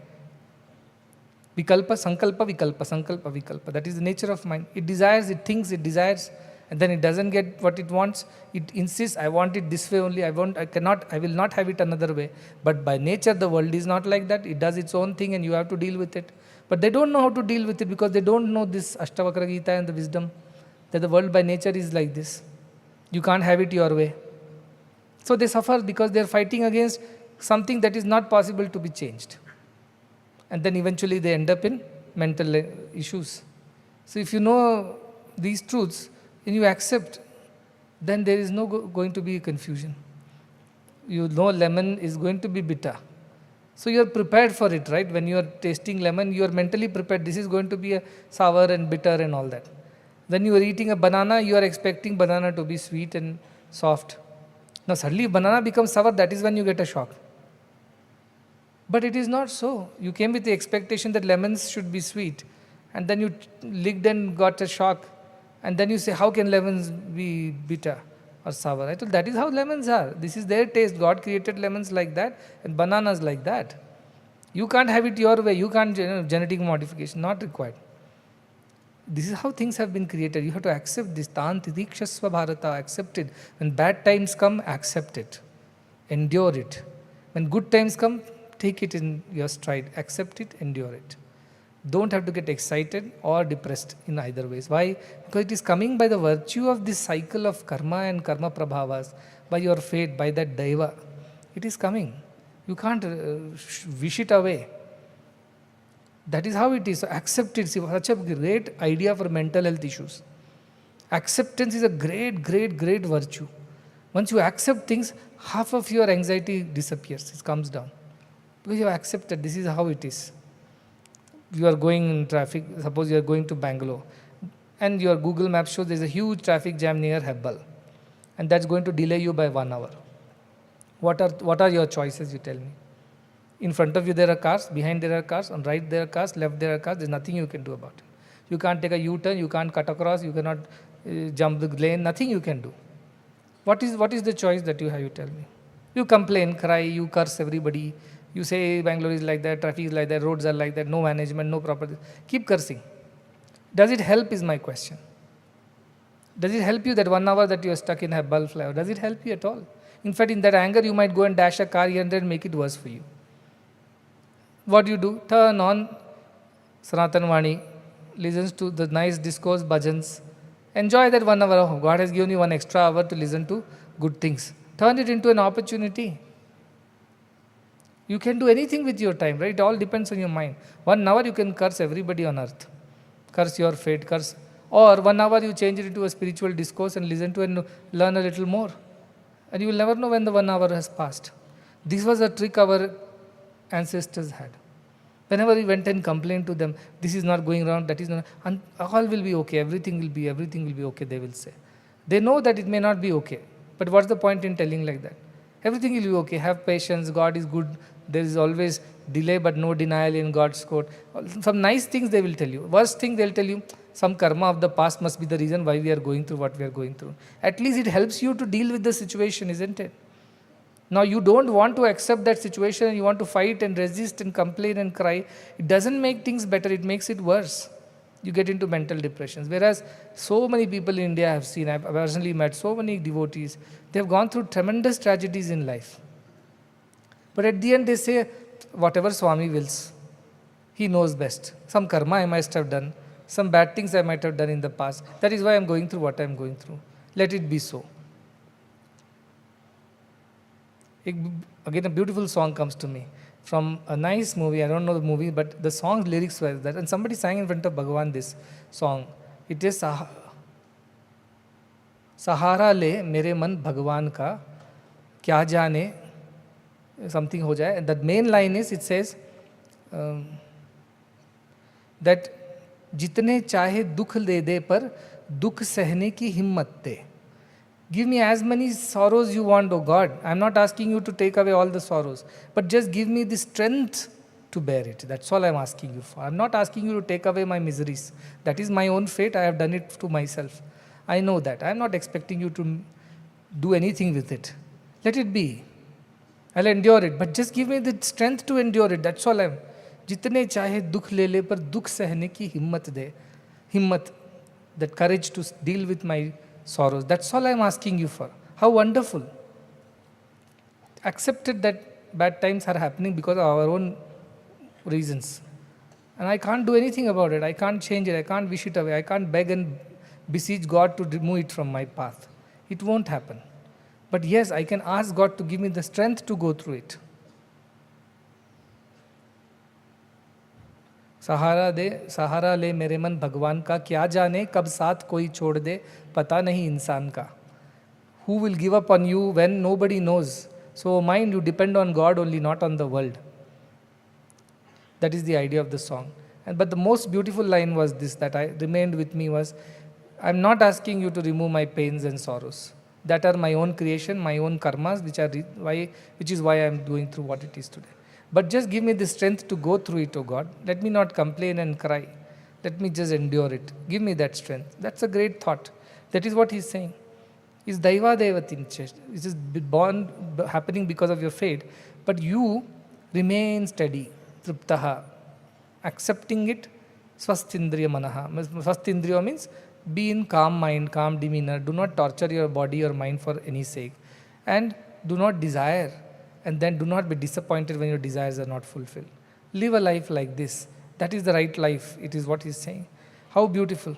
Vikalpa, sankalpa, vikalpa, sankalpa, vikalpa. That is the nature of mind. It desires, it thinks, it desires, and then it doesn't get what it wants. It insists, I want it this way only, I will not have it another way. But by nature, the world is not like that. It does its own thing and you have to deal with it. But they don't know how to deal with it because they don't know this Ashtavakra Gita and the wisdom that the world by nature is like this. You can't have it your way. So they suffer because they are fighting against something that is not possible to be changed. And then eventually they end up in mental issues. So if you know these truths and you accept, then there is no going to be confusion. You know lemon is going to be bitter. So you are prepared for it, right? When you are tasting lemon, you are mentally prepared. This is going to be a sour and bitter and all that. When you are eating a banana, you are expecting banana to be sweet and soft. Now suddenly if banana becomes sour, that is when you get a shock. But it is not so. You came with the expectation that lemons should be sweet. And then you licked and got a shock. And then you say, how can lemons be bitter or sour? I told, that is how lemons are. This is their taste. God created lemons like that and bananas like that. You can't have it your way. You can't, genetic modification, not required. This is how things have been created. You have to accept this. Tantitikshasva bharata, accept it. When bad times come, accept it. Endure it. When good times come, take it in your stride. Accept it, endure it. Don't have to get excited or depressed in either ways. Why? Because it is coming by the virtue of this cycle of karma and karma prabhavas, by your fate, by that daiva. It is coming. You can't wish it away. That is how it is. So accept it. See, such a great idea for mental health issues. Acceptance is a great, great, great virtue. Once you accept things, half of your anxiety disappears. It comes down. Because you have accepted this is how it is. You are going in traffic, suppose you are going to Bangalore, and your Google Maps shows there is a huge traffic jam near Hebbal, and that's going to delay you by 1 hour. What are your choices, you tell me? In front of you there are cars, behind there are cars, on right there are cars, left there are cars, there's nothing you can do about it. You can't take a U-turn, you can't cut across, you cannot jump the lane, nothing you can do. What is the choice that you have, you tell me? You complain, cry, you curse everybody, you say Bangalore is like that, traffic is like that, roads are like that, no management, no property. Keep cursing. Does it help is my question. Does it help you that 1 hour that you are stuck in a Hebbal flyover? Does it help you at all? In fact, in that anger, you might go and dash a car here and there and make it worse for you. What do? Turn on Sanathana Vani, listens to the nice discourse, bhajans. Enjoy that 1 hour. Oh, God has given you 1 extra hour to listen to good things. Turn it into an opportunity. You can do anything with your time, right? It all depends on your mind. 1 hour you can curse everybody on earth. Curse your fate, curse. Or 1 hour you change it into a spiritual discourse and listen to and learn a little more. And you will never know when the 1 hour has passed. This was a trick our ancestors had. Whenever we went and complained to them, this is not going around, that is not, and all will be okay, everything will be okay, they will say. They know that it may not be okay. But what's the point in telling like that? Everything will be okay, have patience, God is good, there is always delay but no denial in God's court. Some nice things they will tell you. Worst thing they will tell you, some karma of the past must be the reason why we are going through what we are going through. At least it helps you to deal with the situation, isn't it? Now you don't want to accept that situation and you want to fight and resist and complain and cry. It doesn't make things better, it makes it worse. You get into mental depressions. Whereas so many people in India have seen, I've personally met so many devotees, they have gone through tremendous tragedies in life. But at the end they say, whatever Swami wills, he knows best. Some karma I must have done, some bad things I might have done in the past. That is why I'm going through what I'm going through. Let it be so. Again, a beautiful song comes to me from a nice movie. I don't know the movie, but the song's lyrics were that. And somebody sang in front of Bhagavan this song. It is Sahara le mere man Bhagavan ka, kya jane, something ho jaye. And the main line is, it says that jitne chahe dukh de de par dukh sehne ki himmat de. Give me as many sorrows you want, oh God. I'm not asking you to take away all the sorrows, but just give me the strength to bear it. That's all I'm asking you for. I'm not asking you to take away my miseries. That is my own fate. I have done it to myself. I know that. I'm not expecting you to do anything with it. Let it be. I'll endure it, but just give me the strength to endure it. That's all I'm. Jitne chahe dukh le le par dukh sehne ki himmat de. Himmat, that courage to deal with my sorrows. That's all I'm asking you for. How wonderful. Accepted that bad times are happening because of our own reasons. And I can't do anything about it. I can't change it. I can't wish it away. I can't beg and beseech God to remove it from my path. It won't happen. But yes, I can ask God to give me the strength to go through it. सहारा ले मेरे मन भगवान का, क्या जाने कब साथ कोई छोड़ दे, पता नहीं इंसान का. Who will give up on you when nobody knows? So mind, you depend on God only, not on the world. That is the idea of the song. But the most beautiful line was this, that I remained with me, was, I'm not asking you to remove my pains and sorrows. That are my own creation, my own karmas, which is why I'm going through what it is today. But just give me the strength to go through it, O God. Let me not complain and cry. Let me just endure it. Give me that strength. That's a great thought. That is what he's saying. Is Daiva Devatinche. This is born happening because of your fate. But you remain steady. Triptaha. Accepting it. Swastindriya manaha. Swastindriya means be in calm mind, calm demeanor. Do not torture your body or mind for any sake. And do not desire. And then do not be disappointed when your desires are not fulfilled. Live a life like this. That is the right life. It is what he is saying. How beautiful.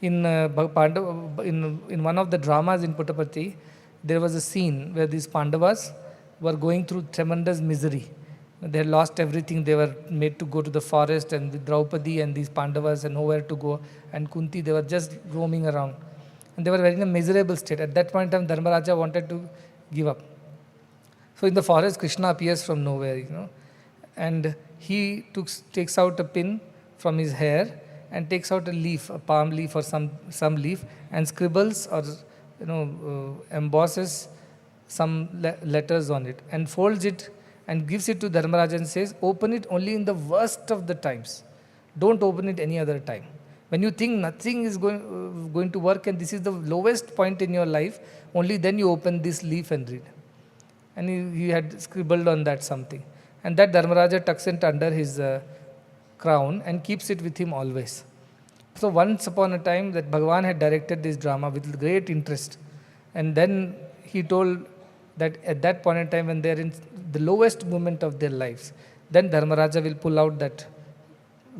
In one of the dramas in Puttaparthi, there was a scene where these Pandavas were going through tremendous misery. They had lost everything. They were made to go to the forest, and with Draupadi and these Pandavas had nowhere to go. And Kunti, they were just roaming around. And they were in a miserable state. At that point in time, Dharmaraja wanted to give up. So in the forest, Krishna appears from nowhere, and he takes out a pin from his hair and takes out a leaf, a palm leaf or some leaf, and scribbles or embosses some letters on it and folds it and gives it to Dharmaraja and says, open it only in the worst of the times. Don't open it any other time. When you think nothing is going to work and this is the lowest point in your life, only then you open this leaf and read. And he had scribbled on that something. And that Dharmaraja tucks it under his crown and keeps it with him always. So once upon a time that Bhagavan had directed this drama with great interest. And then he told that at that point in time when they are in the lowest moment of their lives, then Dharmaraja will pull out that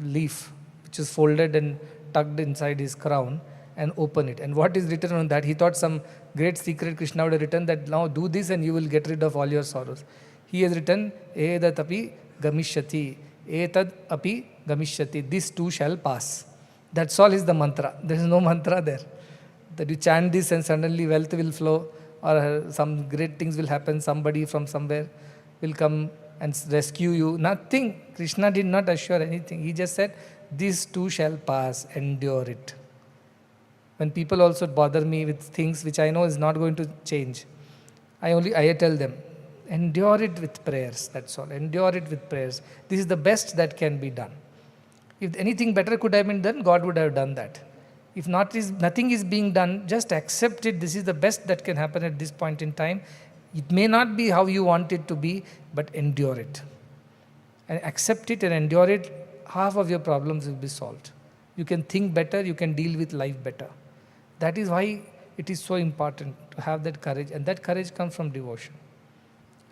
leaf which is folded and tucked inside his crown and open it. And what is written on that? He thought some great secret Krishna would have written that now do this and you will get rid of all your sorrows. He has written, Edat api gamishyati, etad api gamishyati. This too shall pass. That's all is the mantra. There is no mantra there. That you chant this and suddenly wealth will flow or some great things will happen. Somebody from somewhere will come and rescue you. Nothing. Krishna did not assure anything. He just said, this too shall pass. Endure it. When people also bother me with things which I know is not going to change, I tell them, endure it with prayers. That's all. Endure it with prayers. This is the best that can be done. If anything better could have been done, God would have done that. If nothing is being done, just accept it. This is the best that can happen at this point in time. It may not be how you want it to be, but endure it. And accept it and endure it, half of your problems will be solved. You can think better, you can deal with life better. That is why it is so important to have that courage, and that courage comes from devotion.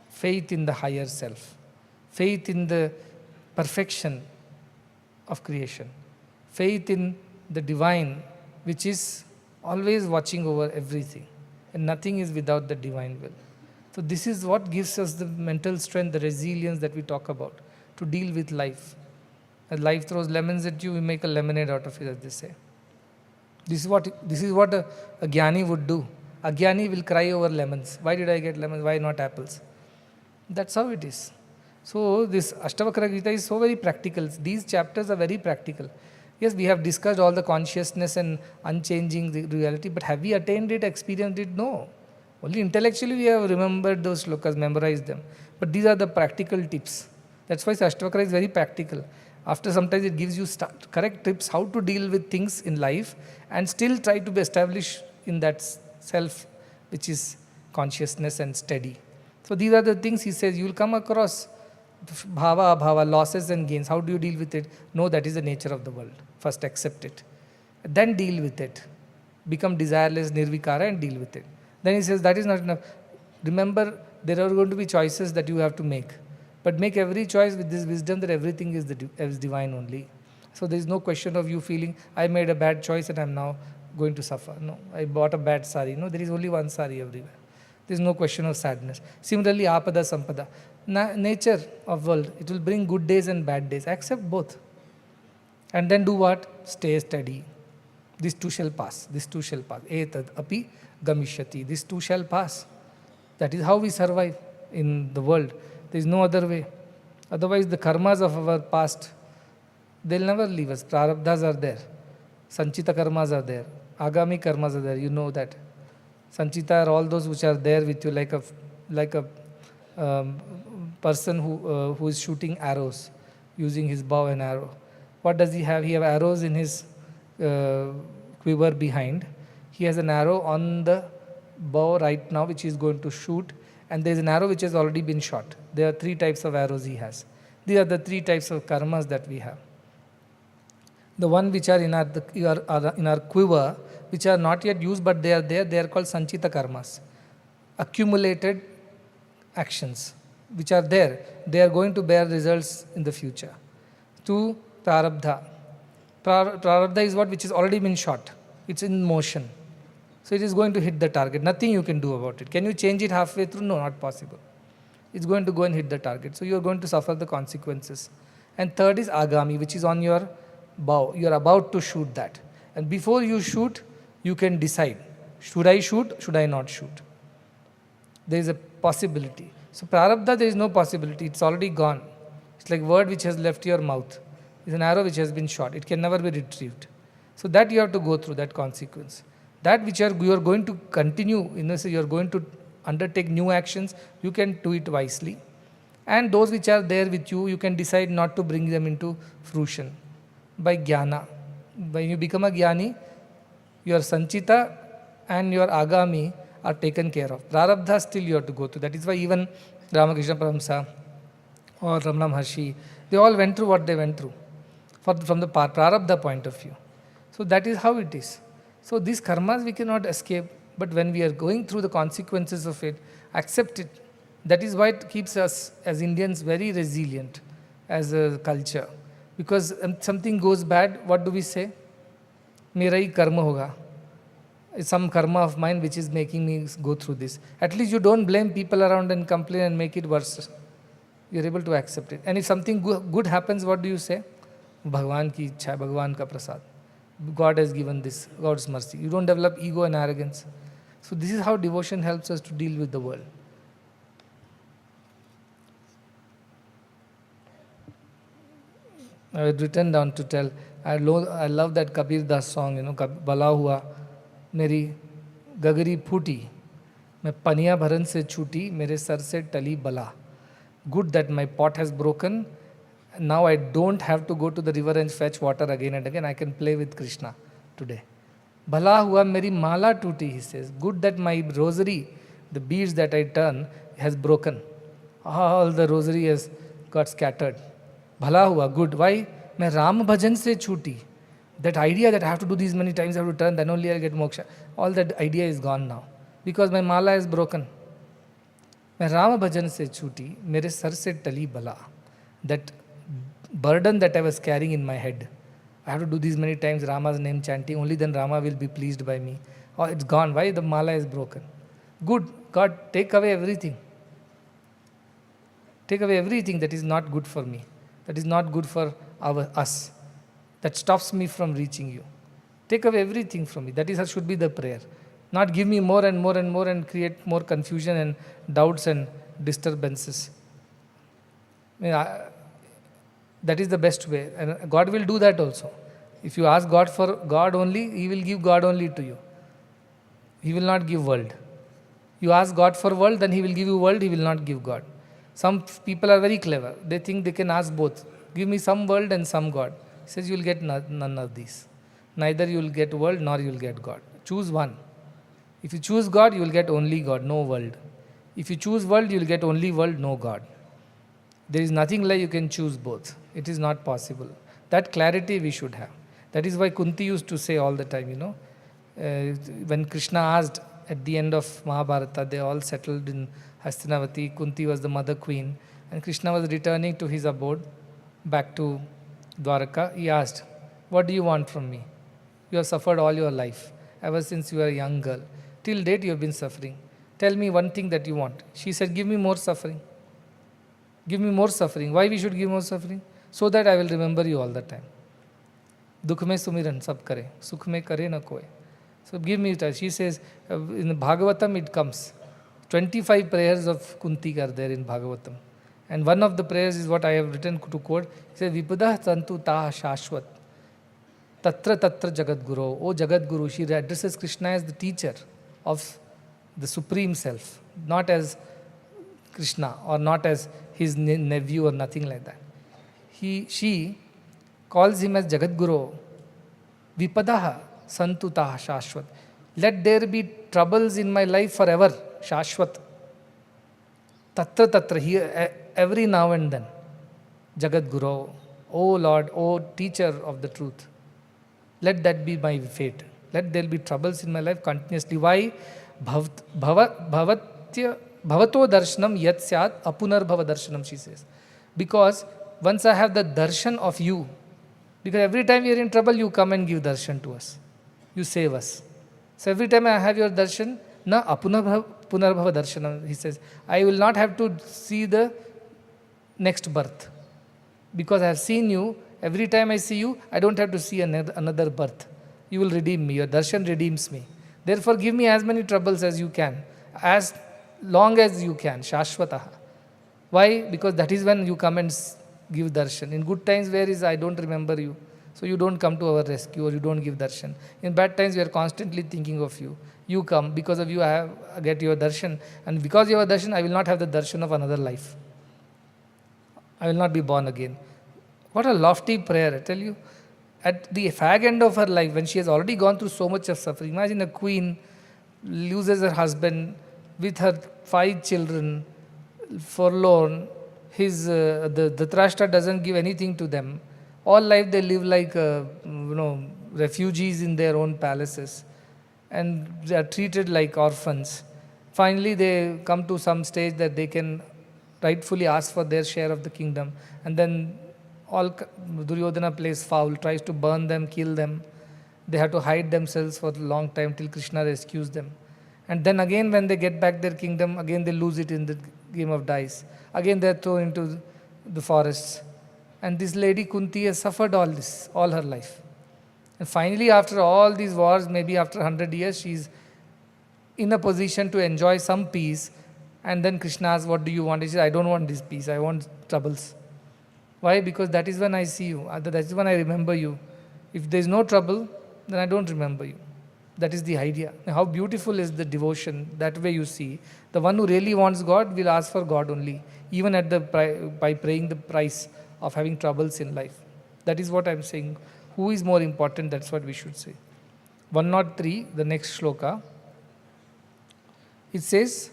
Faith in the higher self, faith in the perfection of creation, faith in the divine, which is always watching over everything, and nothing is without the divine will. So this is what gives us the mental strength, the resilience that we talk about, to deal with life. As life throws lemons at you, we make a lemonade out of it, as they say. This is what a jnani would do. A jnani will cry over lemons. Why did I get lemons? Why not apples? That's how it is. So this Ashtavakra Gita is so very practical. These chapters are very practical. Yes, we have discussed all the consciousness and unchanging the reality, but have we attained it, experienced it? No. Only intellectually we have remembered those slokas, memorized them. But these are the practical tips. That's why Ashtavakra is very practical. After sometimes it gives you correct tips how to deal with things in life and still try to be established in that self which is consciousness and steady. So these are the things he says. You will come across bhava, abhava, losses and gains. How do you deal with it? No, that is the nature of the world. First accept it. Then deal with it. Become desireless, nirvikara, and deal with it. Then he says that is not enough. Remember, there are going to be choices that you have to make. But make every choice with this wisdom that everything is divine only. So there is no question of you feeling, I made a bad choice and I am now going to suffer. No, I bought a bad sari. No, there is only one sari everywhere. There is no question of sadness. Similarly, apada, sampada. Nature of world, it will bring good days and bad days. Accept both. And then do what? Stay steady. This too shall pass. This too shall pass. Etad api gamishyati. This too shall pass. That is how we survive in the world. There is no other way. Otherwise, the karmas of our past, they'll never leave us. Prarabdhas are there. Sanchita karmas are there. Agami karmas are there. You know that. Sanchita are all those which are there with you, like a person who is shooting arrows using his bow and arrow. What does he have? He has arrows in his quiver behind. He has an arrow on the bow right now which he is going to shoot, and there is an arrow which has already been shot. There are 3 types of arrows he has. These are the 3 types of karmas that we have. The one which are in our quiver, which are not yet used but they are there, they are called sanchita karmas. Accumulated actions which are there, they are going to bear results in the future. 2, prarabdha. Prarabdha is what which has already been shot. It's in motion. So it is going to hit the target. Nothing you can do about it. Can you change it halfway through? No, not possible. It's going to go and hit the target. So you are going to suffer the consequences. And 3rd is agami, which is on your bow. You are about to shoot that. And before you shoot, you can decide. Should I shoot? Should I not shoot? There is a possibility. So prarabdha, there is no possibility. It's already gone. It's like word which has left your mouth. It's an arrow which has been shot. It can never be retrieved. So that you have to go through, that consequence. That which you are going to continue, you are going to undertake new actions, you can do it wisely. And those which are there with you, you can decide not to bring them into fruition by jnana. When you become a jnani, your sanchita and your agami are taken care of. Prarabdha still you have to go through. That is why even Ramakrishna Paramsa or Ramana Maharshi, they all went through what they went through from the prarabdha point of view. So that is how it is. So these karmas we cannot escape, but when we are going through the consequences of it, accept it. That is why it keeps us as Indians very resilient as a culture. Because something goes bad, what do we say? Mera hi karma hoga. It's some karma of mine which is making me go through this. At least you don't blame people around and complain and make it worse. You're able to accept it. And if something good happens, what do you say? Bhagwan ki ichha, Bhagwan ka prasad. God has given this, God's mercy. You don't develop ego and arrogance. So this is how devotion helps us to deal with the world. I had written down to tell, I love that Kabir Das song, Bala hua, meri gagari phuti, मैं पनिया भरन से छूटी मेरे sir से टली बला. Good that my pot has broken. Now I don't have to go to the river and fetch water again and again. I can play with Krishna today. Bhala hua meri mala tuti, he says. Good that my rosary The beads that I turn has broken. All the rosary has got scattered. Bhala hua, good. Why? मैं राम भजन से छूटी. That idea that I have to do these many times, I have to turn, then only I'll get moksha. All that idea is gone now. Because my mala is broken. मैं राम भजन से छूटी, मेरे sir से टली बला. That burden that I was carrying in my head. I have to do these many times Rama's name chanting, only then Rama will be pleased by me. Oh, it's gone. Why? The mala is broken. Good. God, take away everything. Take away everything that is not good for me, that is not good for us, that stops me from reaching you. Take away everything from me. That is should be the prayer. Not give me more and more and more and create more confusion and doubts and disturbances. That is the best way. And God will do that also. If you ask God for God only, He will give God only to you. He will not give world. You ask God for world, then He will give you world, He will not give God. Some people are very clever. They think they can ask both. Give me some world and some God. He says you will get none of these. Neither you will get world nor you will get God. Choose one. If you choose God, you will get only God, no world. If you choose world, you will get only world, no God. There is nothing like you can choose both. It is not possible. That clarity we should have. That is why Kunti used to say all the time, when Krishna asked at the end of Mahabharata, they all settled in Hastinavati. Kunti was the mother queen. And Krishna was returning to his abode, back to Dwaraka. He asked, what do you want from me? You have suffered all your life, ever since you were a young girl. Till date you have been suffering. Tell me one thing that you want. She said, give me more suffering. Give me more suffering. Why we should give more suffering? So that I will remember you all the time. Dukh mein sumiran sab kare, sukh mein kare na koi. So give me time. She says, in Bhagavatam it comes. 25 prayers of Kunti are there in Bhagavatam. And one of the prayers is what I have written to quote. It says, Vipadah tantu taha shashvat. Tatra tatra jagat guru. O jagat guru. She addresses Krishna as the teacher of the Supreme Self. Not as Krishna or not as his nephew or nothing like that. She calls him as Jagat Guru. Vipadaha santu taha shashvat. Let there be troubles in my life forever. Shashvat. Tatra tatra. Here, every now and then. Jagat Guru. O Lord, O teacher of the truth. Let that be my fate. Let there be troubles in my life continuously. Why? Bhavato darshanam yat syat apunar bhava darshanam, she says. Because once I have the darshan of you, because every time we are in trouble, you come and give darshan to us. You save us. So every time I have your darshan, na apunar bhava darshanam, he says, I will not have to see the next birth. Because I have seen you, every time I see you, I don't have to see another birth. You will redeem me. Your darshan redeems me. Therefore, give me as many troubles as you can, as long as you can. Shashvataha. Why? Because that is when you come and give darshan. In good times, where is I don't remember you, so you don't come to our rescue or you don't give darshan. In bad times, we are constantly thinking of you. You come. Because of you, I get your darshan. And because you have darshan, I will not have the darshan of another life. I will not be born again. What a lofty prayer, I tell you. At the fag end of her life, when she has already gone through so much of suffering, imagine a queen loses her husband with her 5 children, forlorn. The Dhritarashtra doesn't give anything to them. All life they live like refugees in their own palaces, and they are treated like orphans. Finally, they come to some stage that they can rightfully ask for their share of the kingdom, and then Duryodhana plays foul, tries to burn them, kill them. They have to hide themselves for a long time till Krishna rescues them. And then again when they get back their kingdom, again they lose it in the game of dice. Again they are thrown into the forests. And this lady Kunti has suffered all this, all her life. And finally after all these wars, maybe after 100 years, she is in a position to enjoy some peace. And then Krishna asks, what do you want? She says, I don't want this peace, I want troubles. Why? Because that is when I see you. That is when I remember you. If there is no trouble, then I don't remember you. That is the idea. How beautiful is the devotion. That way you see. The one who really wants God will ask for God only, even at by paying the price of having troubles in life. That is what I am saying. Who is more important? That's what we should say. 103, the next shloka. It says,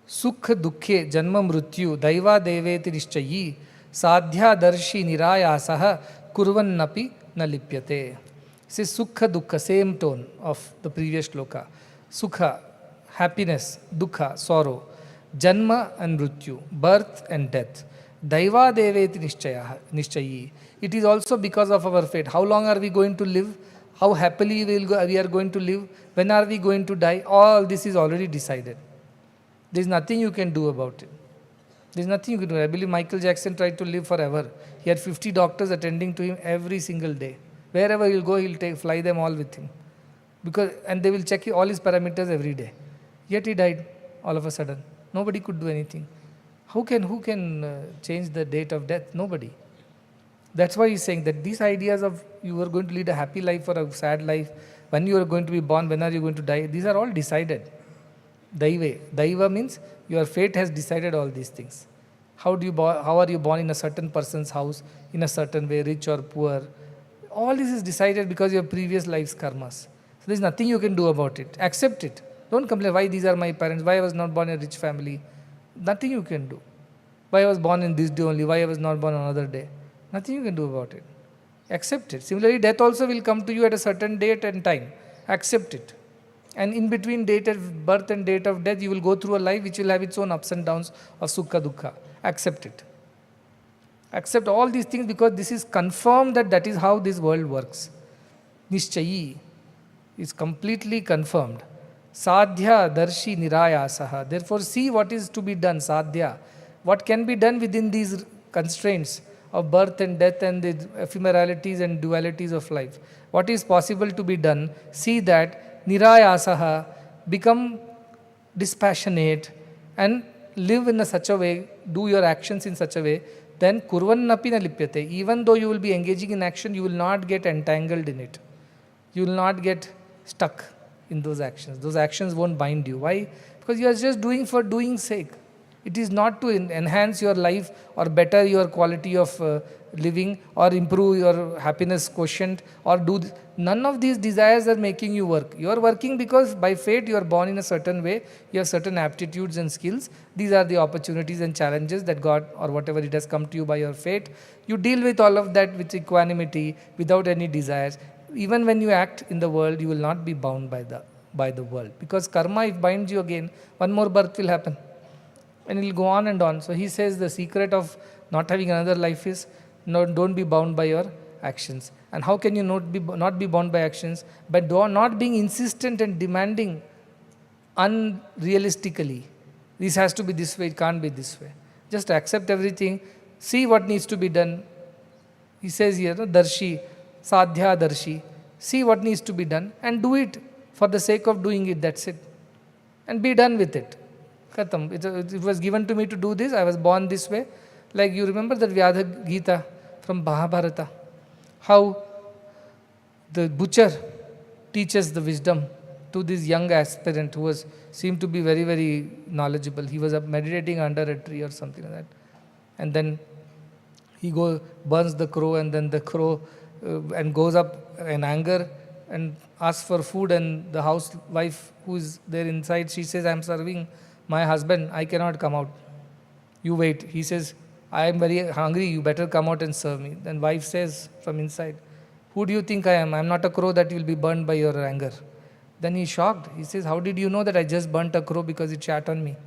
Sukha dukhe janma mrityu daiva deveti nishchayi sadhya darshi nirayasaha kurvannapi na lipyate. This is Sukha Dukkha, same tone of the previous shloka. Sukha, happiness, Dukkha, sorrow, Janma and Mrityu, birth and death. Daiva deveti nishchayi. It is also because of our fate. How long are we going to live? How happily we are going to live? When are we going to die? All this is already decided. There is nothing you can do about it. There is nothing you can do. I believe Michael Jackson tried to live forever. He had 50 doctors attending to him every single day. Wherever he'll go, he'll fly them all with him. And they will check all his parameters every day. Yet he died all of a sudden. Nobody could do anything. Who can change the date of death? Nobody. That's why he's saying that these ideas of you are going to lead a happy life or a sad life, when you are going to be born, when are you going to die, these are all decided. Daiva means your fate has decided all these things. How are you born in a certain person's house, in a certain way, rich or poor? All this is decided because of your previous life's karmas. So there's nothing you can do about it. Accept it. Don't complain, why these are my parents, why I was not born in a rich family. Nothing you can do. Why I was born in this day only, why I was not born on another day. Nothing you can do about it. Accept it. Similarly, death also will come to you at a certain date and time. Accept it. And in between date of birth and date of death, you will go through a life which will have its own ups and downs of sukha dukkha. Accept it. Accept all these things because this is confirmed that is how this world works. Nishchayi is completely confirmed. Sadhya darshi nirayasaha. Therefore, see what is to be done, sadhya. What can be done within these constraints of birth and death and the ephemeralities and dualities of life. What is possible to be done? See that nirayasaha, become dispassionate and live in such a way, do your actions in such a way, then kurvannapi na lipyate. Even though you will be engaging in action, you will not get entangled in it. You will not get stuck in those actions. Those actions won't bind you. Why? Because you are just doing for doing sake. It is not to enhance your life or better your quality of living or improve your happiness quotient or none of these desires are making you work. You are working because by fate you are born in a certain way, you have certain aptitudes and skills. These are the opportunities and challenges that God or whatever it has come to you by your fate. You deal with all of that with equanimity, without any desires. Even when you act in the world, you will not be bound by the world. Because karma, if binds you again, one more birth will happen. And it will go on and on. So he says the secret of not having another life is don't be bound by your actions. And how can you not be bound by actions? By not being insistent and demanding unrealistically. This has to be this way, it can't be this way. Just accept everything, see what needs to be done. He says here, darshi, sadhya darshi. See what needs to be done and do it for the sake of doing it, that's it. And be done with it. Khatam. It was given to me to do this, I was born this way. Like you remember that Vyadha Gita from Mahabharata. How the butcher teaches the wisdom to this young aspirant who seemed to be very, very knowledgeable. He was meditating under a tree or something like that. And then he burns the crow and then the crow and goes up in anger and asks for food, and the housewife who is there inside, she says, I am serving my husband, I cannot come out. You wait. He says, I am very hungry, you better come out and serve me. Then wife says from inside, who do you think I am? I am not a crow that will be burned by your anger. Then he is shocked. He says, how did you know that I just burnt a crow because it shat on me?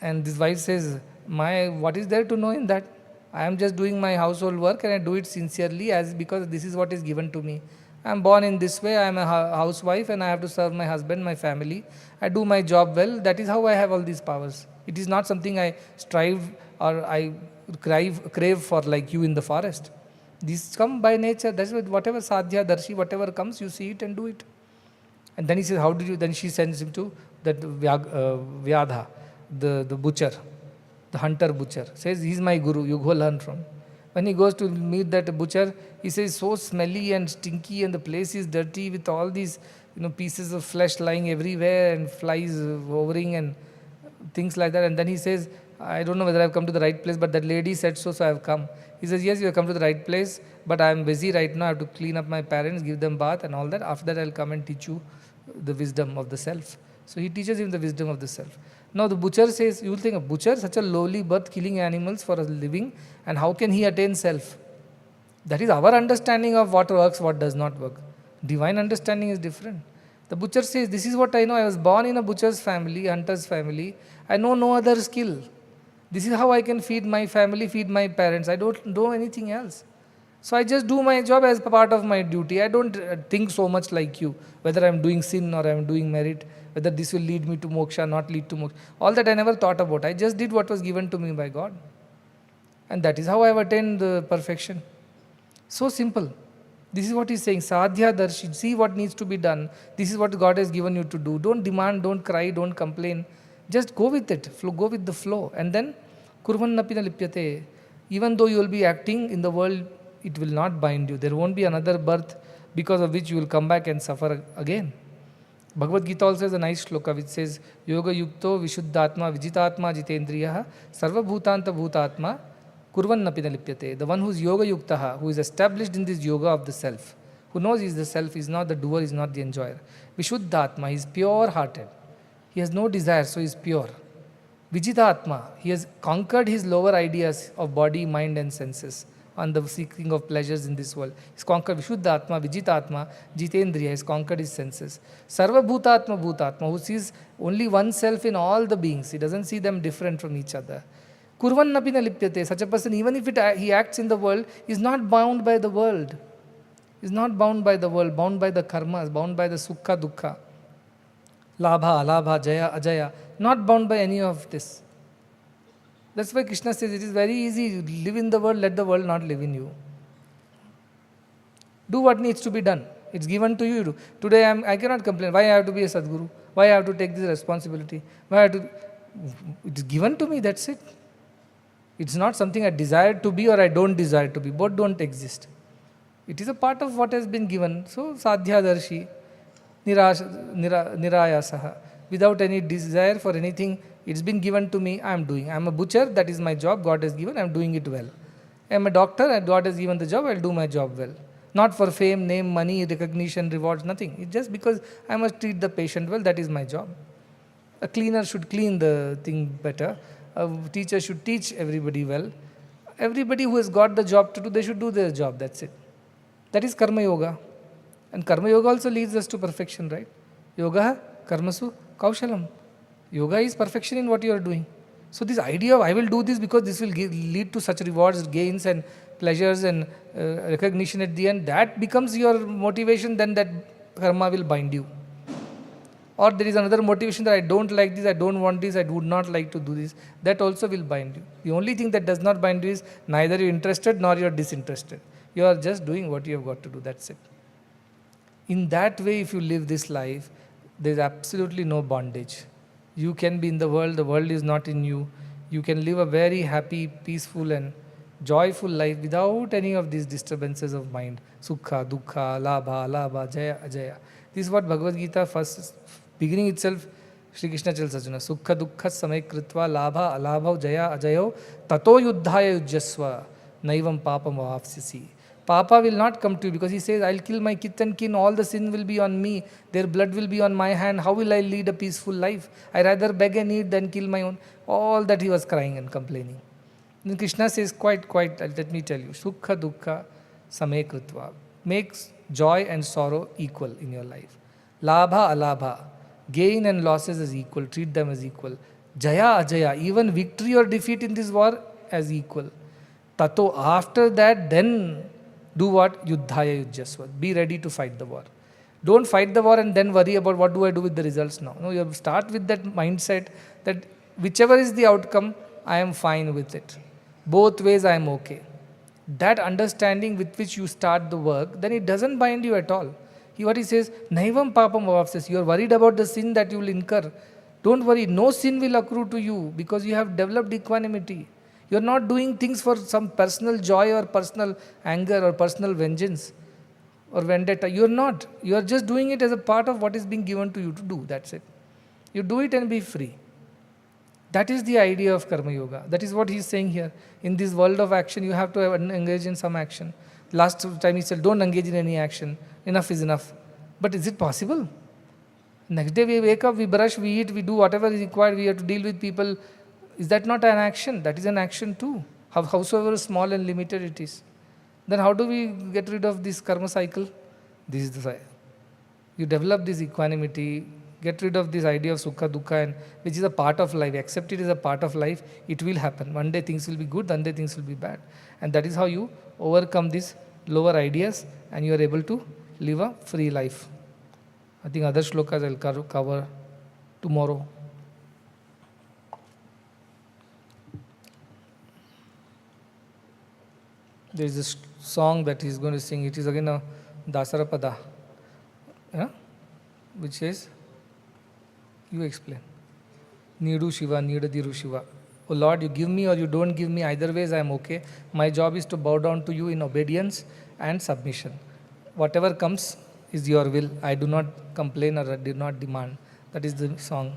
And this wife says, what is there to know in that? I am just doing my household work and I do it sincerely because this is what is given to me. I am born in this way, I am a housewife and I have to serve my husband, my family. I do my job well, that is how I have all these powers. It is not something I strive or I crave for like you in the forest. These come by nature, that's whatever sadhya, darshi, whatever comes, you see it and do it. And then he says, how did you, then she sends him to that Vyadha, the butcher, the hunter butcher. Says, he's my guru, you go learn from. When he goes to meet that butcher, he says, so smelly and stinky and the place is dirty with all these pieces of flesh lying everywhere and flies hovering and things like that. And then he says, I don't know whether I've come to the right place, but that lady said so I've come. He says, yes, you have come to the right place, but I am busy right now. I have to clean up my parents, give them bath and all that. After that, I'll come and teach you the wisdom of the self. So he teaches him the wisdom of the self. Now the butcher says, you will think a butcher, such a lowly birth, killing animals for a living, and how can he attain self? That is our understanding of what works, what does not work. Divine understanding is different. The butcher says, this is what I know. I was born in a butcher's family, hunter's family. I know no other skill. This is how I can feed my family, feed my parents. I don't know anything else. So I just do my job as part of my duty. I don't think so much like you, whether I am doing sin or I am doing merit, whether this will lead me to moksha, not lead to moksha. All that I never thought about. I just did what was given to me by God. And that is how I have attained the perfection. So simple. This is what he's saying. Sadhya darshi. See what needs to be done. This is what God has given you to do. Don't demand, don't cry, don't complain. Just go with it. Go with the flow. And then, kurvannapi na lipyate. Even though you will be acting in the world, it will not bind you. There won't be another birth because of which you will come back and suffer again. Bhagavad Gita also has a nice shloka which says, Yoga yukto vishuddhatma vijitatma jitendriyaha sarva bhutanta bhutatma kurvannapi na lipyate. The one who is yoga yuktaha, who is established in this yoga of the self, who knows he is the self, is not the doer, is not the enjoyer. Vishuddhatma, he is pure hearted. He has no desire, so he is pure. Vijitatma, he has conquered his lower ideas of body, mind and senses on the seeking of pleasures in this world. He's conquered Vishuddhatma, Vijitatma, Jitendriya, has conquered his senses. Sarva Bhutatma Bhutatma, who sees only oneself in all the beings. He doesn't see them different from each other. Kurvannapi na lipyate, such a person, even if he acts in the world, is not bound by the world. Is not bound by the world, bound by the karmas, bound by the sukha dukkha. Labha, alabha, jaya, ajaya, not bound by any of this. That's why Krishna says it is very easy. You live in the world, let the world not live in you. Do what needs to be done. It's given to you. Today I cannot complain. Why I have to be a Sadguru? Why I have to take this responsibility? Why I have to? It's given to me, that's it. It's not something I desire to be or I don't desire to be. Both don't exist. It is a part of what has been given. So, sadhya darshi, nirayasaha. Without any desire for anything, it's been given to me, I am doing. I am a butcher, that is my job, God has given, I am doing it well. I am a doctor, and God has given the job, I will do my job well. Not for fame, name, money, recognition, rewards, nothing. It's just because I must treat the patient well, that is my job. A cleaner should clean the thing better. A teacher should teach everybody well. Everybody who has got the job to do, they should do their job, that's it. That is karma yoga. And karma yoga also leads us to perfection, right? Yoga, karmasu, kaushalam. Yoga is perfection in what you are doing. So this idea of I will do this because this will lead to such rewards, gains and pleasures and recognition at the end, that becomes your motivation, then that karma will bind you. Or there is another motivation that I don't like this, I don't want this, I would not like to do this. That also will bind you. The only thing that does not bind you is neither you are interested nor you are disinterested. You are just doing what you have got to do, that's it. In that way, if you live this life, there is absolutely no bondage. You can be in the world is not in you. You can live a very happy, peaceful and joyful life without any of these disturbances of mind. Sukha, dukkha, labha, alabha, jaya, ajaya. This is what Bhagavad Gita first, beginning itself, Shri Krishna tells Arjuna, Sukha, dukkha, samay kritva, labha, alabha, jaya, ajayo, tato yuddhaya yujjasva, naivam papam vavapsisi. Papa will not come to you because he says, I'll kill my kith and kin, all the sin will be on me, their blood will be on my hand, how will I lead a peaceful life? I rather beg and eat than kill my own. All that he was crying and complaining. Then Krishna says, quite, let me tell you, Sukha, Dukkha, Same Krutva. Makes joy and sorrow equal in your life. Labha, alabha. Gain and losses as equal, treat them as equal. Jaya, ajaya, even victory or defeat in this war as equal. Tato, after that, then do what? Yuddhaya yujjasva. Be ready to fight the war. Don't fight the war and then worry about what do I do with the results now. No, you have to start with that mindset that whichever is the outcome, I am fine with it. Both ways I am okay. That understanding with which you start the work, then it doesn't bind you at all. What he says, Naivam papam vavapsis. You are worried about the sin that you will incur. Don't worry, no sin will accrue to you because you have developed equanimity. You are not doing things for some personal joy or personal anger or personal vengeance or vendetta. You are not. You are just doing it as a part of what is being given to you to do. That's it. You do it and be free. That is the idea of Karma Yoga. That is what he is saying here. In this world of action, you have to engage in some action. Last time he said, don't engage in any action. Enough is enough. But is it possible? Next day we wake up, we brush, we eat, we do whatever is required, we have to deal with people. Is that not an action? That is an action too, howsoever small and limited it is. Then how do we get rid of this karma cycle? This is the you develop this equanimity, get rid of this idea of sukha dukkha, and which is a part of life. Accept it as a part of life. It will happen. One day things will be good, one day things will be bad, and that is how you overcome these lower ideas, and you are able to live a free life. I think other shlokas I'll cover tomorrow. There is a song that he's going to sing. It is again a Dasarapada, which is, you explain. Nidu Shiva, Nidadiru Shiva. Oh Lord, you give me or you don't give me, either ways I am okay. My job is to bow down to you in obedience and submission. Whatever comes is your will. I do not complain or I do not demand. That is the song.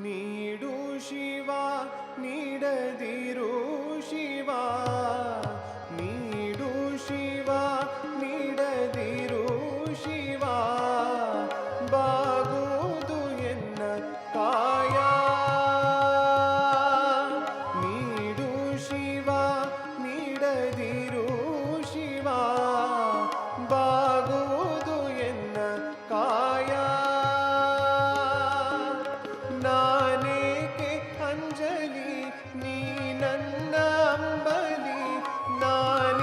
ನೀಡು ಶಿವ ನೀಡದಿರು ಶಿವ ನೀಡು ಶಿವ ನೀಡದಿರು ಶಿವ ಬಾಗುವುದು ಎನ್ನ ಕಾಯ ನೀಡು ಶಿವ ನೀಡದಿರು ಶಿವ ಬಾಗುವುದು ಎನ್ನ ಕಾಯ ನಾನೇಕೆ ಅಂಜಲಿ ನೀ ನನ್ನ ಅಂಬಲಿ ನಾನೇಕೆ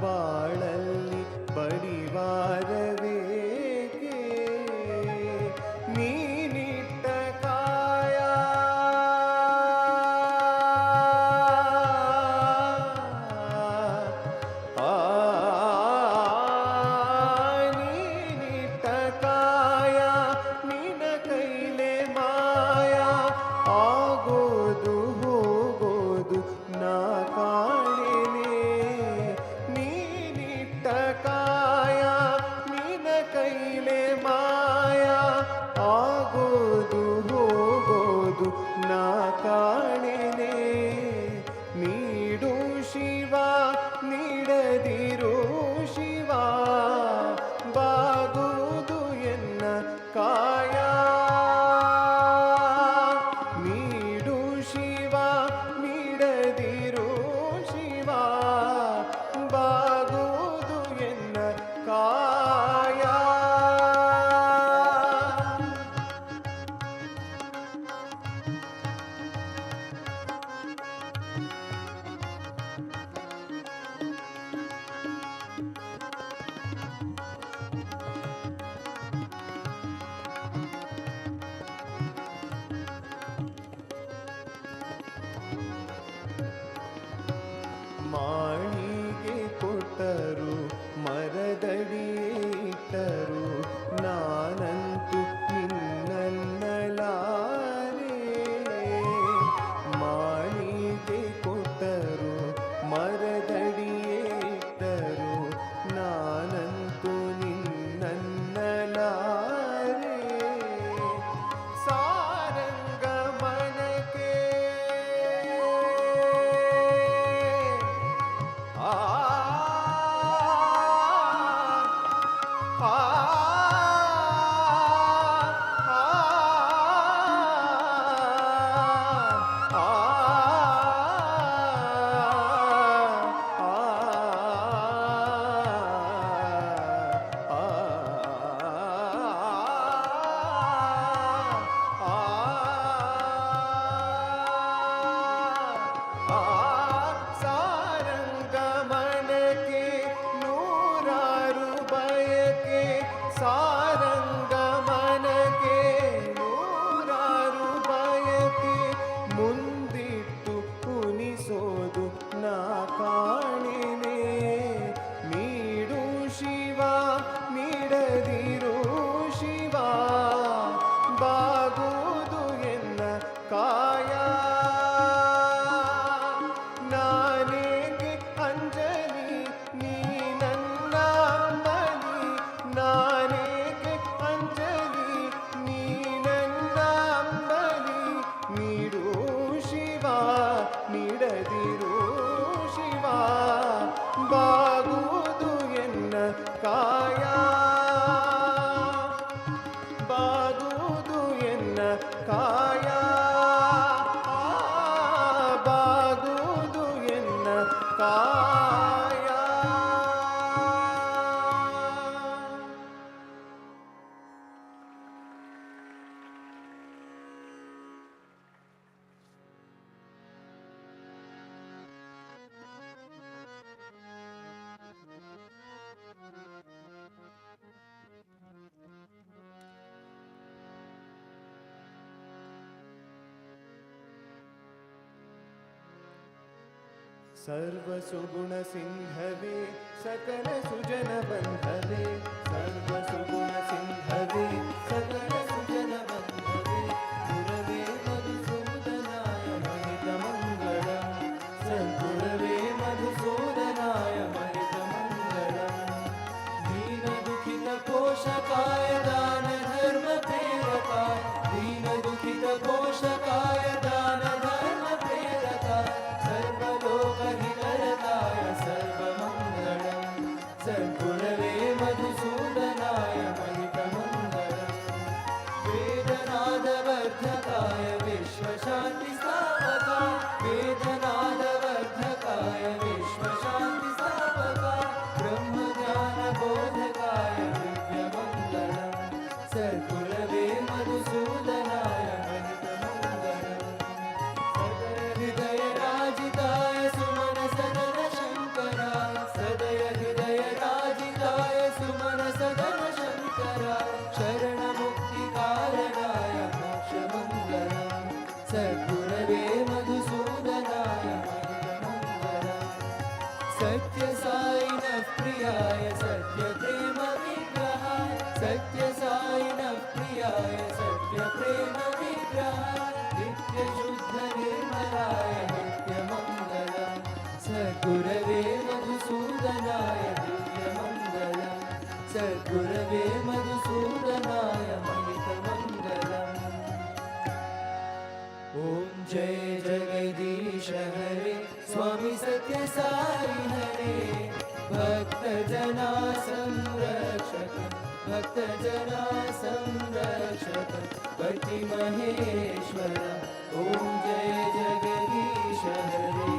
ಬಾಳಲ್ಲಿ ಬಡಿವಾರವೇಕೆ ನೀನಿಟ್ಟ ಕಾಯ ನೀನಿಟ್ಟ ಕಾಯ ನಿನ ಕೈಲೆ ಮಾಯ ಆಗೋದು ಹೋಗೋದು ನಾ ಕಾಣೆನೆ ನೀನಿಟ್ಟ ಕಾಯ ನಿನ ಕೈಲೆ ಮಾಯ ಆಗೋದು ಹೋಗೋದು ನಾ ಕಾಣೆನೆ ನೀಡು ಶಿವ ನೀಡದಿರು ಶಿವ ಬಾಗುವುದು ಎನ್ನ ಕಾಯ ನೀಡು ಶಿವ ನೀಡದಿರು ಶಿವ ಬಾಗುವುದು ಎನ್ನ ಕಾಯ ಮಾಳಿಗೆ ಕೊಟ್ಟರು ಮರದಡಿಯೇ ಇಟ್ಟರು ನಾನಂತೂ ನಿನ್ನನ್ನಲಾರೆ ಮಾಳಿಗೆ ಕೊಟ್ಟರು ಮರದಡಿಯೇ ಇಟ್ಟರು ನಾನಂತೂ ನಿನ್ನನ್ನಲಾರೆ ಸಾರಂಗ ಮನಕ್ಕೆ ಆ ಆ ಸಾರಂಗಮನಕ್ಕೆ ನೂರಾರು ಬಯಕೆ ಸಾರಂಗಮನಕ್ಕೆ ನೂರಾರು ಬಯಕೆ ಮುಂದಿಟ್ಟು ಕುಣಿಸೋದು ನಾ ಕಾಣೆನೆ ನೀಡು ಶಿವ ನೀಡದಿರು ಶಿವ ಬಾಗುವುದು ಎನ್ನ ಕಾಯ ನಾನೇಕೆ ಅಂಜಲಿ ನೀ ನನ್ನ ಅಂಬಲಿ ನಾನೇಕೆ ಅಂಜಲಿ ನೀ ನನ್ನ ಅಂಬಲಿ ನೀಡು ಶಿವ ನೀಡದಿರು ಶಿವ ಬಾಗುವುದು ಎನ್ನ ಕಾಯ ಬಾಗುವುದು ಎನ್ನ ಕಾಯ ಬಾಗುವುದು ಎನ್ನ ಕಾಯ ಸರ್ವಸುಗುಣ ಸಿಂಹವೇ ಸಕಲ ಸುಜನ ಬಂಧವೇ ಸರ್ವಸುಗುಣ ಸಿಂಹವೇ ಸಕಲ ಸುಜನ ಬಂಧವೇ ಗುರವೇ ಮಧುಸೂದನಾಯ ಮಹಿತ ಮಂಗಳ ಸದ್ಗುರವೇ ಮಧುಸೂದನಾಯ ಮಹಿತ ಮಂಗಳ ದೀನ ದುಃಖಿತ ಪೋಷಕಾಯ ದಾನ ಧರ್ಮ ಪ್ರೇರಕಾಯ ದೀನ ದುಃಖಿತ ಪೋಷಕಾಯ ದಾನ ಧರ್ಮ ಪ್ರೇರಕಾಯ सर्वलोकहितरताय सर्वमङ्गलम् सद्गुरवे मधुसूदनाय महितमङ्गलम् प्रियाय सत्य प्रेम विग्रहाय सत्य साई प्रियाय सत्य प्रेम विग्रहाय नित्य शुद्ध निर्मलाय नित्य मंगलम सद्गुरवे मधुसूदनाय दिव्य मंगलम सद्गुरवे मधुसूदनाय महित मंगलम। ओम जय जगदीश हरे स्वामी सत्य साई हरे भक्त जना संरक्षक भक्त जना संरक्षक पति महेश्वर ओम जय जगदीश हरे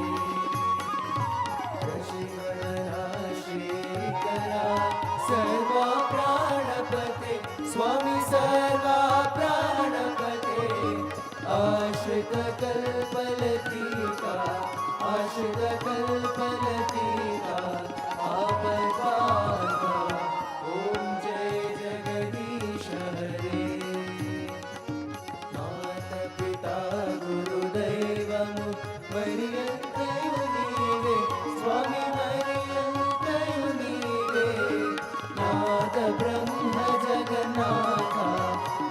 शिवना श्रीकरा सर्वा प्राणपते स्वामी सर्वा प्राणपते आश्रित कल्पलतिका आश्रित कल्पलतिका आपदार्ता ओम जय जगदीश हरे माता पिता गुरुदैवमु पर्यन्तयु नीवे स्वामी पर्यन्तयु नीवे नाद ब्रह्म जगन्नाथा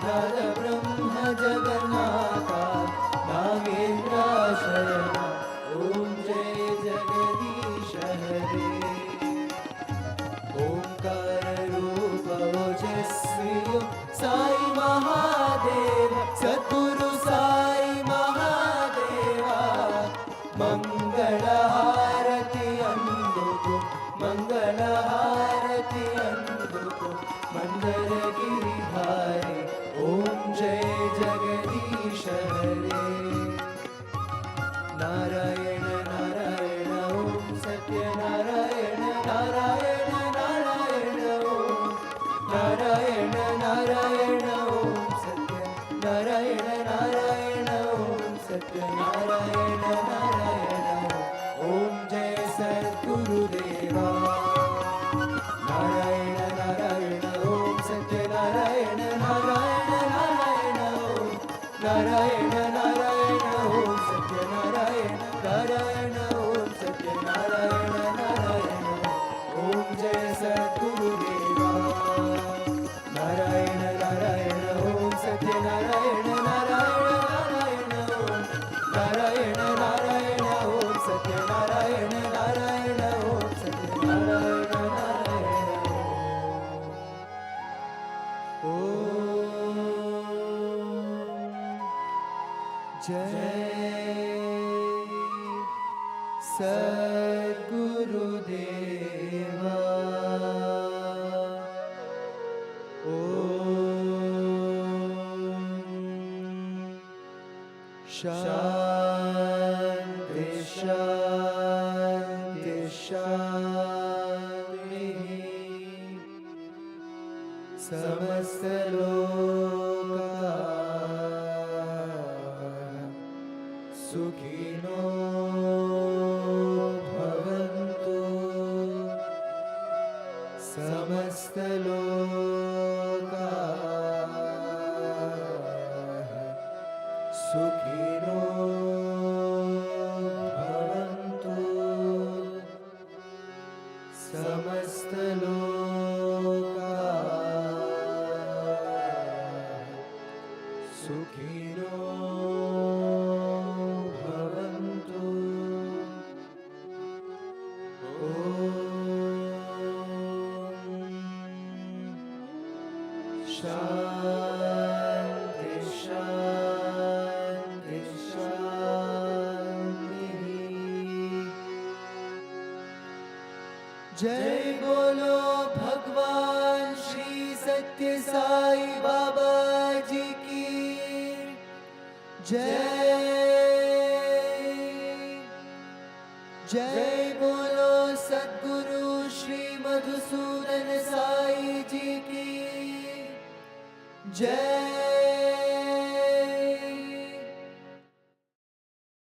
नाद ब्रह्म जगन्नाथा नागेन्द्राशरण ओम जय जगदीश हरे ओंकार रूप ओजस्वी साई महादेव सद्गुरु साई महादेवा मंगल हारति अंदुको मंगल हारति अंदुको मंदर गिरिधारी ओम जय जगदीश हरे नारायण नारायण ओम सत्य नारायण नारायण नारायण ओम नारायण नारायण ओम सत्य नारायण नारायण ओम सत्य नारायण नारायण ओम जय सद्गुरुदेवा नारायण नारायण ओम सत्य नारायण नारायण नारायण ओम नारायण नारायण ओम सत्य नारायण नारायण ओम सत्य नारायण नारायण ओम जय सद्गुरुदेवा नारायण नारायण ओम सत्य नारायण नारायण नारायण ओम नारायण नारायण ओम सत्य नारायण नारायण ओम सत्य नारायण नारायण ओम जय सद्गुरुदेवा शांति शांति शांति समस्त लोका सुखिनो भवन्तु समस्त लोका सुखिनो भवन्तु समस्त लोका सुखिनो भवन्तु शांति शांति शांति जय बोलो भगवान श्री सत्य साई बाबा जी की जय जय बोलो सद्गुरु श्री मधुसूदन साई जी की जय